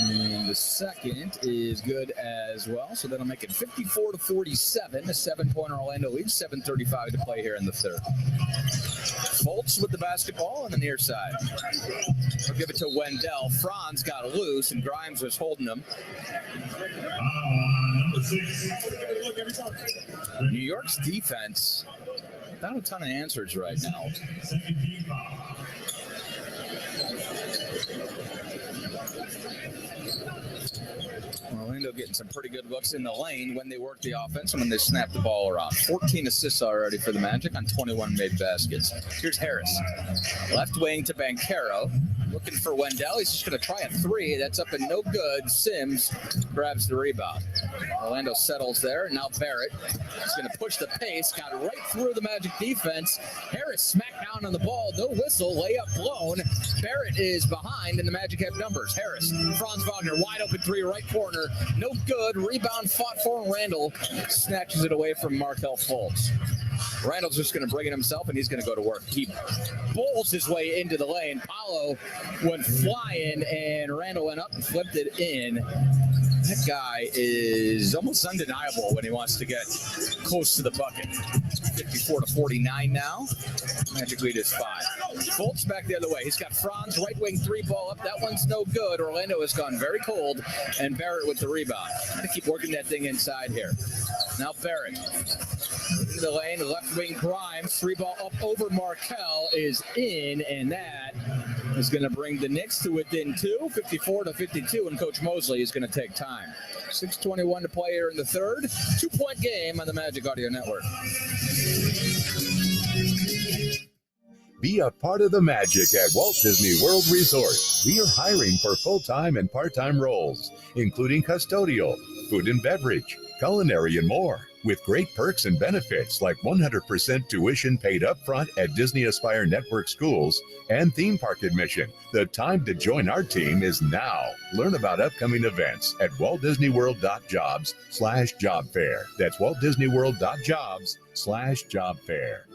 And the second is good as well. So that'll make it 54-47. A 7-point Orlando lead. 7:35 to play here in the third. Fultz with the basketball on the near side. We'll give it to Wendell. Franz got loose, and Grimes was holding him. New York's defense, not a ton of answers right now. Orlando getting some pretty good looks in the lane when they work the offense and when they snap the ball around. 14 assists already for the Magic on 21 made baskets. Here's Harris. Left wing to Banchero. Looking for Wendell. He's just going to try a 3. That's up and no good. Sims grabs the rebound. Orlando settles there. And now Barrett is going to push the pace. Got right through the Magic defense. Harris smacked down on the ball. No whistle. Layup blown. Barrett is behind, and the Magic have numbers. Harris, Franz Wagner, wide open 3, right corner. No good. Rebound fought for Randall. Snatches it away from Markelle Fultz. Randall's just going to bring it himself, and he's going to go to work. He bowls his way into the lane. Paolo went flying, and Randall went up and flipped it in. That guy is almost undeniable when he wants to get close to the bucket. 54-49 now. Magic lead is 5. Fultz back the other way. He's got Franz, right wing 3 ball up. That one's no good. Orlando has gone very cold, and Barrett with the rebound. Got to keep working that thing inside here. Now Barrett into the lane, left wing Grimes, 3 ball up over Markelle is in, and that is going to bring the Knicks to within 2, 54-52, and Coach Mosley is going to take time. 6:21 to play here in the third. 2-point game on the Magic Audio Network. Be a part of the magic at Walt Disney World Resort. We are hiring for full-time and part-time roles, including custodial, food and beverage, culinary, and more. With great perks and benefits like 100% tuition paid up front at Disney Aspire Network schools and theme park admission. The time to join our team is now. Learn about upcoming events at waltdisneyworld.jobs/job fair. That's waltdisneyworld.jobs/job fair.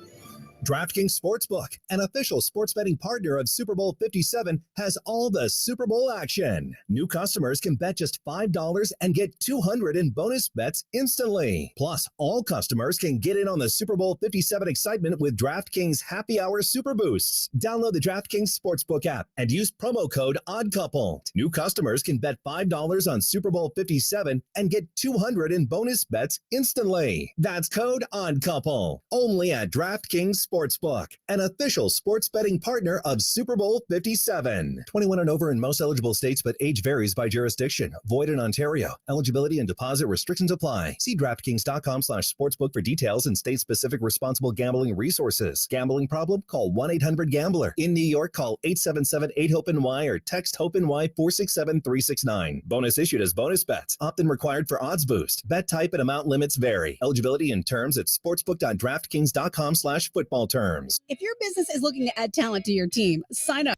DraftKings Sportsbook, an official sports betting partner of Super Bowl 57, has all the Super Bowl action. New customers can bet just $5 and get $200 in bonus bets instantly. Plus, all customers can get in on the Super Bowl 57 excitement with DraftKings Happy Hour Super Boosts. Download the DraftKings Sportsbook app and use promo code ODDCOUPLE. New customers can bet $5 on Super Bowl 57 and get $200 in bonus bets instantly. That's code ODDCOUPLE. Only at DraftKings Sportsbook, an official sports betting partner of Super Bowl 57. 21 and over in most eligible states, but age varies by jurisdiction. Void in Ontario. Eligibility and deposit restrictions apply. See DraftKings.com/sportsbook for details and state-specific responsible gambling resources. Gambling problem? Call 1-800-GAMBLER. In New York, call 877-8-HOPE-NY or text HOPE-NY 467-369. Bonus issued as bonus bets. Opt-in required for odds boost. Bet type and amount limits vary. Eligibility and terms at sportsbook.draftkings.com/football terms. If your business is looking to add talent to your team, sign up.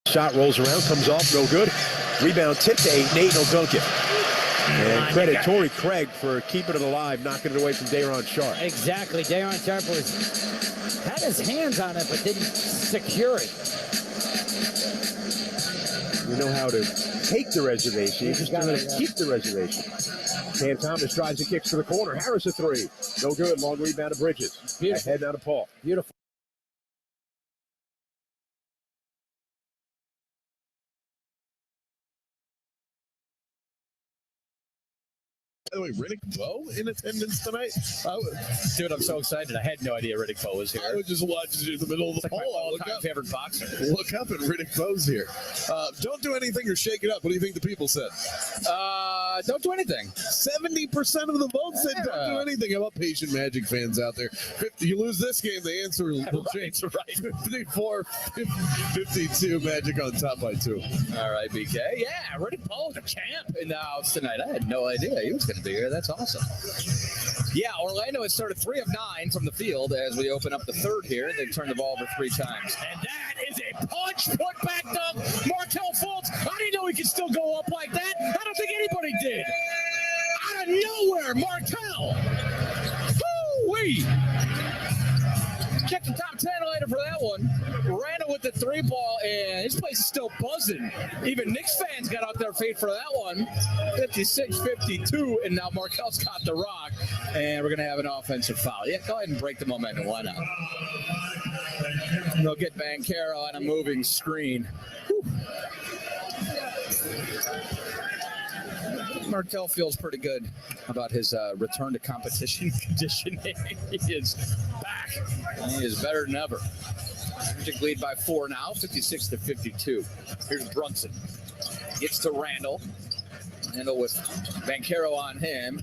Shot rolls around, comes off, no good. Rebound tip to Nate will dunk it. And credit Torrey Craig for keeping it alive, knocking it away from Day'Ron Sharpe. Exactly. Day'Ron Sharpe had his hands on it, but didn't secure it. You know how to take the reservation. You just know how to keep the reservation. Cam Thomas drives and kicks to the corner. Harris a 3. No good. Long rebound to Bridges. Beautiful. Ahead now to Paul. Beautiful. the way, Riddick Bowe in attendance tonight? Dude, I'm so excited. I had no idea Riddick Bowe was here. I was just watching you in the middle of the It's like my poll. all-time favorite boxer. Look up and Riddick Bowe's here. Don't do anything or shake it up. What do you think the people said? Don't do anything. 70% of the vote said don't do anything. How about patient Magic fans out there? You lose this game, the answer will change. Right. 54, 52, Magic on top by 2. All right, BK. Yeah, Riddick Bowe's a champ in the house tonight. I had no idea he was going to be here. That's awesome. Yeah, Orlando has started 3 of 9 from the field as we open up the third here. They've turned the ball over 3 times. And that is a punch put back up. Markel Fultz. I didn't know he could still go up like that. I don't think anybody did. Out of nowhere, Markel. Woo-wee. Check the top 10 later for that one. Randall with the 3 ball, and this place is still buzzing. Even Knicks fans got out their feet for that one. 56-52, and now Markel's got the rock, and we're going to have an offensive foul. Yeah, go ahead and break the momentum. Why not? They'll get Banchero on a moving screen. Whew. Markel feels pretty good about his return to competition conditioning. He is back. He is better than ever. Magic lead by 4 now, 56-52. Here's Brunson. Gets to Randall. Randall with Banchero on him.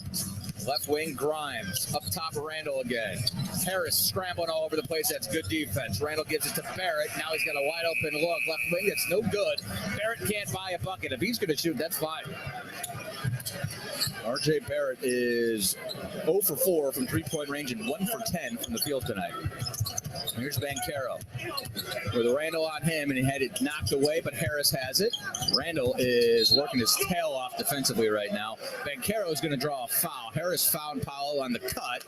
Left wing, Grimes. Up top, Randall again. Harris scrambling all over the place. That's good defense. Randall gives it to Barrett. Now he's got a wide open look. Left wing, that's no good. Barrett can't buy a bucket. If he's going to shoot, that's fine. RJ Barrett is 0 for 4 from three-point range and 1 for 10 from the field tonight. Here's Banchero with Randall on him, and he had it knocked away, but Harris has it. Randall is working his tail off defensively right now. Banchero is going to draw a foul. Harris fouled Paolo on the cut,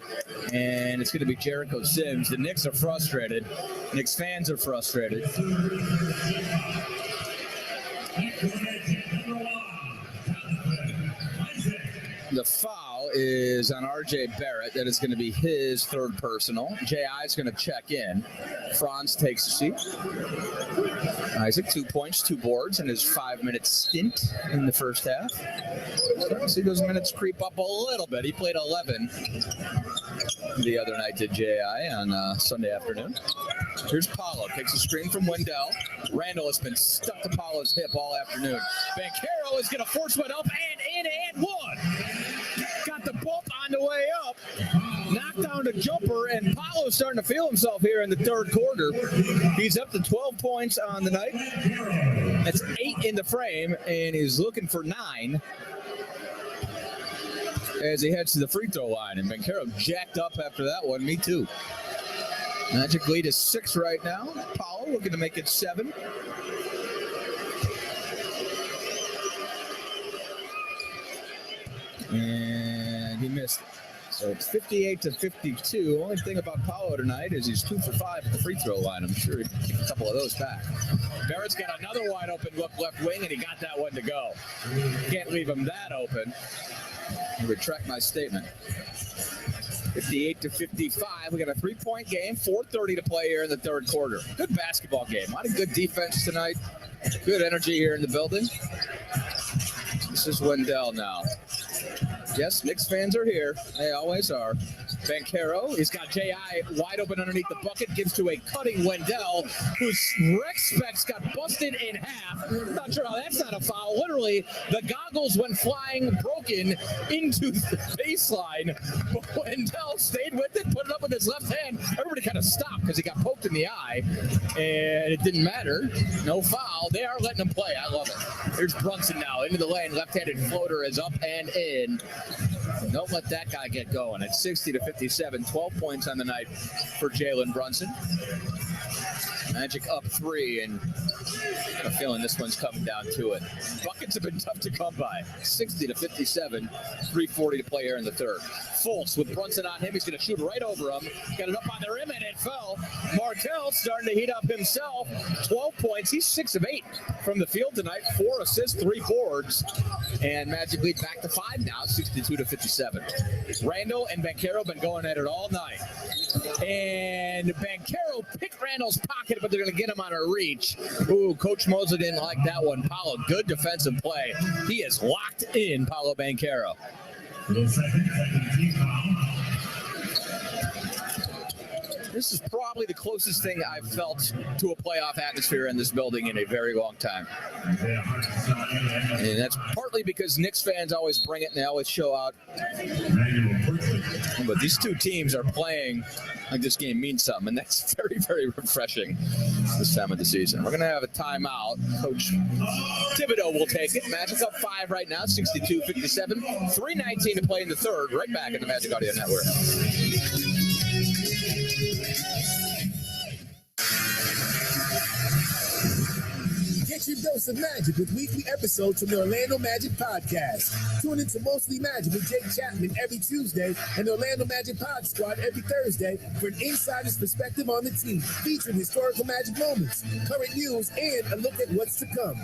and it's going to be Jericho Sims. The Knicks are frustrated. Knicks fans are frustrated. The foul is on RJ Barrett. That is going to be his 3rd personal. J.I. is going to check in. Franz takes a seat. Isaac, 2 points, 2 boards in his 5-minute stint in the first half. See those minutes creep up a little bit. He played 11 the other night, did J.I. on Sunday afternoon. Here's Paolo. Takes a screen from Wendell. Randall has been stuck to Paolo's hip all afternoon. Banchero is going to force one up and in and one. Got the bump on the way up. Knocked down the jumper, and Paolo's starting to feel himself here in the 3rd quarter. He's up to 12 points on the night. That's 8 in the frame, and he's looking for 9 as he heads to the free throw line. And Banchero jacked up after that one. Me too. Magic lead is 6 right now. Paolo looking to make it 7. And he missed it. So it's 58-52. Only thing about Paolo tonight is he's 2 for 5 at the free throw line. I'm sure he can kick a couple of those back. Barrett's got another wide open look left wing, and he got that one to go. Can't leave him that open. I retract my statement. 58-55. We got a 3-point game. 4:30 to play here in the 3rd quarter. Good basketball game. A lot of good defense tonight. Good energy here in the building. This is Wendell now. Yes, Knicks fans are here. They always are. Banchero, he's got J.I. wide open underneath the bucket, gives to a cutting Wendell, whose rec specs got busted in half. Not sure how that's not a foul. Literally, the goggles went flying, broken into the baseline. But Wendell stayed with it, put it up with his left hand. Everybody kind of stopped because he got poked in the eye, and it didn't matter. No foul. They are letting him play. I love it. Here's Brunson now into the lane. Left-handed floater is up and in. Don't let that guy get going. It's 60-57, 12 points on the night for Jalen Brunson. Magic up 3, and I have a feeling this one's coming down to it. Buckets have been tough to come by. 60-57, 3:40 to play here in the 3rd. Fultz with Brunson on him. He's going to shoot right over him. Got it up on the rim, and it fell. Markel starting to heat up himself. 12 points. He's 6 of 8 from the field tonight. 4 assists, 3 boards. And Magic lead back to 5 now, 62-57. Randall and Banchero been going at it all night. And Banchero picked Randall's pocket, but they're going to get him on a reach. Ooh, Coach Mosley didn't like that one. Paolo, good defensive play. He is locked in, Paolo Banchero. This is probably the closest thing I've felt to a playoff atmosphere in this building in a very long time. And that's partly because Knicks fans always bring it and they always show out. But these two teams are playing like this game means something, and that's very, very refreshing this time of the season. We're going to have a timeout. Coach Thibodeau will take it. Magic up 5 right now, 62-57. 3:19 to play in the third. Right back in the Magic Audio Network. Get your dose of magic with weekly episodes from the Orlando Magic Podcast. Tune into Mostly Magic with Jake Chapman every Tuesday and the Orlando Magic Pod Squad every Thursday for an insider's perspective on the team, featuring historical Magic moments, current news, and a look at what's to come.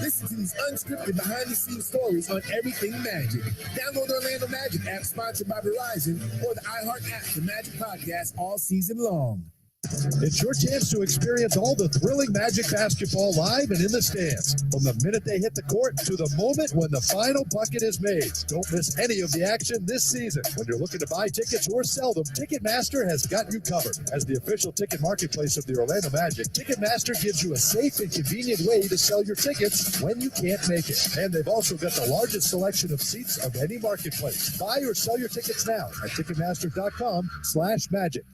Listen to these unscripted behind-the-scenes stories on everything Magic. Download the Orlando Magic app sponsored by Verizon or the iHeart app for Magic Podcasts all season long. It's your chance to experience all the thrilling Magic basketball live and in the stands. From the minute they hit the court to the moment when the final bucket is made. Don't miss any of the action this season. When you're looking to buy tickets or sell them, Ticketmaster has got you covered. As the official ticket marketplace of the Orlando Magic, Ticketmaster gives you a safe and convenient way to sell your tickets when you can't make it. And they've also got the largest selection of seats of any marketplace. Buy or sell your tickets now at Ticketmaster.com/magic.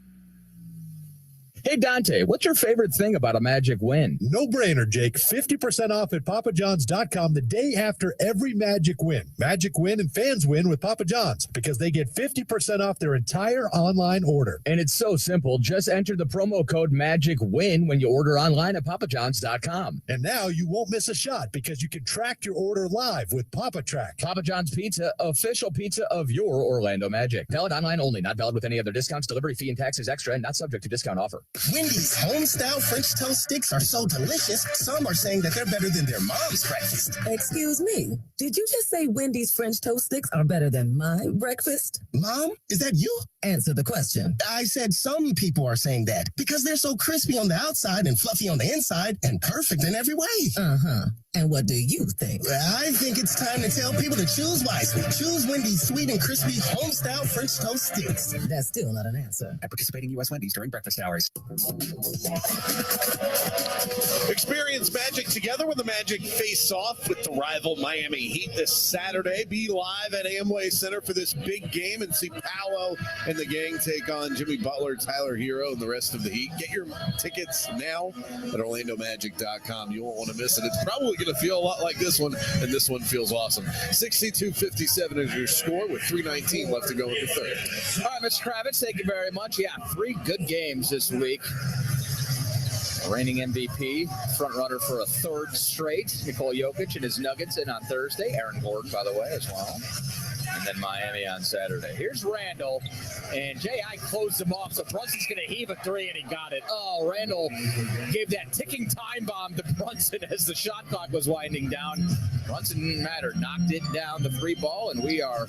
Hey, Dante, what's your favorite thing about a Magic win? No brainer, Jake. 50% off at papajohns.com the day after every Magic win. Magic win and fans win with Papa John's because they get 50% off their entire online order. And it's so simple. Just enter the promo code MAGICWIN when you order online at papajohns.com. And now you won't miss a shot because you can track your order live with Papa Track. Papa John's Pizza, official pizza of your Orlando Magic. Valid online only, not valid with any other discounts. Delivery fee and taxes extra and not subject to discount offer. Wendy's home-style French toast sticks are so delicious, some are saying that they're better than their mom's breakfast. Excuse me, did you just say Wendy's French toast sticks are better than my breakfast? Mom, is that you? Answer the question. I said some people are saying that because they're so crispy on the outside and fluffy on the inside and perfect in every way. Uh-huh. And what do you think? I think it's time to tell people to choose wisely. Choose Wendy's sweet and crispy home-style French toast sticks. That's still not an answer. At participating U.S. Wendy's during breakfast hours. Experience Magic together when the Magic face off with the rival Miami Heat this Saturday. Be live at Amway Center for this big game and see Paolo and the gang take on Jimmy Butler, Tyler Hero, and the rest of the Heat. Get your tickets now at OrlandoMagic.com. You won't want to miss it. It's probably going to feel a lot like this one, and this one feels awesome. 62-57 is your score with 3:19 left to go in the third. All right, Mr. Kravitz, thank you very much. Yeah, 3 good games this week. Reigning MVP, front runner for a third straight. Nikola Jokic and his Nuggets in on Thursday. Aaron Gordon, by the way, as well. And then Miami on Saturday. Here's Randall, and J.I. closed him off, so Brunson's going to heave a 3, and he got it. Oh, Randall gave that ticking time bomb to Brunson as the shot clock was winding down. Brunson mattered, knocked it down the 3 ball, and we are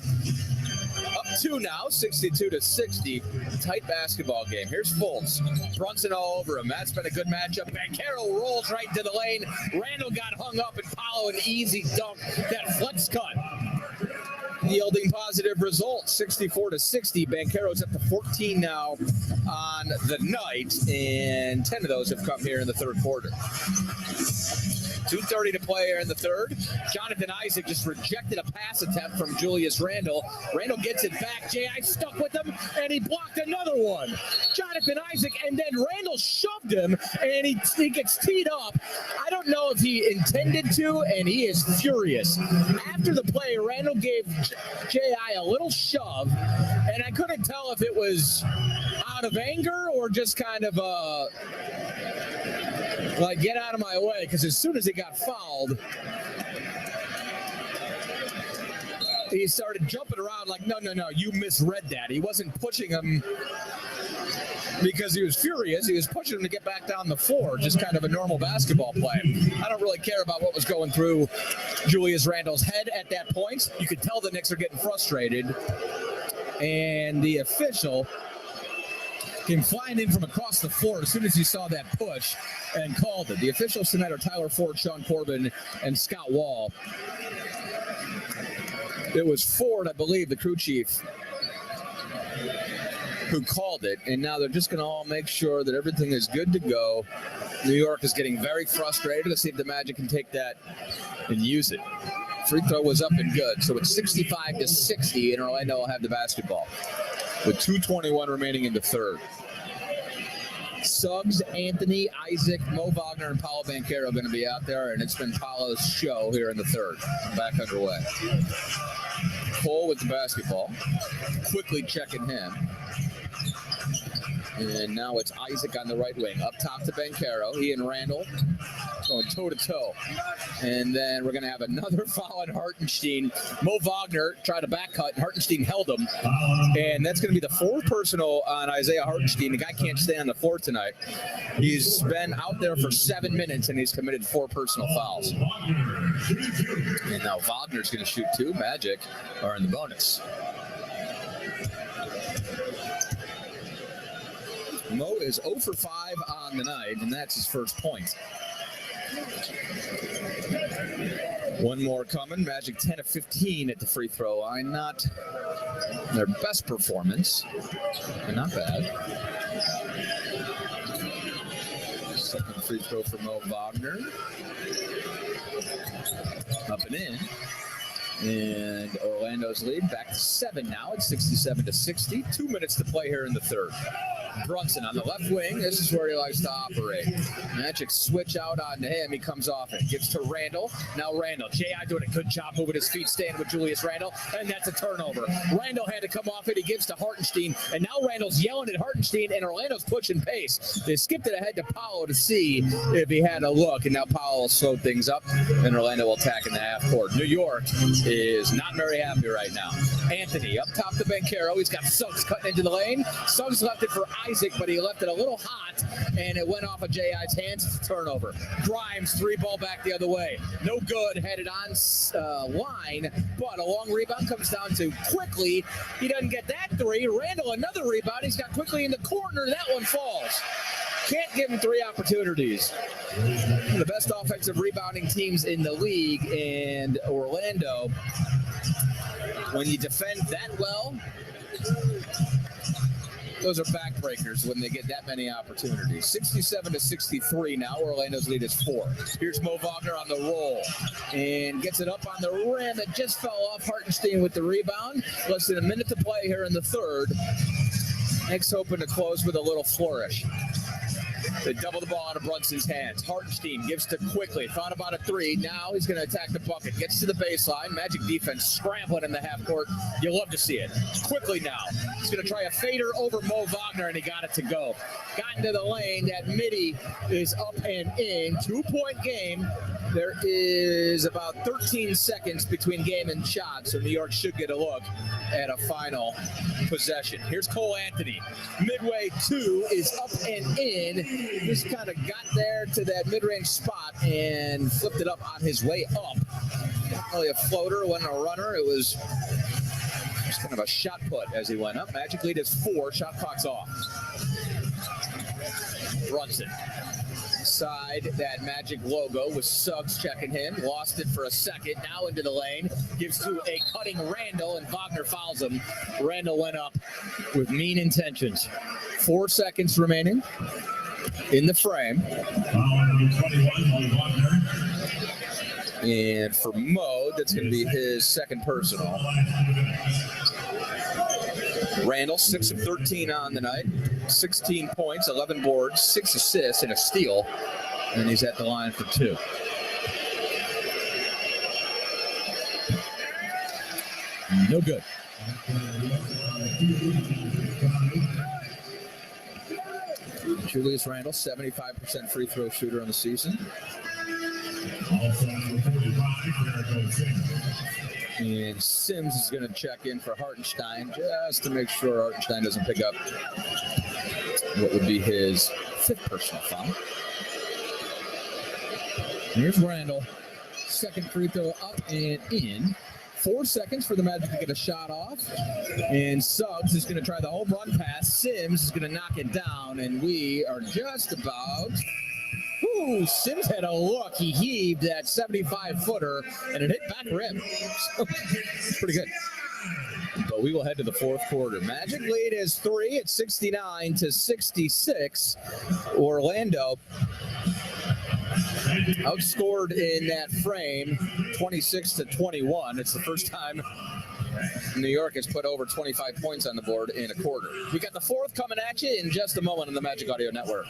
up 2 now, 62-60. Tight basketball game. Here's Fultz. Brunson all over him. That's been a good matchup. Banchero rolls right into the lane. Randall got hung up, and Paolo an easy dunk. That flex cut yielding positive results, 64-60. Banchero's up to 14 now on the night, and 10 of those have come here in the third quarter. 2:30 to play here in the third. Jonathan Isaac just rejected a pass attempt from Julius Randle. Randle gets it back. J.I. stuck with him, and he blocked another one. Jonathan Isaac, and then Randle shoved him, and he gets teed up. I don't know if he intended to, and he is furious. After the play, Randle gave J.I. a little shove, and I couldn't tell if it was out of anger or just kind of like, get out of my way, because as soon as he got fouled, he started jumping around like, no, you misread that. He wasn't pushing him because he was furious. He was pushing him to get back down the floor, just kind of a normal basketball play. I don't really care about what was going through Julius Randle's head at that point. You could tell the Knicks are getting frustrated, and the official came flying in from across the floor as soon as he saw that push and called it. The officials tonight are Tyler Ford, Sean Corbin, and Scott Wall. It was Ford, I believe, the crew chief, who called it, and now they're just going to all make sure that everything is good to go. New York is getting very frustrated to see if the Magic can take that and use it. Free throw was up and good, so it's 65-60, and Orlando will have the basketball with 2:21 remaining in the third. Suggs, Anthony, Isaac, Mo Wagner, and Paolo Banchero are going to be out there, and it's been Paolo's show here in the third. Back underway. Cole with the basketball. Quickly checking him. And now it's Isaac on the right wing. Up top to Banchero. He and Randall going toe-to-toe. And then we're going to have another foul on Hartenstein. Mo Wagner tried to back cut, and Hartenstein held him. And that's going to be the fourth personal on Isaiah Hartenstein. The guy can't stay on the floor tonight. He's been out there for 7 minutes, and he's committed 4 personal fouls. And now Wagner's going to shoot 2. Magic are in the bonus. Mo is 0 for 5 on the night, and that's his first point. One more coming. Magic 10 of 15 at the free throw line. Not their best performance, but not bad. Second free throw for Mo Wagner. Up and in. And Orlando's lead back to 7 now. It's 67-60. 2 minutes to play here in the third. Brunson on the left wing. This is where he likes to operate. Magic switch out on him. He comes off it. Gives to Randall. Now Randall. J.I. doing a good job moving his feet, staying with Julius Randall. And that's a turnover. Randall had to come off it. He gives to Hartenstein. And now Randall's yelling at Hartenstein, and Orlando's pushing pace. They skipped it ahead to Paolo to see if he had a look. And now Paolo will slow things up. And Orlando will attack in the half court. New York is not very happy right now. Anthony up top to Banchero. He's got Suggs cutting into the lane. Suggs left it for Isaac, but he left it a little hot, and it went off of J.I.'s hands. It's a turnover. Grimes, 3-ball back the other way. No good. Headed on line, but a long rebound comes down to Quickly. He doesn't get that 3. Randall, another rebound. He's got Quickly in the corner. That one falls. Can't give him 3 opportunities. One of the best offensive rebounding teams in the league, and Orlando, when you defend that well, those are backbreakers when they get that many opportunities. 67-63 now. Orlando's lead is 4. Here's Mo Wagner on the roll and gets it up on the rim. It just fell off. Hartenstein with the rebound. Less than a minute to play here in the third. Knicks hoping to close with a little flourish. They double the ball out of Brunson's hands. Hartenstein gives to Quickly. Thought about a 3. Now he's going to attack the bucket. Gets to the baseline. Magic defense scrambling in the half court. You love to see it. Quickly now. He's going to try a fader over Mo Wagner, and he got it to go. Got into the lane. That midi is up and in. 2-point game. There is about 13 seconds between game and shot, so New York should get a look at a final possession. Here's Cole Anthony. Midway 2 is up and in. Just kind of got there to that mid-range spot and flipped it up on his way up. Not really a floater, wasn't a runner. It was just kind of a shot put as he went up. Magic lead is 4. Shot clock's off. Brunson. Side that Magic logo with Suggs checking him. Lost it for a second. Now into the lane. Gives to a cutting Randall, and Wagner fouls him. Randall went up with mean intentions. 4 seconds remaining in the frame. And for Mo, that's going to be his second personal. Randall, 6 of 13 on the night. 16 points, 11 boards, 6 assists, and a steal. And he's at the line for 2. No good. Julius Randall, 75% free throw shooter on the season. And Sims is going to check in for Hartenstein just to make sure Hartenstein doesn't pick up what would be his 5th personal foul. Here's Randall. Second free throw up and in. 4 seconds for the Magic to get a shot off. And Suggs is going to try the home run pass. Sims is going to knock it down. And we are just about Ooh, Sims had a look. He heaved that 75-footer, and it hit back rim. So, pretty good. But we will head to the fourth quarter. Magic lead is 3 at 69-66. Orlando outscored in that frame 26-21. It's the first time New York has put over 25 points on the board in a quarter. We got the fourth coming at you in just a moment on the Magic Audio Network.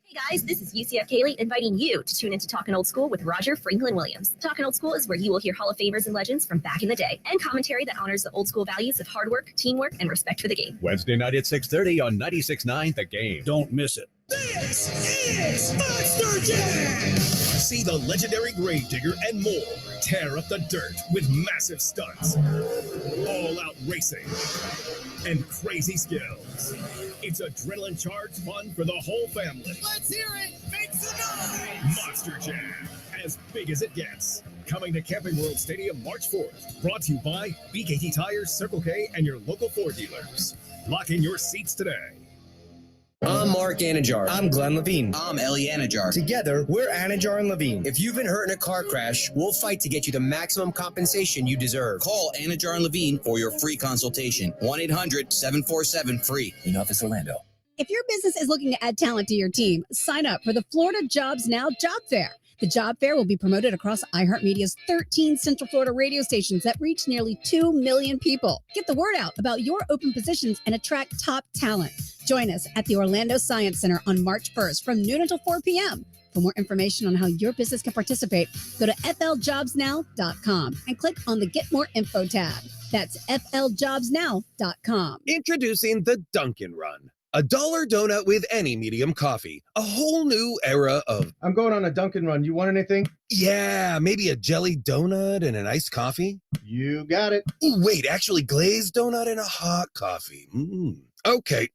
Hey guys, this is UCF Kaylee inviting you to tune into Talkin' Old School with Roger Franklin Williams. Talkin' Old School is where you will hear Hall of Famers and legends from back in the day and commentary that honors the old school values of hard work, teamwork, and respect for the game. Wednesday night at 6:30 on 96.9 The Game. Don't miss it. This is Monster Jam! See the legendary Gravedigger and more tear up the dirt with massive stunts, all-out racing, and crazy skills. It's adrenaline-charged fun for the whole family. Let's hear it! Make some noise! Monster Jam, as big as it gets. Coming to Camping World Stadium March 4th. Brought to you by BKT Tires, Circle K, and your local Ford dealers. Lock in your seats today. I'm Mark Anajar. I'm Glenn Levine. I'm Ellie Anajar. Together, we're Anajar and Levine. If you've been hurt in a car crash, we'll fight to get you the maximum compensation you deserve. Call Anajar and Levine for your free consultation. 1-800-747-FREE. In Office Orlando. If your business is looking to add talent to your team, sign up for the Florida Jobs Now Job Fair. The job fair will be promoted across iHeartMedia's 13 Central Florida radio stations that reach nearly 2 million people. Get the word out about your open positions and attract top talent. Join us at the Orlando Science Center on March 1st from noon until 4 p.m. For more information on how your business can participate, go to FLJobsNow.com and click on the Get More Info tab. That's FLJobsNow.com. Introducing the Dunkin' Run. A $1 donut with any medium coffee. A whole new era of... I'm going on a Dunkin' Run. You want anything? Yeah, maybe a jelly donut and an iced coffee. You got it. Ooh, wait, actually glazed donut and a hot coffee. Okay,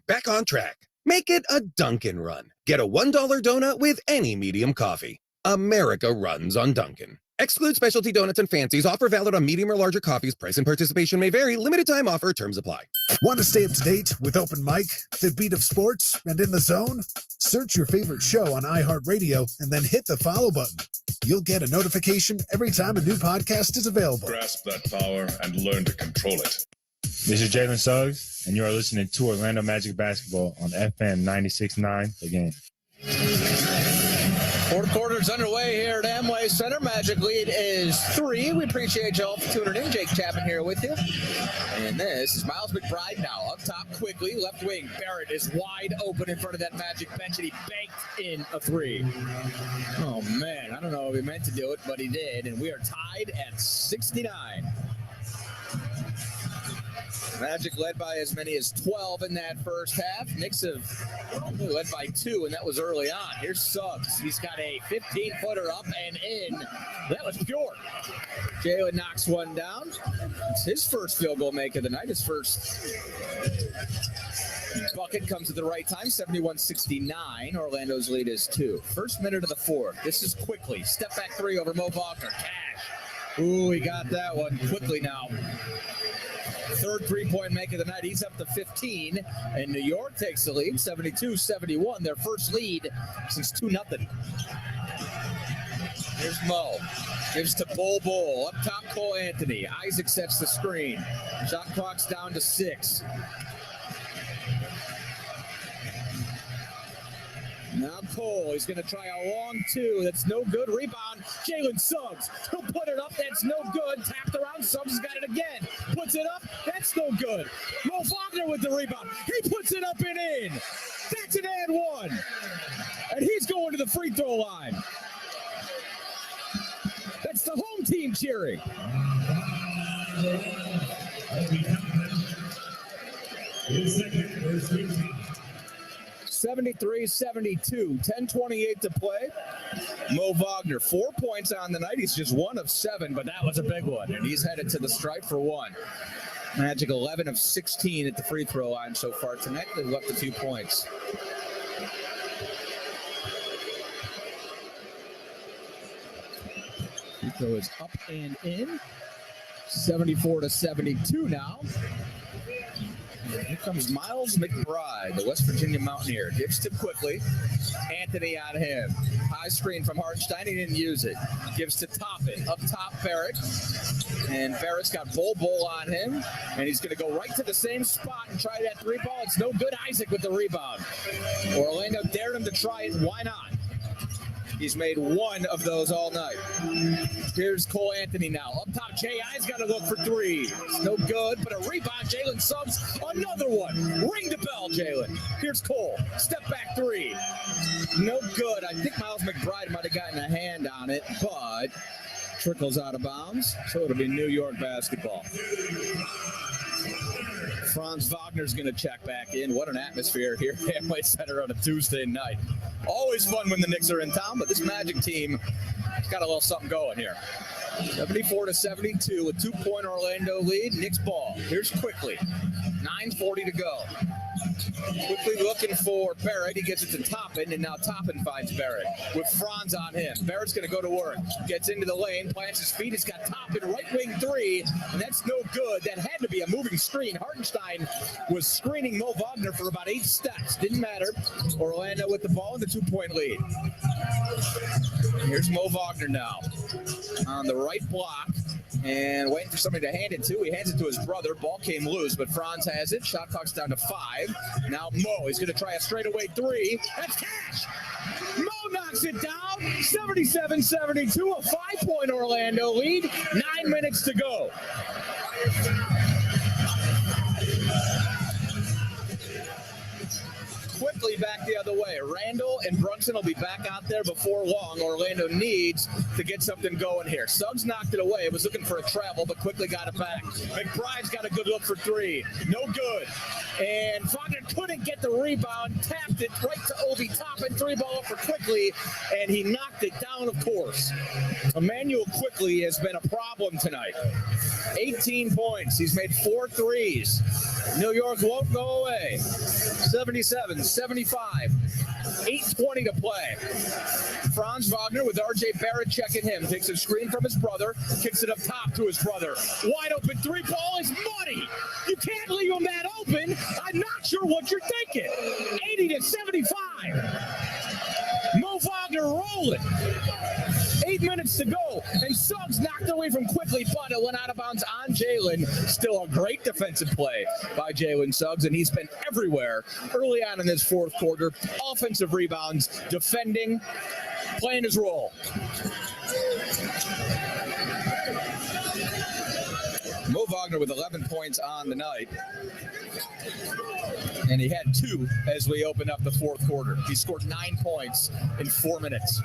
back on track. Make it a Dunkin' Run. Get a $1 donut with any medium coffee. America runs on Dunkin'. Exclude specialty donuts and fancies. Offer valid on medium or larger coffees. Price and participation may vary. Limited time offer. Terms apply. Want to stay up to date with Open Mic, the beat of sports, and In the Zone? Search your favorite show on iHeartRadio and then hit the follow button. You'll get a notification every time a new podcast is available. Grasp that power and learn to control it. This is Jalen Suggs, and you are listening to Orlando Magic Basketball on FM 96.9 The Game. Fourth quarter's underway here at Amway Center. Magic lead is 3. We appreciate y'all for tuning in. Jake Chapman here with you. And this is Miles McBride now up top quickly. Left wing, Barrett is wide open in front of that Magic bench, and he banked in a 3. Oh, man. I don't know if he meant to do it, but he did. And we are tied at 69. Magic led by as many as 12 in that first half. Knicks have only led by 2, and that was early on. Here's Suggs. He's got a 15-footer up and in. That was pure. Jalen knocks one down. It's his first field goal make of the night. His first bucket comes at the right time, 71-69. Orlando's lead is 2. First minute of the fourth. This is quickly. Step back 3 over Mo Wagner. Cash. Ooh, he got that one quickly now. Third 3-point make of the night. He's up to 15, and New York takes the lead, 72-71. Their first lead since 2-0. Here's Mo. Gives to Bull. Up top, Cole Anthony. Isaac sets the screen. Shot clock's down to 6. Now Cole, he's going to try a long 2. That's no good. Rebound, Jalen Suggs. He'll put it up. That's no good. Tapped around. Suggs has got it again. Puts it up. That's no good. Mo Wagner with the rebound. He puts it up and in. That's an and 1. And he's going to the free throw line. That's the home team cheering. 73-72, 10:28 to play. Mo Wagner, 4 points on the night. He's just 1 of 7, but that was a big one, and he's headed to the stripe for 1. Magic 11 of 16 at the free throw line so far tonight. They've left a few points. Free throw is up and in. 74-72 now. Here comes Miles McBride, the West Virginia Mountaineer. Gives to Quickly. Anthony on him. High screen from Hartenstein. He didn't use it. Gives to Toppin. Up top, Barrett. And Barrett's got Bull on him. And he's going to go right to the same spot and try that 3-ball. It's no good. Isaac with the rebound. Orlando dared him to try it. Why not? He's made one of those all night. Here's Cole Anthony now. Up top, J.I.'s got to look for 3. It's no good, but a rebound. Jalen Suggs, another one. Ring the bell, Jalen. Here's Cole. Step back 3. No good. I think Miles McBride might have gotten a hand on it, but trickles out of bounds. So it'll be New York basketball. Franz Wagner's going to check back in. What an atmosphere here at Amway Center on a Tuesday night. Always fun when the Knicks are in town, but this Magic team has got a little something going here. 74-72, a 2-point Orlando lead. Knicks ball. Here's Quickly. 9:40 to go. Quickly looking for Barrett. He gets it to Toppin, and now Toppin finds Barrett with Franz on him. Barrett's going to go to work. Gets into the lane, plants his feet. He's got Toppin right wing 3, and that's no good. That had to be a moving screen. Hartenstein was screening Mo Wagner for about 8 steps. Didn't matter. Orlando with the ball in the 2-point lead. Here's Mo Wagner now on the right block. And waiting for somebody to hand it to. He hands it to his brother. Ball came loose, but Franz has it. Shot clock's down to 5. Now Mo, he's going to try a straightaway 3. That's cash. Mo knocks it down. 77-72, a 5-point Orlando lead. 9 minutes to go. Quickly back the other way. Randall and Brunson will be back out there before long. Orlando needs to get something going here. Suggs knocked it away. It was looking for a travel, but Quickly got it back. McBride's got a good look for 3. No good. And Wagner couldn't get the rebound. Tapped it right to Obi Toppin. 3-ball up for Quickly, and he knocked it down, of course. Emmanuel Quickly has been a problem tonight. 18 points. He's made 4 threes. New York won't go away. 77-75. 8:20 to play. Franz Wagner with R.J. Barrett checking him. Takes a screen from his brother. Kicks it up top to his brother. Wide open 3-ball is money. You can't leave him that open. I'm not sure what you're thinking. 80-75. Mo Wagner rolling. 8 minutes to go, and Suggs knocked away from Quickly, but it went out of bounds on Jalen. Still a great defensive play by Jalen Suggs, and he's been everywhere early on in this 4th quarter. Offensive rebounds, defending, playing his role. Mo Wagner with 11 points on the night. And he had 2 as we open up the 4th quarter. He scored 9 points in 4 minutes.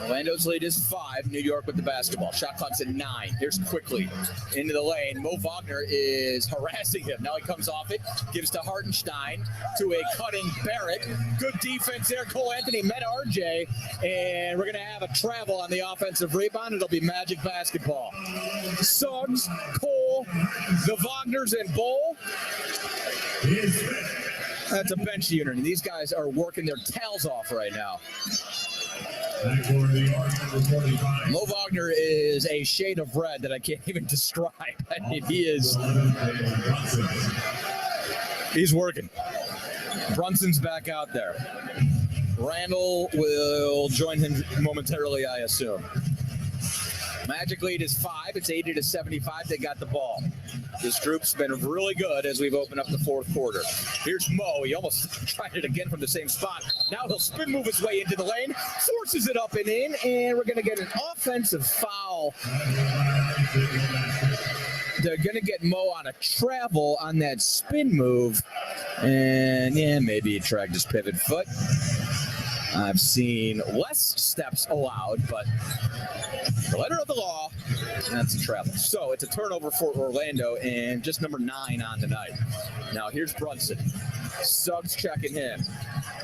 Orlando's lead is 5. New York with the basketball. Shot clock's at 9. Here's Quickly into the lane. Mo Wagner is harassing him. Now he comes off it. Gives to Hartenstein to a cutting Barrett. Good defense there. Cole Anthony met RJ. And we're going to have a travel on the offensive rebound. It'll be Magic basketball. Suggs, Cole, the Wagners, and Bull. That's a bench unit. And these guys are working their tails off right now. Mo Wagner is a shade of red that I can't even describe. I mean, he's working. Brunson's back out there. Randall will join him momentarily, I assume. Magic lead is 5. It's 80-75. They got the ball. This group's been really good as we've opened up the 4th quarter. Here's Mo. He almost tried it again from the same spot. Now he'll spin move his way into the lane, forces it up and in, and we're going to get an offensive foul. They're going to get Mo on a travel on that spin move. And, yeah, maybe he tracked his pivot foot. I've seen less steps allowed, but the letter of the law, that's a travel. So it's a turnover for Orlando and just number 9 on the night. Now here's Brunson. Suggs checking him.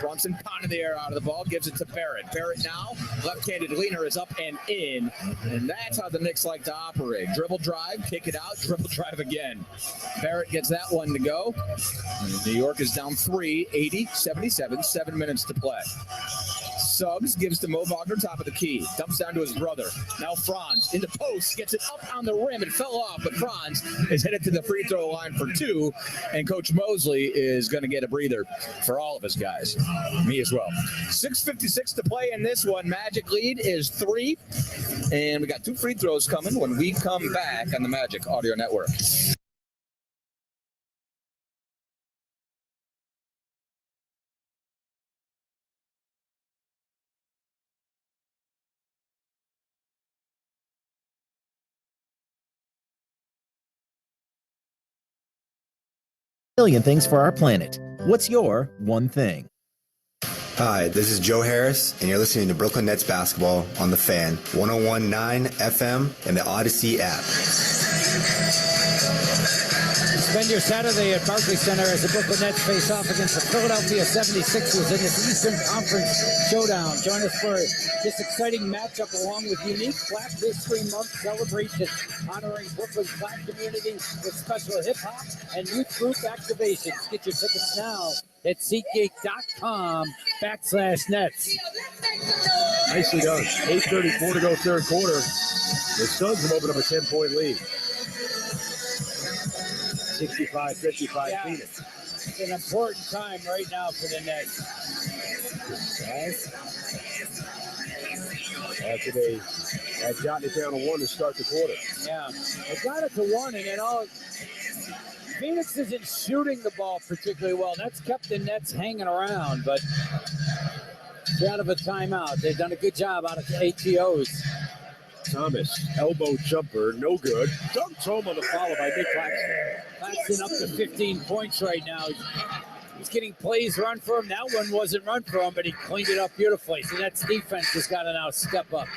Brunson pounding the air out of the ball, gives it to Barrett. Barrett now, left-handed leaner is up and in. And that's how the Knicks like to operate. Dribble drive, kick it out, dribble drive again. Barrett gets that one to go. And New York is down 3, 80-77, 7 minutes to play. Suggs gives to Mo Wagner, top of the key. Dumps down to his brother. Now Franz in the post, gets it up on the rim. It fell off, but Franz is headed to the free throw line for 2. And Coach Mosley is going to get a breather for all of his guys. Me as well. 6:56 to play in this one. Magic lead is 3. And we got 2 free throws coming when we come back on the Magic Audio Network. Million things for our planet. What's your one thing? Hi, this is Joe Harris, and you're listening to Brooklyn Nets basketball on The Fan, 101.9 FM, and the Odyssey app. Spend your Saturday at Barclays Center as the Brooklyn Nets face off against the Philadelphia 76ers in this Eastern Conference showdown. Join us for this exciting matchup along with unique Black History Month celebration honoring Brooklyn's Black community with special hip-hop and youth group activations. Get your tickets now at SeatGeek.com/Nets. Nicely done. 8:34 to go third quarter. The Suns have opened up a 10-point lead. 65-55 Phoenix. It's an important time right now for the Nets. After they had gotten it down to 1 to start the quarter. Yeah, they got it to 1, and then all. Phoenix isn't shooting the ball particularly well. That's kept the Nets hanging around, but it's out of a timeout. They've done a good job out of ATOs. Thomas, elbow jumper, no good. Dunked home on the follow by Nick Claxton. Claxton up to 15 points right now. He's getting plays run for him. That one wasn't run for him, but he cleaned it up beautifully. So that's defense has got to now step up.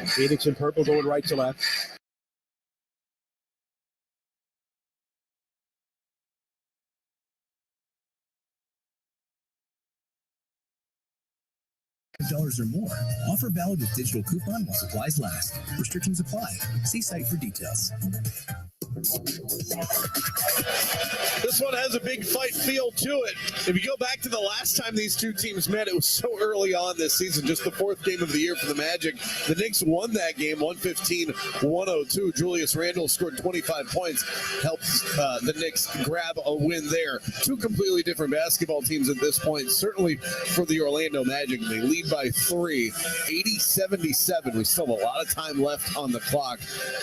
Phoenix in purple going right to left. $5 or more. Offer valid with digital coupon while supplies last. Restrictions apply. See site for details. This one has a big fight feel to it. If you go back to the last time these two teams met, it was so early on this season, just the 4th game of the year for the Magic. The Knicks won that game 115-102. Julius Randle scored 25 points, helped the Knicks grab a win there. 2 completely different basketball teams at this point, certainly for the Orlando Magic. They lead by 3, 80-77. We still have a lot of time left on the clock.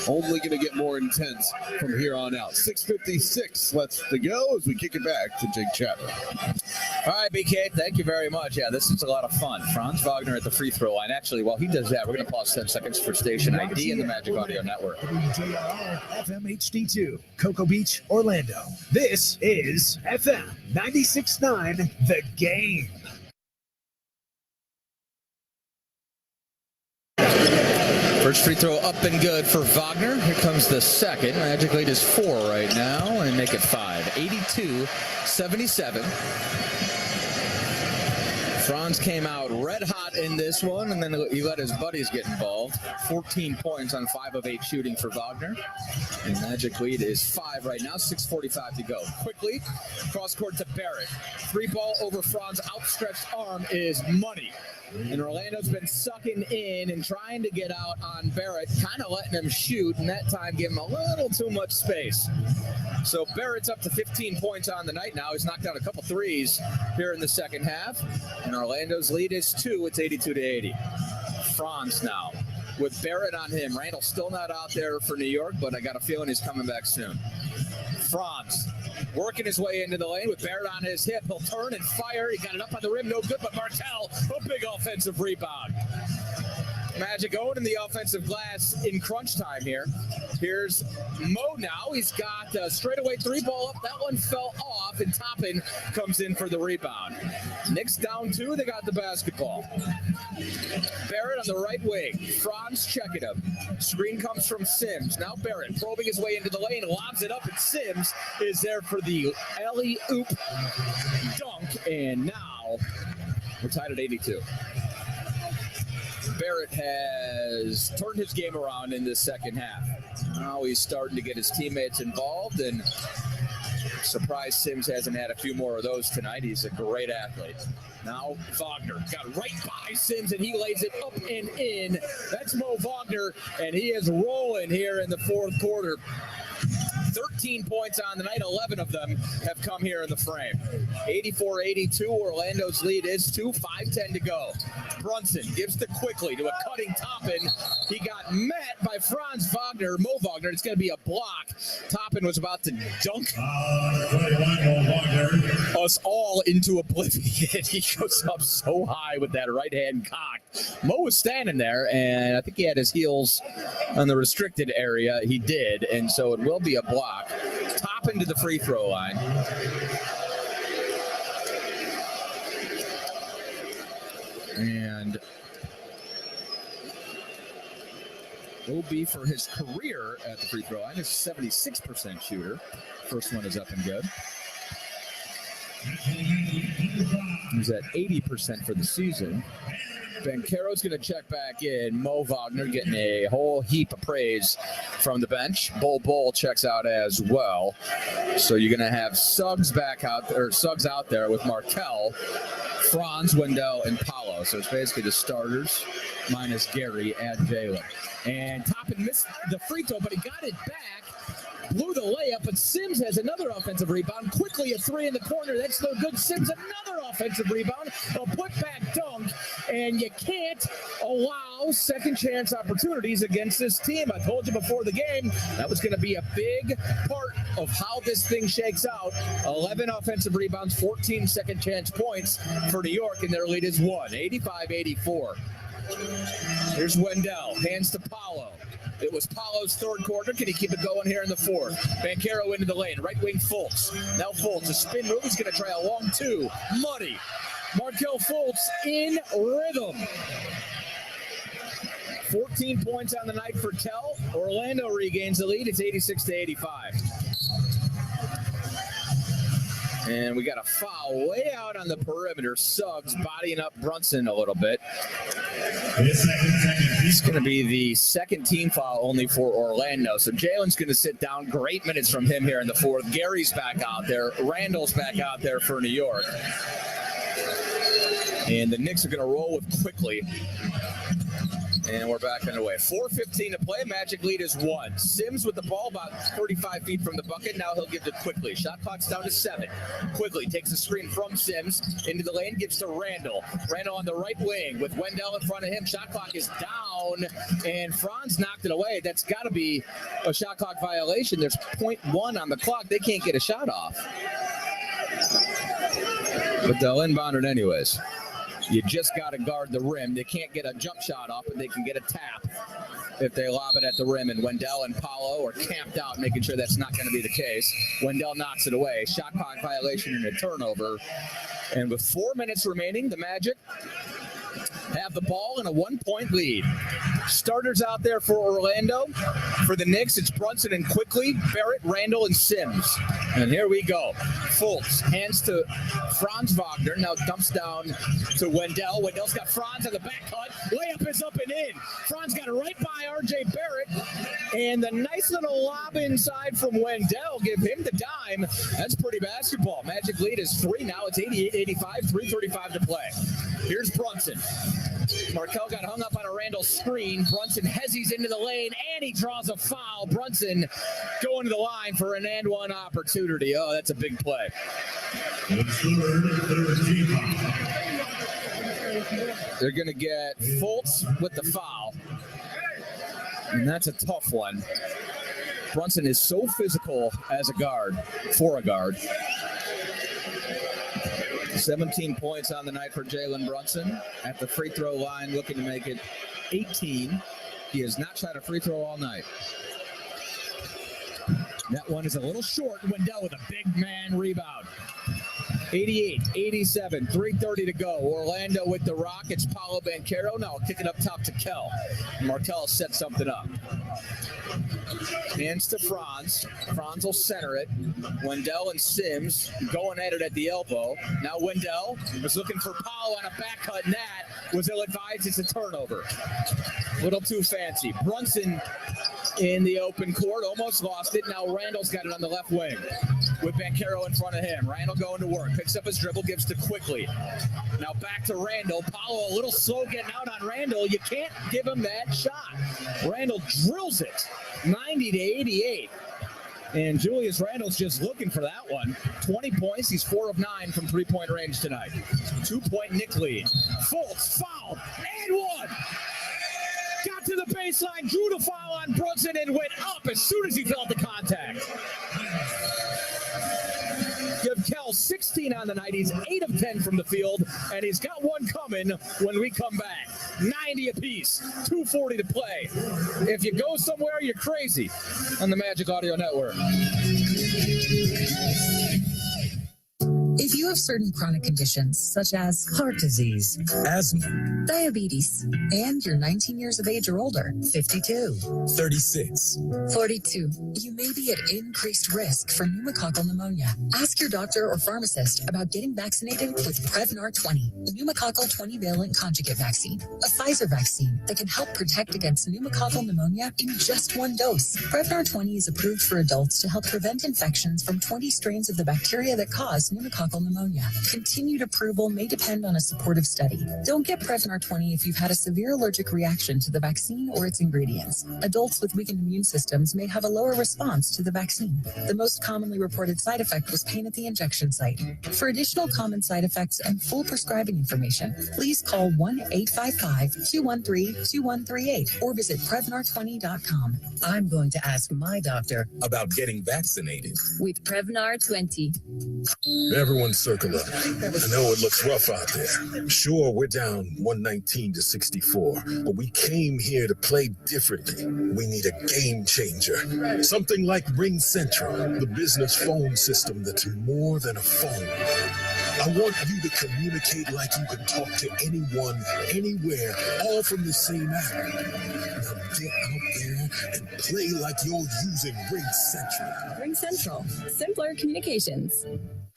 Only going to get more intense from here on out. 6:56 left to go as we kick it back to Jake Chapman. All right, BK, thank you very much. Yeah, this is a lot of fun. Franz Wagner at the free throw line. Actually, while he does that, we're going to pause 10 seconds for station ID in the Magic Audio Network. WJR FM HD2, Cocoa Beach, Orlando. This is FM 96.9, The Game. First free throw up and good for Wagner. Here comes the second. Magic lead is 4 right now and make it 5. 82-77. Franz came out red hot in this one, and then he let his buddies get involved. 14 points on 5 of 8 shooting for Wagner. And Magic lead is 5 right now, 6:45 to go. Quickly, cross court to Barrett. 3 ball over Franz, outstretched arm is money. And Orlando's been sucking in and trying to get out on Barrett, kind of letting him shoot, and that time gave him a little too much space. So Barrett's up to 15 points on the night now. He's knocked down a couple threes here in the second half. And Orlando's lead is 2. It's 82-80. Franz now with Barrett on him. Randall's still not out there for New York, but I got a feeling he's coming back soon. Franz working his way into the lane with Barrett on his hip. He'll turn and fire. He got it up on the rim. No good, but Martell, a big offensive rebound. Magic owning the offensive glass in crunch time here. Here's Mo now. He's got a straightaway 3 ball up. That one fell off, and Toppin comes in for the rebound. Knicks down 2. They got the basketball. Barrett on the right wing. Franz checking him. Screen comes from Sims. Now Barrett probing his way into the lane, lobs it up, and Sims is there for the alley-oop dunk. And now we're tied at 82. Barrett has turned his game around in this second half. Now he's starting to get his teammates involved, and Surprised Sims hasn't had a few more of those tonight. He's a great athlete. Now Wagner got right by Sims, and he lays it up and in. That's Mo Wagner, and he is rolling here in the fourth quarter. 13 points on the night, 11 of them have come here in the frame. 84-82, Orlando's lead is 2, 5:10 to go. Brunson gives to Quickly to a cutting Toppin. He got met by Franz Wagner, Mo Wagner. It's going to be a block. Toppin was about to dunk us all into oblivion. He goes up so high with that right hand cocked. Mo was standing there, and I think he had his heels on the restricted area. He did, and so it will be a block. Toppin to the free throw line. And OB for his career at the free throw line is 76% shooter. First one is up and good. He's at 80% for the season. Banchero's going to check back in. Mo Wagner getting a whole heap of praise from the bench. Bull checks out as well. So you're going to have Suggs Suggs out there with Markel, Franz, Wendell, and Paulo. So it's basically the starters minus Gary and Jalen. And Toppin missed the free throw, but he got it back. Blew the layup, but Sims has another offensive rebound. Quickly a three in the corner. That's no good. Sims another offensive rebound. A put-back dunk, and you can't allow second chance opportunities against this team. I told you before the game that was going to be a big part of how this thing shakes out. 11 offensive rebounds, 14 second chance points for New York, and their lead is 85-84. Here's Wendell. Hands to Paulo. It was Paulo's third quarter. Can he keep it going here in the fourth? Banchero into the lane. Right wing Fultz. Now Fultz, a spin move. He's going to try a long two. Muddy. Markel Fultz in rhythm. 14 points on the night for Kell. Orlando regains the lead. It's 86-85. And we got a foul way out on the perimeter. Suggs bodying up Brunson a little bit. It's going to be the second team foul only for Orlando. So Jalen's going to sit down. Great minutes from him here in the fourth. Gary's back out there. Randall's back out there for New York. And the Knicks are going to roll with Quickly. And we're back underway. 4:15 to play. Magic lead is 1. Sims with the ball about 35 feet from the bucket. Now he'll give to Quickly. Shot clock's down to 7. Quickly takes a screen from Sims into the lane, gives to Randall. Randall on the right wing with Wendell in front of him. Shot clock is down, and Franz knocked it away. That's got to be a shot clock violation. There's 0.1 on the clock. They can't get a shot off. But they'll inbound it anyways. You just got to guard the rim. They can't get a jump shot off, but they can get a tap if they lob it at the rim. And Wendell and Paulo are camped out, making sure that's not going to be the case. Wendell knocks it away. Shot clock violation and a turnover. And with 4 minutes remaining, the Magic have the ball in a 1-point lead. Starters out there for Orlando. For the Knicks, it's Brunson and Quickly, Barrett, Randall, and Sims. And here we go. Fultz hands to Franz Wagner. Now dumps down to Wendell. Wendell's got Franz on the back cut. Layup is up and in. Franz got it right by R.J. Barrett. And the nice little lob inside from Wendell. Give him the dime. That's pretty basketball. Magic lead is 3 now. It's 88-85, 3:35 to play. Here's Brunson. Markel got hung up on a Randall screen. Brunson hezzies into the lane, and he draws a foul. Brunson going to the line for an and one opportunity. Oh, that's a big play. They're going to get Fultz with the foul, and that's a tough one. Brunson is so physical as a guard, for a guard. 17 points on the night for Jalen Brunson at the free throw line, looking to make it 18. He has not shot a free throw all night. That one is a little short. Wendell with a big man rebound. 88-87, 3:30 to go. Orlando with the rock. It's Paulo Banchero. Now kick it up top to Kell. Markel set something up. Hands to Franz. Franz will center it. Wendell and Sims going at it at the elbow. Now Wendell was looking for Paulo on a back cut, and that was ill-advised. It's a turnover. A little too fancy. Brunson in the open court. Almost lost it. Now Randall's got it on the left wing with Banchero in front of him. Randall going to work. Picks up his dribble, gives to Quickly. Now back to Randall. Paolo a little slow getting out on Randall. You can't give him that shot. Randall drills it 90-88. And Julius Randall's just looking for that one. 20 points. He's 4 of 9 from three-point range tonight. 2-point Nick lead. Fultz fouled and one. Got to the baseline, drew the foul on Brunson, and went up as soon as he felt the contact. Give Kel 16 on the night. He's 8 of 10 from the field, and he's got one coming when we come back. 90 apiece, 2:40 to play. If you go somewhere, you're crazy on the Magic Audio Network. If you have certain chronic conditions, such as heart disease, asthma, diabetes, and you're 19 years of age or older, 52, 36, 42, you may be at increased risk for pneumococcal pneumonia. Ask your doctor or pharmacist about getting vaccinated with Prevnar 20, pneumococcal 20-valent conjugate vaccine, a Pfizer vaccine that can help protect against pneumococcal pneumonia in just one dose. Prevnar 20 is approved for adults to help prevent infections from 20 strains of the bacteria that cause pneumococcal pneumonia. Continued approval may depend on a supportive study. Don't get Prevnar 20 if you've had a severe allergic reaction to the vaccine or its ingredients. Adults with weakened immune systems may have a lower response to the vaccine. The most commonly reported side effect was pain at the injection site. For additional common side effects and full prescribing information, please call 1-855-213-2138 or visit Prevnar20.com. I'm going to ask my doctor about getting vaccinated. With Prevnar 20. Everyone circle up. I know it looks rough out there. Sure, we're down 119-64, but we came here to play differently. We need a game changer. Something like Ring Central, the business phone system that's more than a phone. I want you to communicate like you can talk to anyone, anywhere, all from the same app. Now get out there and play like you're using Ring Central. Ring Central. Simpler communications.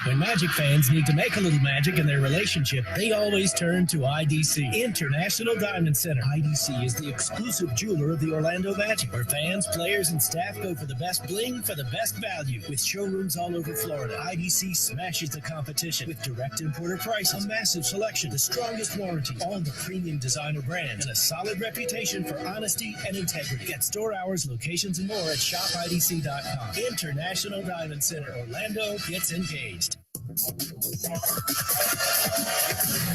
When Magic fans need to make a little magic in their relationship, they always turn to IDC, International Diamond Center. IDC is the exclusive jeweler of the Orlando Magic, where fans, players, and staff go for the best bling for the best value. With showrooms all over Florida, IDC smashes the competition with direct importer prices, a massive selection, the strongest warranties, all the premium designer brands, and a solid reputation for honesty and integrity. Get store hours, locations, and more at shopidc.com. International Diamond Center. Orlando gets engaged.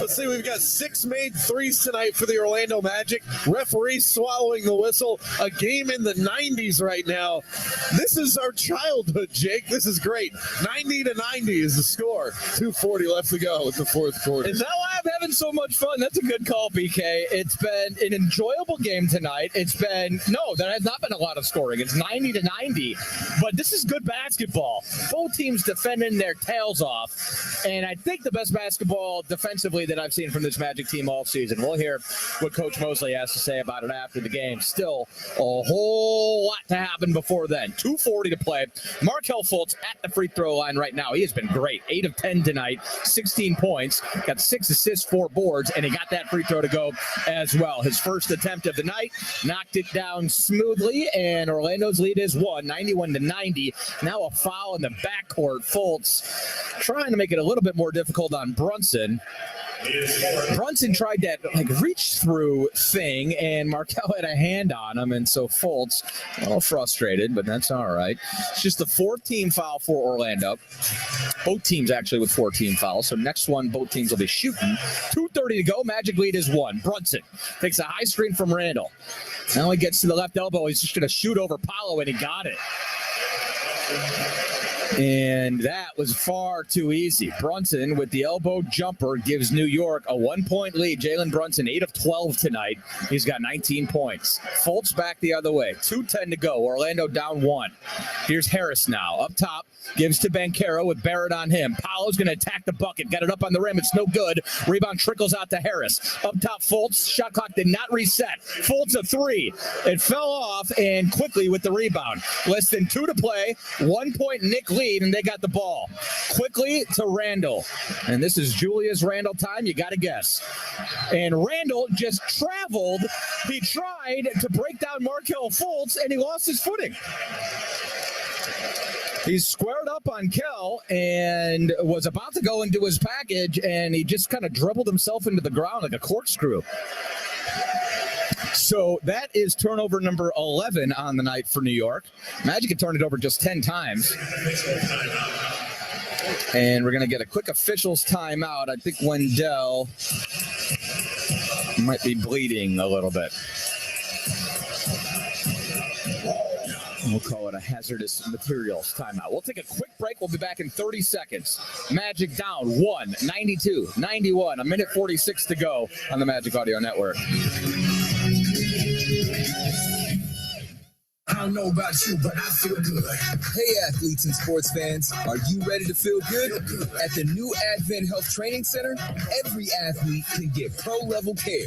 Let's see, we've got 6 made threes tonight for the Orlando Magic. Referee swallowing the whistle. A game in the 90s right now. This is our childhood, Jake. This is great. 90-90 is the score. 2:40 left to go with the fourth quarter. Is that why I'm having so much fun? That's a good call, BK. It's been an enjoyable game tonight. There has not been a lot of scoring. It's 90-90, but this is good basketball. Both teams defending their tails off. And I think the best basketball defensively that I've seen from this Magic team all season. We'll hear what Coach Mosley has to say about it after the game. Still a whole lot to happen before then. 2:40 to play. Markelle Fultz at the free throw line right now. He has been great. 8 of 10 tonight, 16 points, got 6 assists, 4 boards, and he got that free throw to go as well. His first attempt of the night, knocked it down smoothly, and Orlando's lead is 91-90. Now a foul in the backcourt. Fultz trying to make it a little bit more difficult on Brunson. Brunson tried that reach through thing, and Markelle had a hand on him, and so Fultz a little frustrated, but that's all right. It's just the 4th team foul for Orlando. Both teams actually with 4 team fouls. So next one, both teams will be shooting. 2:30 to go. Magic lead is 1. Brunson takes a high screen from Randall. Now he gets to the left elbow. He's just going to shoot over Paolo, and he got it. And that was far too easy. Brunson with the elbow jumper gives New York a 1-point lead. Jalen Brunson, 8 of 12 tonight. He's got 19 points. Fultz back the other way. 2:10 to go. Orlando down 1. Here's Harris now. Up top. Gives to Banchero with Barrett on him. Paolo's going to attack the bucket. Got it up on the rim. It's no good. Rebound trickles out to Harris. Up top, Fultz. Shot clock did not reset. Fultz a 3. It fell off, and quickly with the rebound. Less than 2 to play. 1-point Nick lead. lead, and they got the ball. Quickly to Randall. And this is Julius Randall time. You got to guess. And Randall just traveled. He tried to break down Markelle Fultz, and he lost his footing. He's squared up on Kell and was about to go into his package, and he just kind of dribbled himself into the ground like a corkscrew. So that is turnover number 11 on the night for New York. Magic had turned it over just 10 times. And we're going to get a quick officials timeout. I think Wendell might be bleeding a little bit. We'll call it a hazardous materials timeout. We'll take a quick break. We'll be back in 30 seconds. Magic down 92-91. A minute 46 to go on the Magic Audio Network. I don't know about you, but I feel good. Hey, athletes and sports fans, are you ready to feel good? At the new Advent Health Training Center, every athlete can get pro-level care.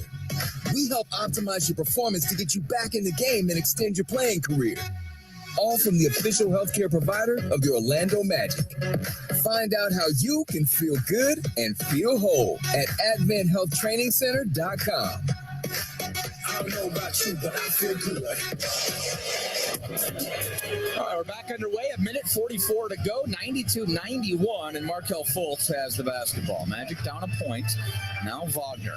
We help optimize your performance to get you back in the game and extend your playing career. All from the official healthcare provider of the Orlando Magic. Find out how you can feel good and feel whole at AdventHealthTrainingCenter.com. I don't know about you, but I feel good. All right, we're back underway. A minute 44 to go. 92-91, and Markelle Fultz has the basketball. Magic down a point. Now Wagner.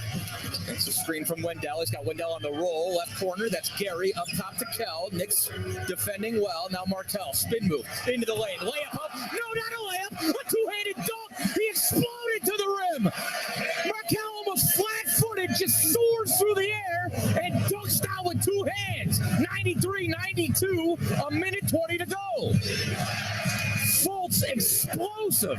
It's a screen from Wendell. He's got Wendell on the roll. Left corner. That's Gary up top to Kell. Knicks defending well. Now Markelle. Spin move into the lane. Layup up. No, not a layup. A two-handed dunk. He exploded to the rim. Markelle almost flat-footed, just soars through the air and dunks down with two hands. 93-92, a minute 20 to go. Fultz explosive.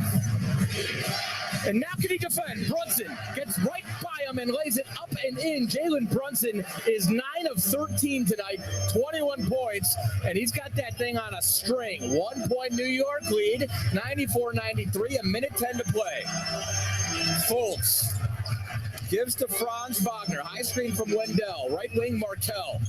And now can he defend? Brunson gets right by him and lays it up and in. Jalen Brunson is 9 of 13 tonight, 21 points, and he's got that thing on a string. 1 point New York lead, 94-93, a minute 10 to play. Fultz gives to Franz Wagner. High screen from Wendell. Right wing Markelle.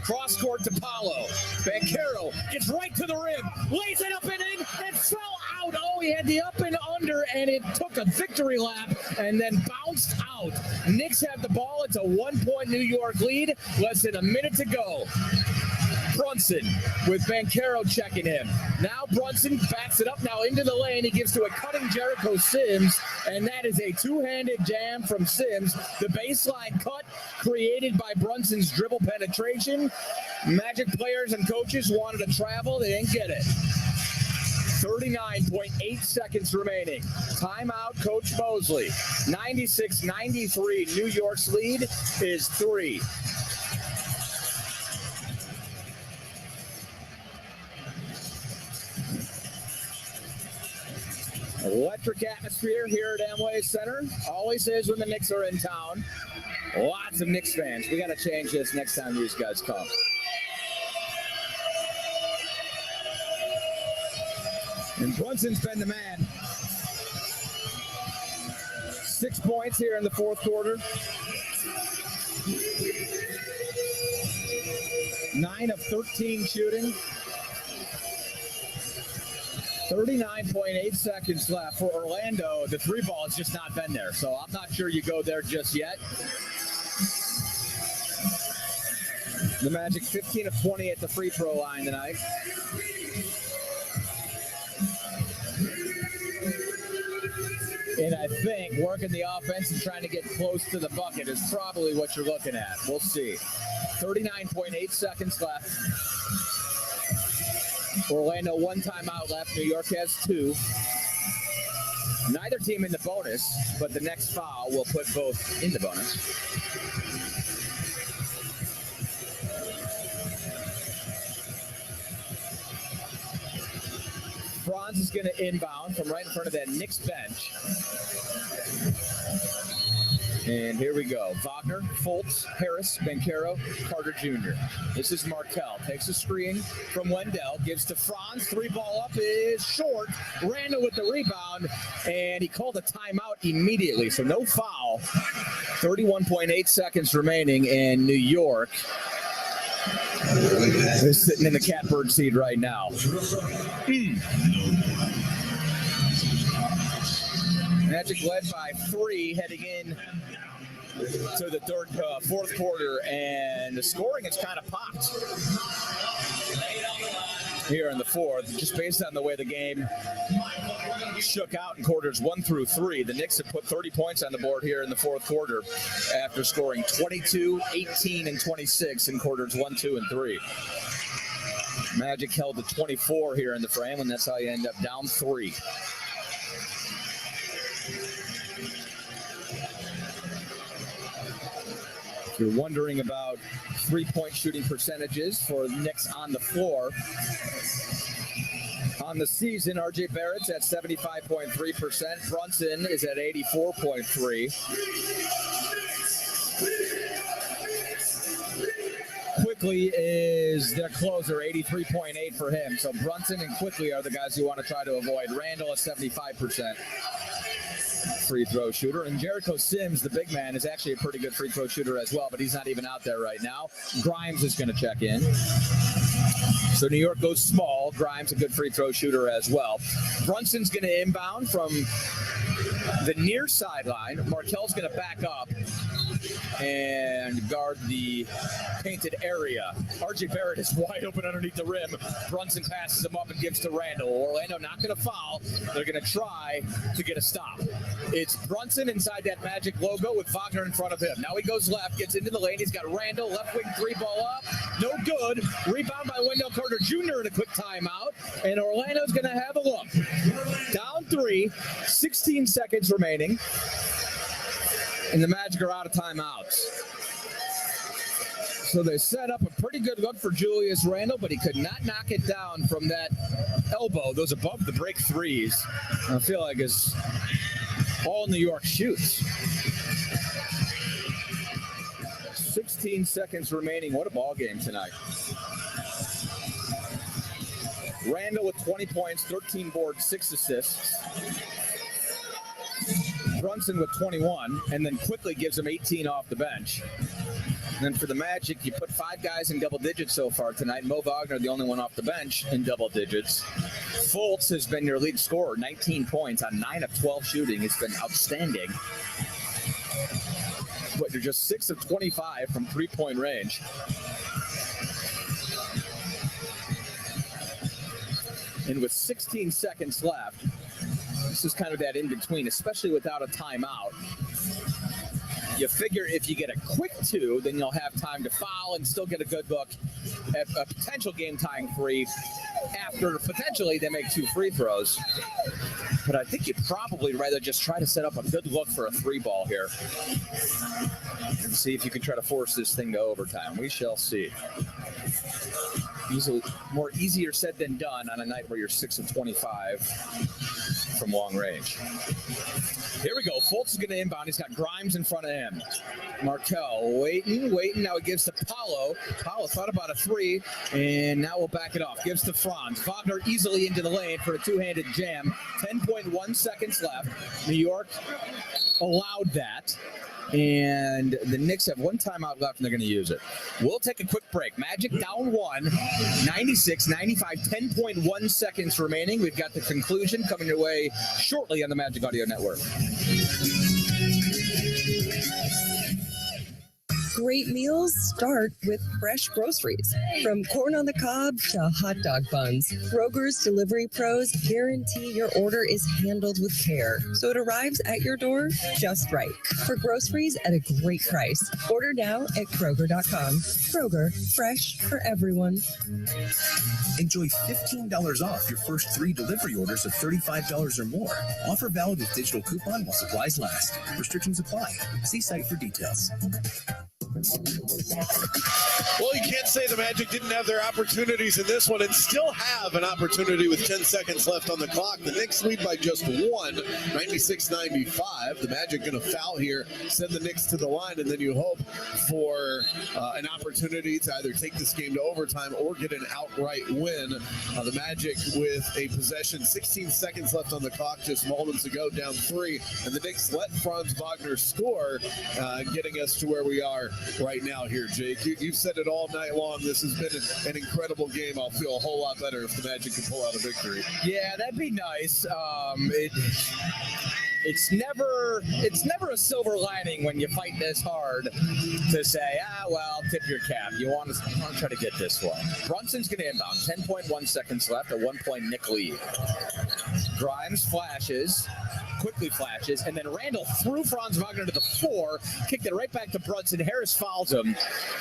Cross court to Paolo. Banchero gets right to the rim. Lays it up and in and fell out. Oh, he had the up and under, and it took a victory lap and then bounced out. Knicks have the ball. It's a 1 point New York lead. Less than a minute to go. Brunson with Banchero checking him. Now Brunson backs it up now into the lane. He gives to a cutting Jericho Sims, and that is a two-handed jam from Sims. The baseline cut created by Brunson's dribble penetration. Magic players and coaches wanted to travel. They didn't get it. 39.8 seconds remaining. Timeout, Coach Mosley. 96-93. New York's lead is 3. Electric atmosphere here at Amway Center. Always is when the Knicks are in town. Lots of Knicks fans. We got to change this next time these guys come. And Brunson's been the man. 6 points here in the fourth quarter. 9 of 13 shooting. 39.8 seconds left for Orlando. The three ball has just not been there, so I'm not sure you go there just yet. The Magic 15 of 20 at the free throw line tonight. And I think working the offense and trying to get close to the bucket is probably what you're looking at. We'll see. 39.8 seconds left. Orlando 1 timeout left. New York has 2. Neither team in the bonus, but the next foul will put both in the bonus. Franz is going to inbound from right in front of that Knicks bench. And here we go. Wagner, Fultz, Harris, Banchero, Carter Jr. This is Markelle. Takes a screen from Wendell. Gives to Franz. 3-ball up is short. Randall with the rebound. And he called a timeout immediately. So no foul. 31.8 seconds remaining. And New York They're sitting in the catbird seat right now. Magic led by 3 heading in to the fourth quarter, and the scoring has kind of popped here in the fourth, just based on the way the game shook out in quarters 1 through 3. The Knicks have put 30 points on the board here in the fourth quarter after scoring 22, 18, and 26 in quarters 1, 2, and 3. Magic held to 24 here in the frame, and that's how you end up down 3. If you're wondering about three-point shooting percentages for Knicks on the floor, on the season, RJ Barrett's at 75.3%. Brunson is at 84.3%. Quickly is their closer, 83.8% for him. So Brunson and Quickly are the guys you want to try to avoid. Randall is 75%. Free throw shooter, and Jericho Sims, the big man, is actually a pretty good free throw shooter as well, but he's not even out there right now. Grimes is going to check in. So New York goes small. Grimes a good free throw shooter as well. Brunson's going to inbound from the near sideline. Markel's going to back up and guard the painted area. RJ Barrett is wide open underneath the rim. Brunson passes him up and gives to Randall. Orlando not going to foul. They're going to try to get a stop. It's Brunson inside that Magic logo with Wagner in front of him. Now he goes left, gets into the lane. He's got Randall, left wing 3-ball up. No good. Rebound by Wendell Carter Jr. in a quick timeout. And Orlando's going to have a look. Down 3, 16 seconds remaining. And the Magic are out of timeouts. So they set up a pretty good look for Julius Randle, but he could not knock it down from that elbow. Those above the break threes, I feel like is all New York shoots. 16 seconds remaining. What a ball game tonight. Randle with 20 points, 13 boards, 6 assists. Brunson with 21, and then quickly gives him 18 off the bench. And then for the Magic, you put 5 guys in double digits so far tonight. Mo Wagner, the only one off the bench in double digits. Fultz has been your lead scorer, 19 points on 9 of 12 shooting. It's been outstanding. But you're just 6 of 25 from three-point range. And with 16 seconds left, this is kind of that in-between, especially without a timeout. You figure if you get a quick 2, then you'll have time to foul and still get a good look at a potential game-tying 3 after potentially they make 2 free throws. But I think you'd probably rather just try to set up a good look for a 3-ball here and see if you can try to force this thing to overtime. We shall see. Easier said than done on a night where you're 6 of 25 from long range. Here we go. Fultz is going to inbound. He's got Grimes in front of him. Markel waiting. Now he gives to Paolo. Paolo thought about a 3, and now we'll back it off. Gives to Franz. Wagner easily into the lane for a two-handed jam. 10.1 seconds left. New York allowed that. And the Knicks have 1 timeout left, and they're going to use it. We'll take a quick break. Magic down 1, 96-95, 10.1 seconds remaining. We've got the conclusion coming your way shortly on the Magic Audio Network. Great meals start with fresh groceries. From corn on the cob to hot dog buns, Kroger's delivery pros guarantee your order is handled with care, so it arrives at your door just right. For groceries at a great price, order now at Kroger.com. Kroger, fresh for everyone. Enjoy $15 off your first 3 delivery orders of $35 or more. Offer valid with digital coupon while supplies last. Restrictions apply. See site for details. Well, you can't say the Magic didn't have their opportunities in this one and still have an opportunity with 10 seconds left on the clock. The Knicks lead by just 1, 96-95. The Magic going to foul here, send the Knicks to the line, and then you hope for an opportunity to either take this game to overtime or get an outright win. The Magic with a possession, 16 seconds left on the clock just moments ago, down 3, and the Knicks let Franz Wagner score, getting us to where we are right now here, Jake. You've said it all night long. This has been an incredible game. I'll feel a whole lot better if the Magic can pull out a victory. Yeah, that'd be nice. It's never a silver lining when you fight this hard to say, well, tip your cap. You want to try to get this one. Brunson's going to inbound. 10.1 seconds left, a 1-point Nick lead. Grimes quickly flashes, and then Randall threw Franz Wagner to the floor, kicked it right back to Brunson. Harris fouls him.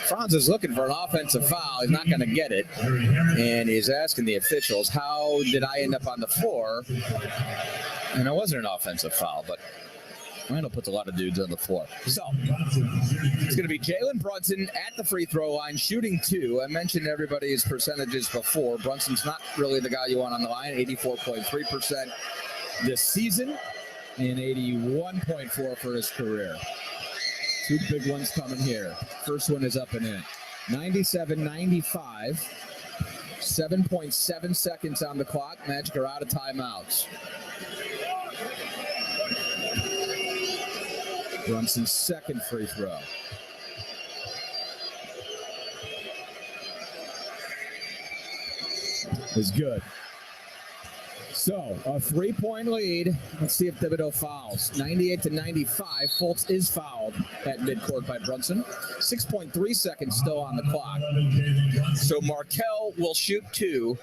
Franz is looking for an offensive foul. He's not going to get it, and he's asking the officials, how did I end up on the floor? And it wasn't an offensive foul, but Randall puts a lot of dudes on the floor. So it's going to be Jalen Brunson at the free throw line, shooting 2. I mentioned everybody's percentages before. Brunson's not really the guy you want on the line, 84.3% this season and 81.4% for his career. 2 big ones coming here. First one is up and in. 97-95. 7.7 seconds on the clock. Magic are out of timeouts. Brunson's second free throw. Is good. So, a 3-point lead. Let's see if Thibodeau fouls. 98-95. Fultz is fouled at midcourt by Brunson. 6.3 seconds still on the clock. So, Markelle will shoot 2.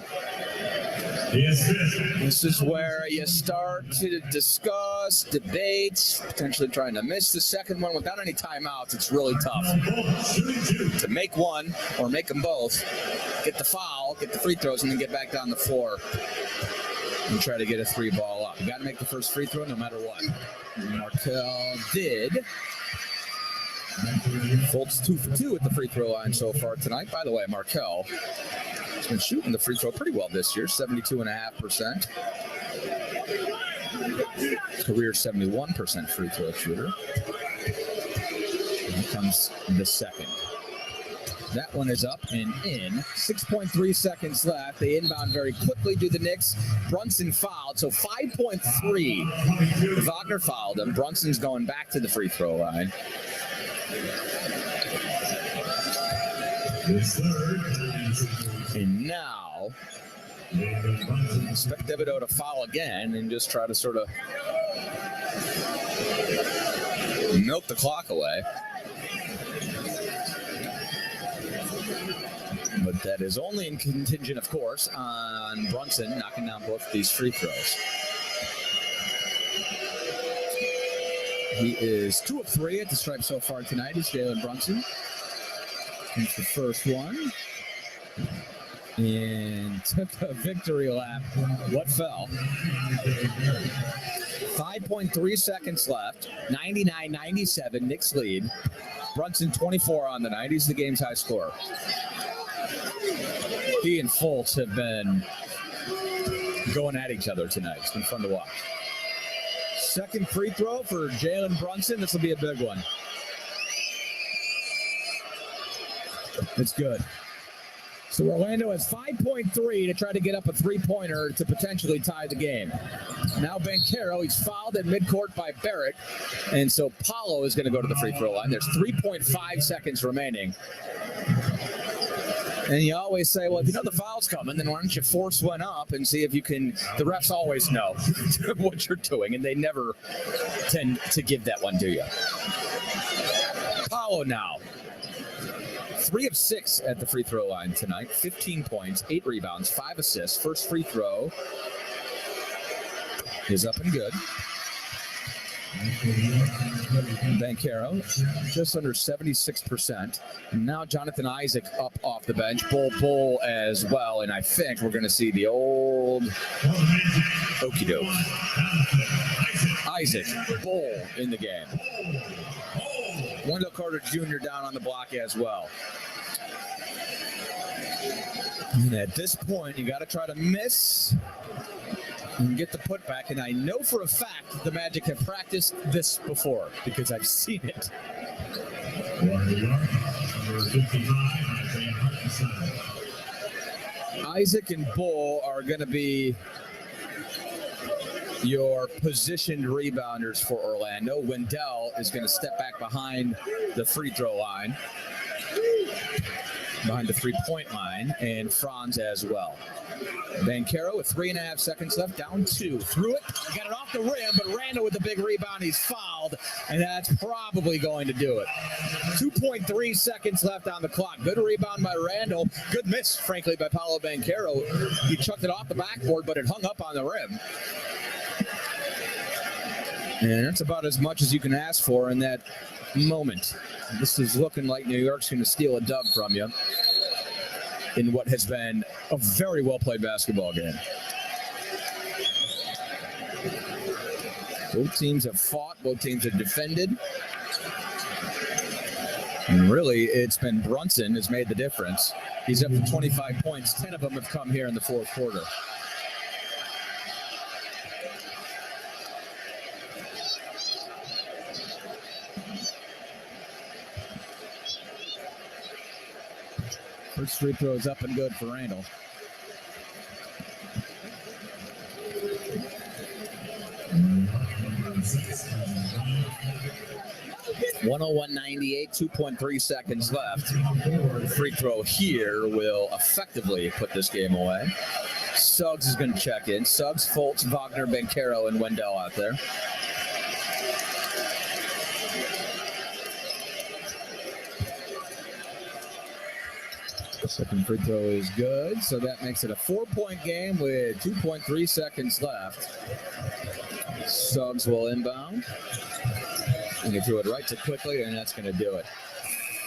This is where you start to discuss, debate, potentially trying to miss the second one without any timeouts. It's really tough to make one or make them both, get the foul, get the free throws, and then get back down the floor and try to get a 3-ball up. You got to make the first free throw no matter what. Markelle did. Fultz 2 for 2 at the free throw line so far tonight. By the way, Markelle has been shooting the free throw pretty well this year, 72.5%. Career 71% free throw shooter. Here comes the second. That one is up and in. 6.3 seconds left. They inbound very quickly to the Knicks. Brunson fouled, so 5.3. Wagner fouled him. Brunson's going back to the free throw line. And now, expect Thibodeau to foul again and just try to sort of milk the clock away. But that is only in contingent, of course, on Brunson knocking down both these free throws. He is 2 of 3 at the stripe so far tonight. Is Jalen Brunson. Here's the first one. And took a victory lap. What fell? 5.3 seconds left. 99-97, Knicks lead. Brunson 24 on the night. He's the game's high scorer. He and Fultz have been going at each other tonight. It's been fun to watch. Second free throw for Jalen Brunson. This will be a big one. It's good. So Orlando has 5.3 to try to get up a 3-pointer to potentially tie the game. Now Banchero, he's fouled at midcourt by Barrett. And so Paulo is going to go to the free throw line. There's 3.5 seconds remaining. And you always say, well, if you know the foul's coming, then why don't you force one up and see if you can. The refs always know what you're doing, and they never tend to give that one to you. Paulo now. 3 of 6 at the free throw line tonight. 15 points, 8 rebounds, 5 assists. First free throw is up and good. Banchero, just under 76%. And now Jonathan Isaac up off the bench. Bull as well. And I think we're going to see the old okey doke. Isaac, Bull in the game. Wendell Carter Jr. down on the block as well. And at this point, you got to try to miss and get the putback. And I know for a fact the Magic have practiced this before because I've seen it. Isaac and Bull are going to be your positioned rebounders for Orlando. Wendell is going to step back behind the free throw line, behind the three-point line, and Franz as well. Banchero with 3.5 seconds left, down 2. Threw it, got it off the rim, but Randall with the big rebound. He's fouled, and that's probably going to do it. 2.3 seconds left on the clock. Good rebound by Randall. Good miss, frankly, by Paolo Banchero. He chucked it off the backboard, but it hung up on the rim. And that's about as much as you can ask for in that moment. This is looking like New York's going to steal a dub from you in what has been a very well-played basketball game. Both teams have fought. Both teams have defended. And really, it's been Brunson has made the difference. He's up to 25 points. 10 of them have come here in the fourth quarter. First free throw is up and good for Randall. $101.98, 2.3 seconds left. The free throw here will effectively put this game away. Suggs is going to check in. Suggs, Fultz, Wagner, Banchero, and Wendell out there. Second free throw is good, so that makes it a 4-point game with 2.3 seconds left. Suggs will inbound. And he threw it right to Quickly, and that's going to do it.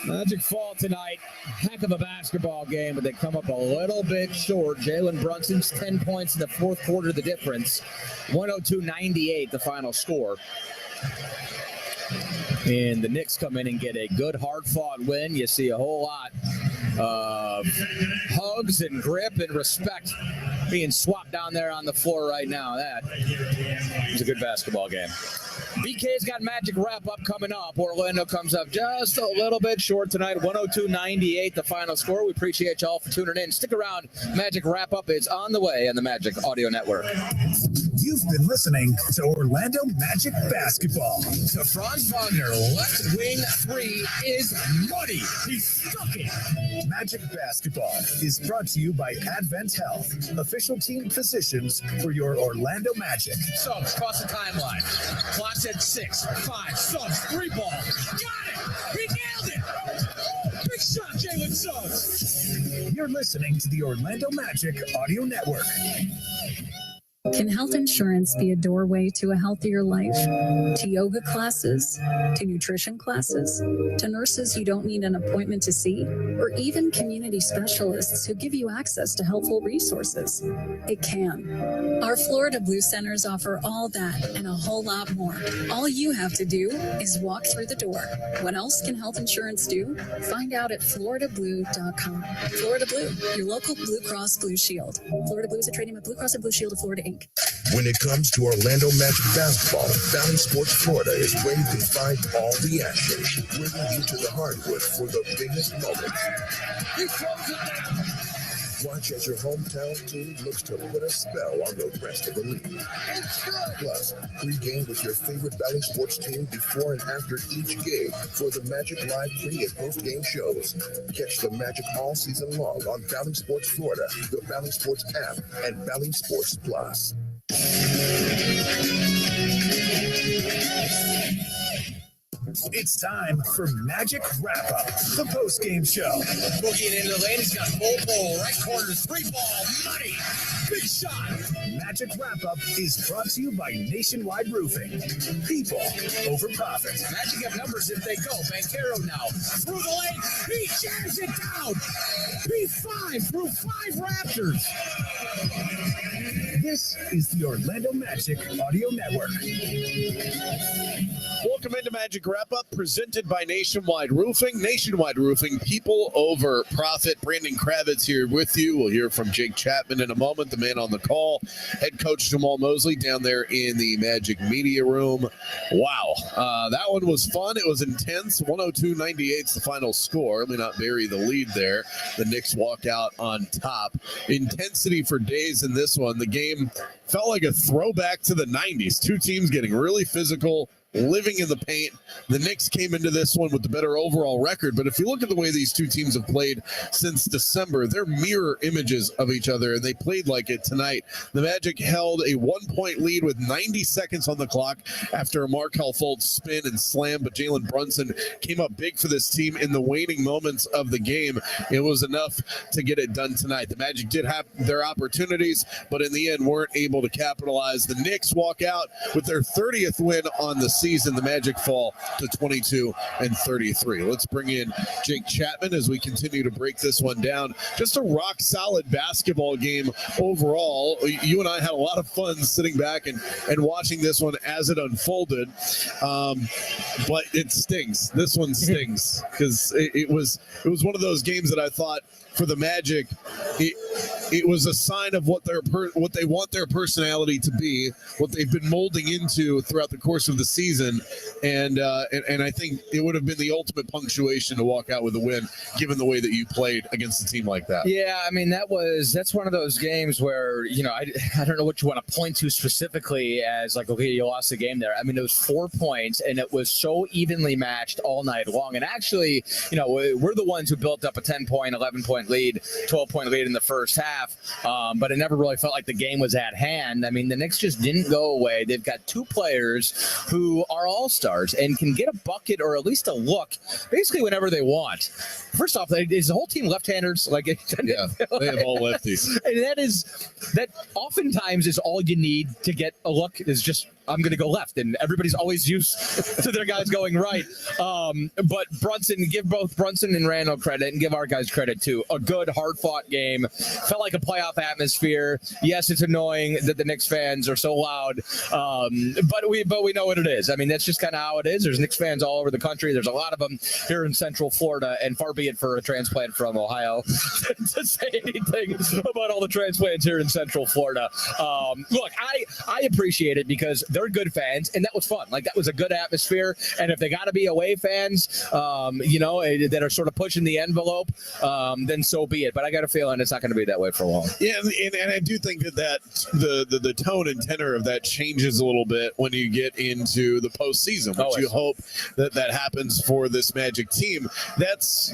Magic fall tonight. Heck of a basketball game, but they come up a little bit short. Jalen Brunson's 10 points in the fourth quarter, the difference. 102-98, the final score. And the Knicks come in and get a good, hard-fought win. You see a whole lot of hugs and grip and respect being swapped down there on the floor right now. That was a good basketball game. BK's got Magic wrap-up coming up. Orlando comes up just a little bit short tonight. 102-98, the final score. We appreciate y'all for tuning in. Stick around. Magic wrap-up is on the way on the Magic Audio Network. You've been listening to Orlando Magic Basketball. To Franz Wagner, left wing 3 is muddy. He's stuck it. Magic Basketball is brought to you by Advent Health, official team physicians for your Orlando Magic. Suggs across the timeline. Clock's at 6, 5. Suggs, 3 ball. Got it. He nailed it. Big shot, Jalen Suggs. You're listening to the Orlando Magic Audio Network. Can health insurance be a doorway to a healthier life? To yoga classes? To nutrition classes? To nurses you don't need an appointment to see? Or even community specialists who give you access to helpful resources? It can. Our Florida Blue Centers offer all that and a whole lot more. All you have to do is walk through the door. What else can health insurance do? Find out at floridablue.com. Florida Blue, your local Blue Cross Blue Shield. Florida Blue is a trading of Blue Cross and Blue Shield of Florida, Inc. When it comes to Orlando Magic basketball, Valley Sports Florida is where you can find all the action, bringing you to the hardwood for the biggest moments. He throws it down. Watch as your hometown team looks to put a spell on the rest of the league. Plus, pre-game with your favorite Valley Sports team before and after each game for the Magic Live pre- and post-game shows. Catch the Magic all season long on Valley Sports Florida, the Valley Sports app, and Valley Sports Plus. It's time for Magic Wrap-Up, the post-game show. Boogieing into the lane, he's got full right corner, 3 ball, money, big shot. Magic Wrap-Up is brought to you by Nationwide Roofing. People over profit. Magic have numbers if they go. Banchero now through the lane, he jams it down. P5 through 5 Raptors. This is the Orlando Magic Audio Network. Welcome into Magic Wrap-Up, presented by Nationwide Roofing. Nationwide Roofing, people over profit. Brandon Kravitz here with you. We'll hear from Jake Chapman in a moment, the man on the call. Head coach Jamal Mosley down there in the Magic Media Room. Wow, that one was fun. It was intense. 102-98 is the final score. Let me not bury the lead there. The Knicks walk out on top. Intensity for days in this one. The game game felt like a throwback to the 90s. Two teams getting really physical, living in the paint. The Knicks came into this one with the better overall record, but if you look at the way these two teams have played since December, they're mirror images of each other, and they played like it tonight. The Magic held a 1-point lead with 90 seconds on the clock after a Markelle Fultz spin and slam, but Jalen Brunson came up big for this team in the waning moments of the game. It was enough to get it done tonight. The Magic did have their opportunities, but in the end weren't able to capitalize. The Knicks walk out with their 30th win on the season. The Magic fall to 22-33. Let's bring in Jake Chapman as we continue to break this one down. Just a rock solid basketball game overall. You and I had a lot of fun sitting back and watching this one as it unfolded. But it stings. This one stings because it was one of those games that I thought for the Magic, it was a sign of what they want their personality to be, what they've been molding into throughout the course of the season, and I think it would have been the ultimate punctuation to walk out with a win, given the way that you played against a team like that. Yeah, I mean that's one of those games where I don't know what you want to point to specifically as like, okay, you lost the game there. I mean, it was 4 points and it was so evenly matched all night long. And actually, we're the ones who built up a 10-point, 11-point lead, 12-point lead in the first half, but it never really felt like the game was at hand. I mean, the Knicks just didn't go away. They've got two players who are all-stars and can get a bucket or at least a look basically whenever they want. First off, is the whole team left-handers? Yeah, they have all lefties. And that oftentimes is all you need to get a look is just, I'm going to go left, and everybody's always used to their guys going right. But give both Brunson and Randall credit, and give our guys credit too. A good, hard-fought game. Felt like a playoff atmosphere. Yes, it's annoying that the Knicks fans are so loud, but we know what it is. I mean, that's just kind of how it is. There's Knicks fans all over the country. There's a lot of them here in Central Florida, and far be it for a transplant from Ohio to say anything about all the transplants here in Central Florida. Look, I appreciate it because they're good fans, and that was fun. Like, that was a good atmosphere. And if they got to be away fans, that are sort of pushing the envelope, then so be it. But I got a feeling it's not going to be that way for long. Yeah, and I do think that the tone and tenor of that changes a little bit when you get into the postseason, which you hope that happens for this Magic team. That's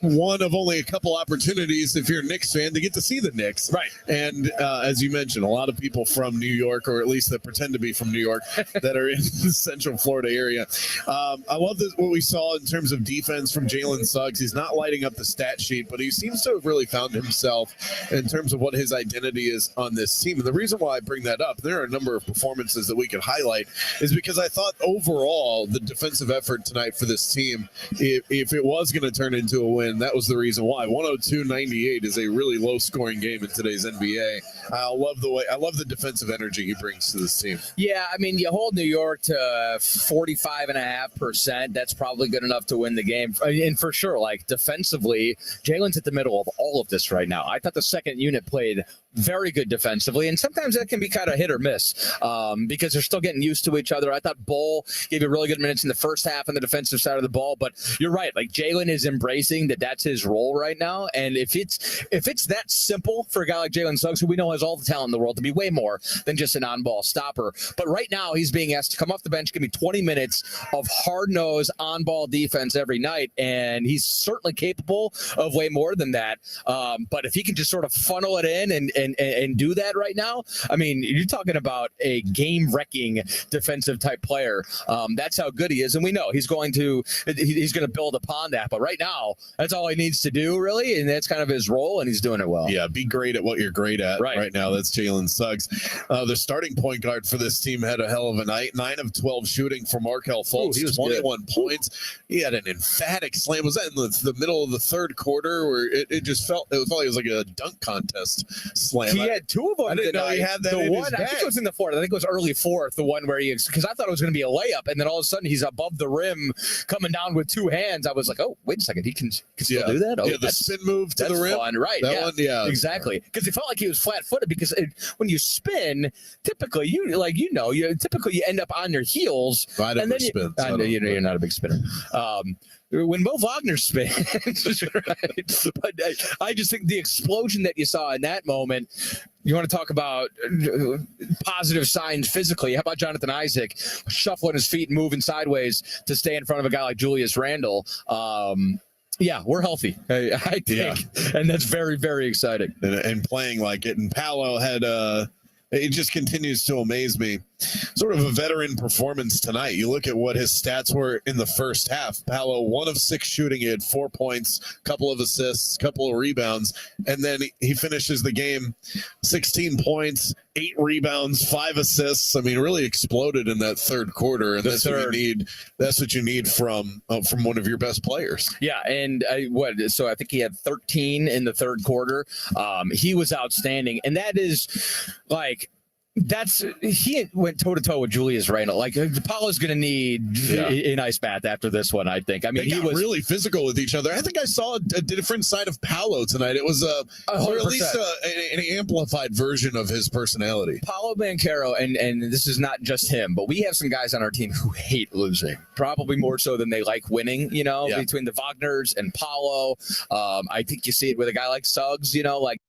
one of only a couple opportunities if you're a Knicks fan to get to see the Knicks. Right. And as you mentioned, a lot of people from New York, or at least that pretend to be from New York, that are in the Central Florida area. I love what we saw in terms of defense from Jalen Suggs. He's not lighting up the stat sheet, but he seems to have really found himself in terms of what his identity is on this team. And the reason why I bring that up, there are a number of performances that we could highlight, is because I thought overall the defensive effort tonight for this team, if it was going to turn into a win, that was the reason why. 102-98 is a really low-scoring game in today's NBA. I love the defensive energy he brings to this team. Yeah, I mean, you hold New York to 45.5%. That's probably good enough to win the game. And for sure, like, defensively, Jalen's at the middle of all of this right now. I thought the second unit played very good defensively, and sometimes that can be kind of hit or miss because they're still getting used to each other. I thought Bull gave you really good minutes in the first half on the defensive side of the ball, but you're right. Like, Jalen is embracing that's his role right now, and if it's that simple for a guy like Jalen Suggs, who we know has all the talent in the world to be way more than just an on-ball stopper, but right now he's being asked to come off the bench, give me 20 minutes of hard-nosed on-ball defense every night, and he's certainly capable of way more than that. But if he can just sort of funnel it in and do that right now, I mean, you're talking about a game-wrecking defensive type player. That's how good he is, and we know he's going to build upon that. But right now, that's all he needs to do, really, and that's kind of his role, and he's doing it well. Yeah, be great at what you're great at right now. That's Jalen Suggs. The starting point guard for this team had a hell of a night. 9 of 12 shooting for Markelle Fultz. He was 21 points. He had an emphatic slam. Was that in the middle of the third quarter where it just felt it was like a dunk contest slam? He had two of them. I didn't know he had that. The in one, his I think it was in the fourth. I think it was early fourth. The one where because I thought it was going to be a layup, and then all of a sudden he's above the rim, coming down with two hands. I was like, oh, wait a second, he can still do that. Oh, yeah, the spin move to the rim. Fun. Right. That one, yeah, exactly. Because it felt like he was flat-footed. Because when you spin, typically you typically you end up on your heels. I never spin. I know you're not a big spinner. When Mo Wagner spins, right? But I just think the explosion that you saw in that moment. You want to talk about positive signs physically? How about Jonathan Isaac shuffling his feet and moving sideways to stay in front of a guy like Julius Randle? Yeah, we're healthy, I think, and that's very, very exciting. And playing like it, and Paolo had it just continues to amaze me. Sort of a veteran performance tonight. You look at what his stats were in the first half. Paolo, 1 of 6 shooting. He had 4 points, couple of assists, couple of rebounds. And then he finishes the game 16 points, 8 rebounds, 5 assists. I mean, really exploded in that third quarter. And that's what you need. That's what you need from one of your best players. Yeah. And so I think he had 13 in the third quarter. He was outstanding. And that is like, he went toe-to-toe with Julius Randle. Like, Paolo's going to need an ice bath after this one, I think. I mean, he was really physical with each other. I think I saw a different side of Paolo tonight. It was or at least an amplified version of his personality. Paolo Banchero, and this is not just him, but we have some guys on our team who hate losing, probably more so than they like winning, between the Wagners and Paolo. I think you see it with a guy like Suggs, like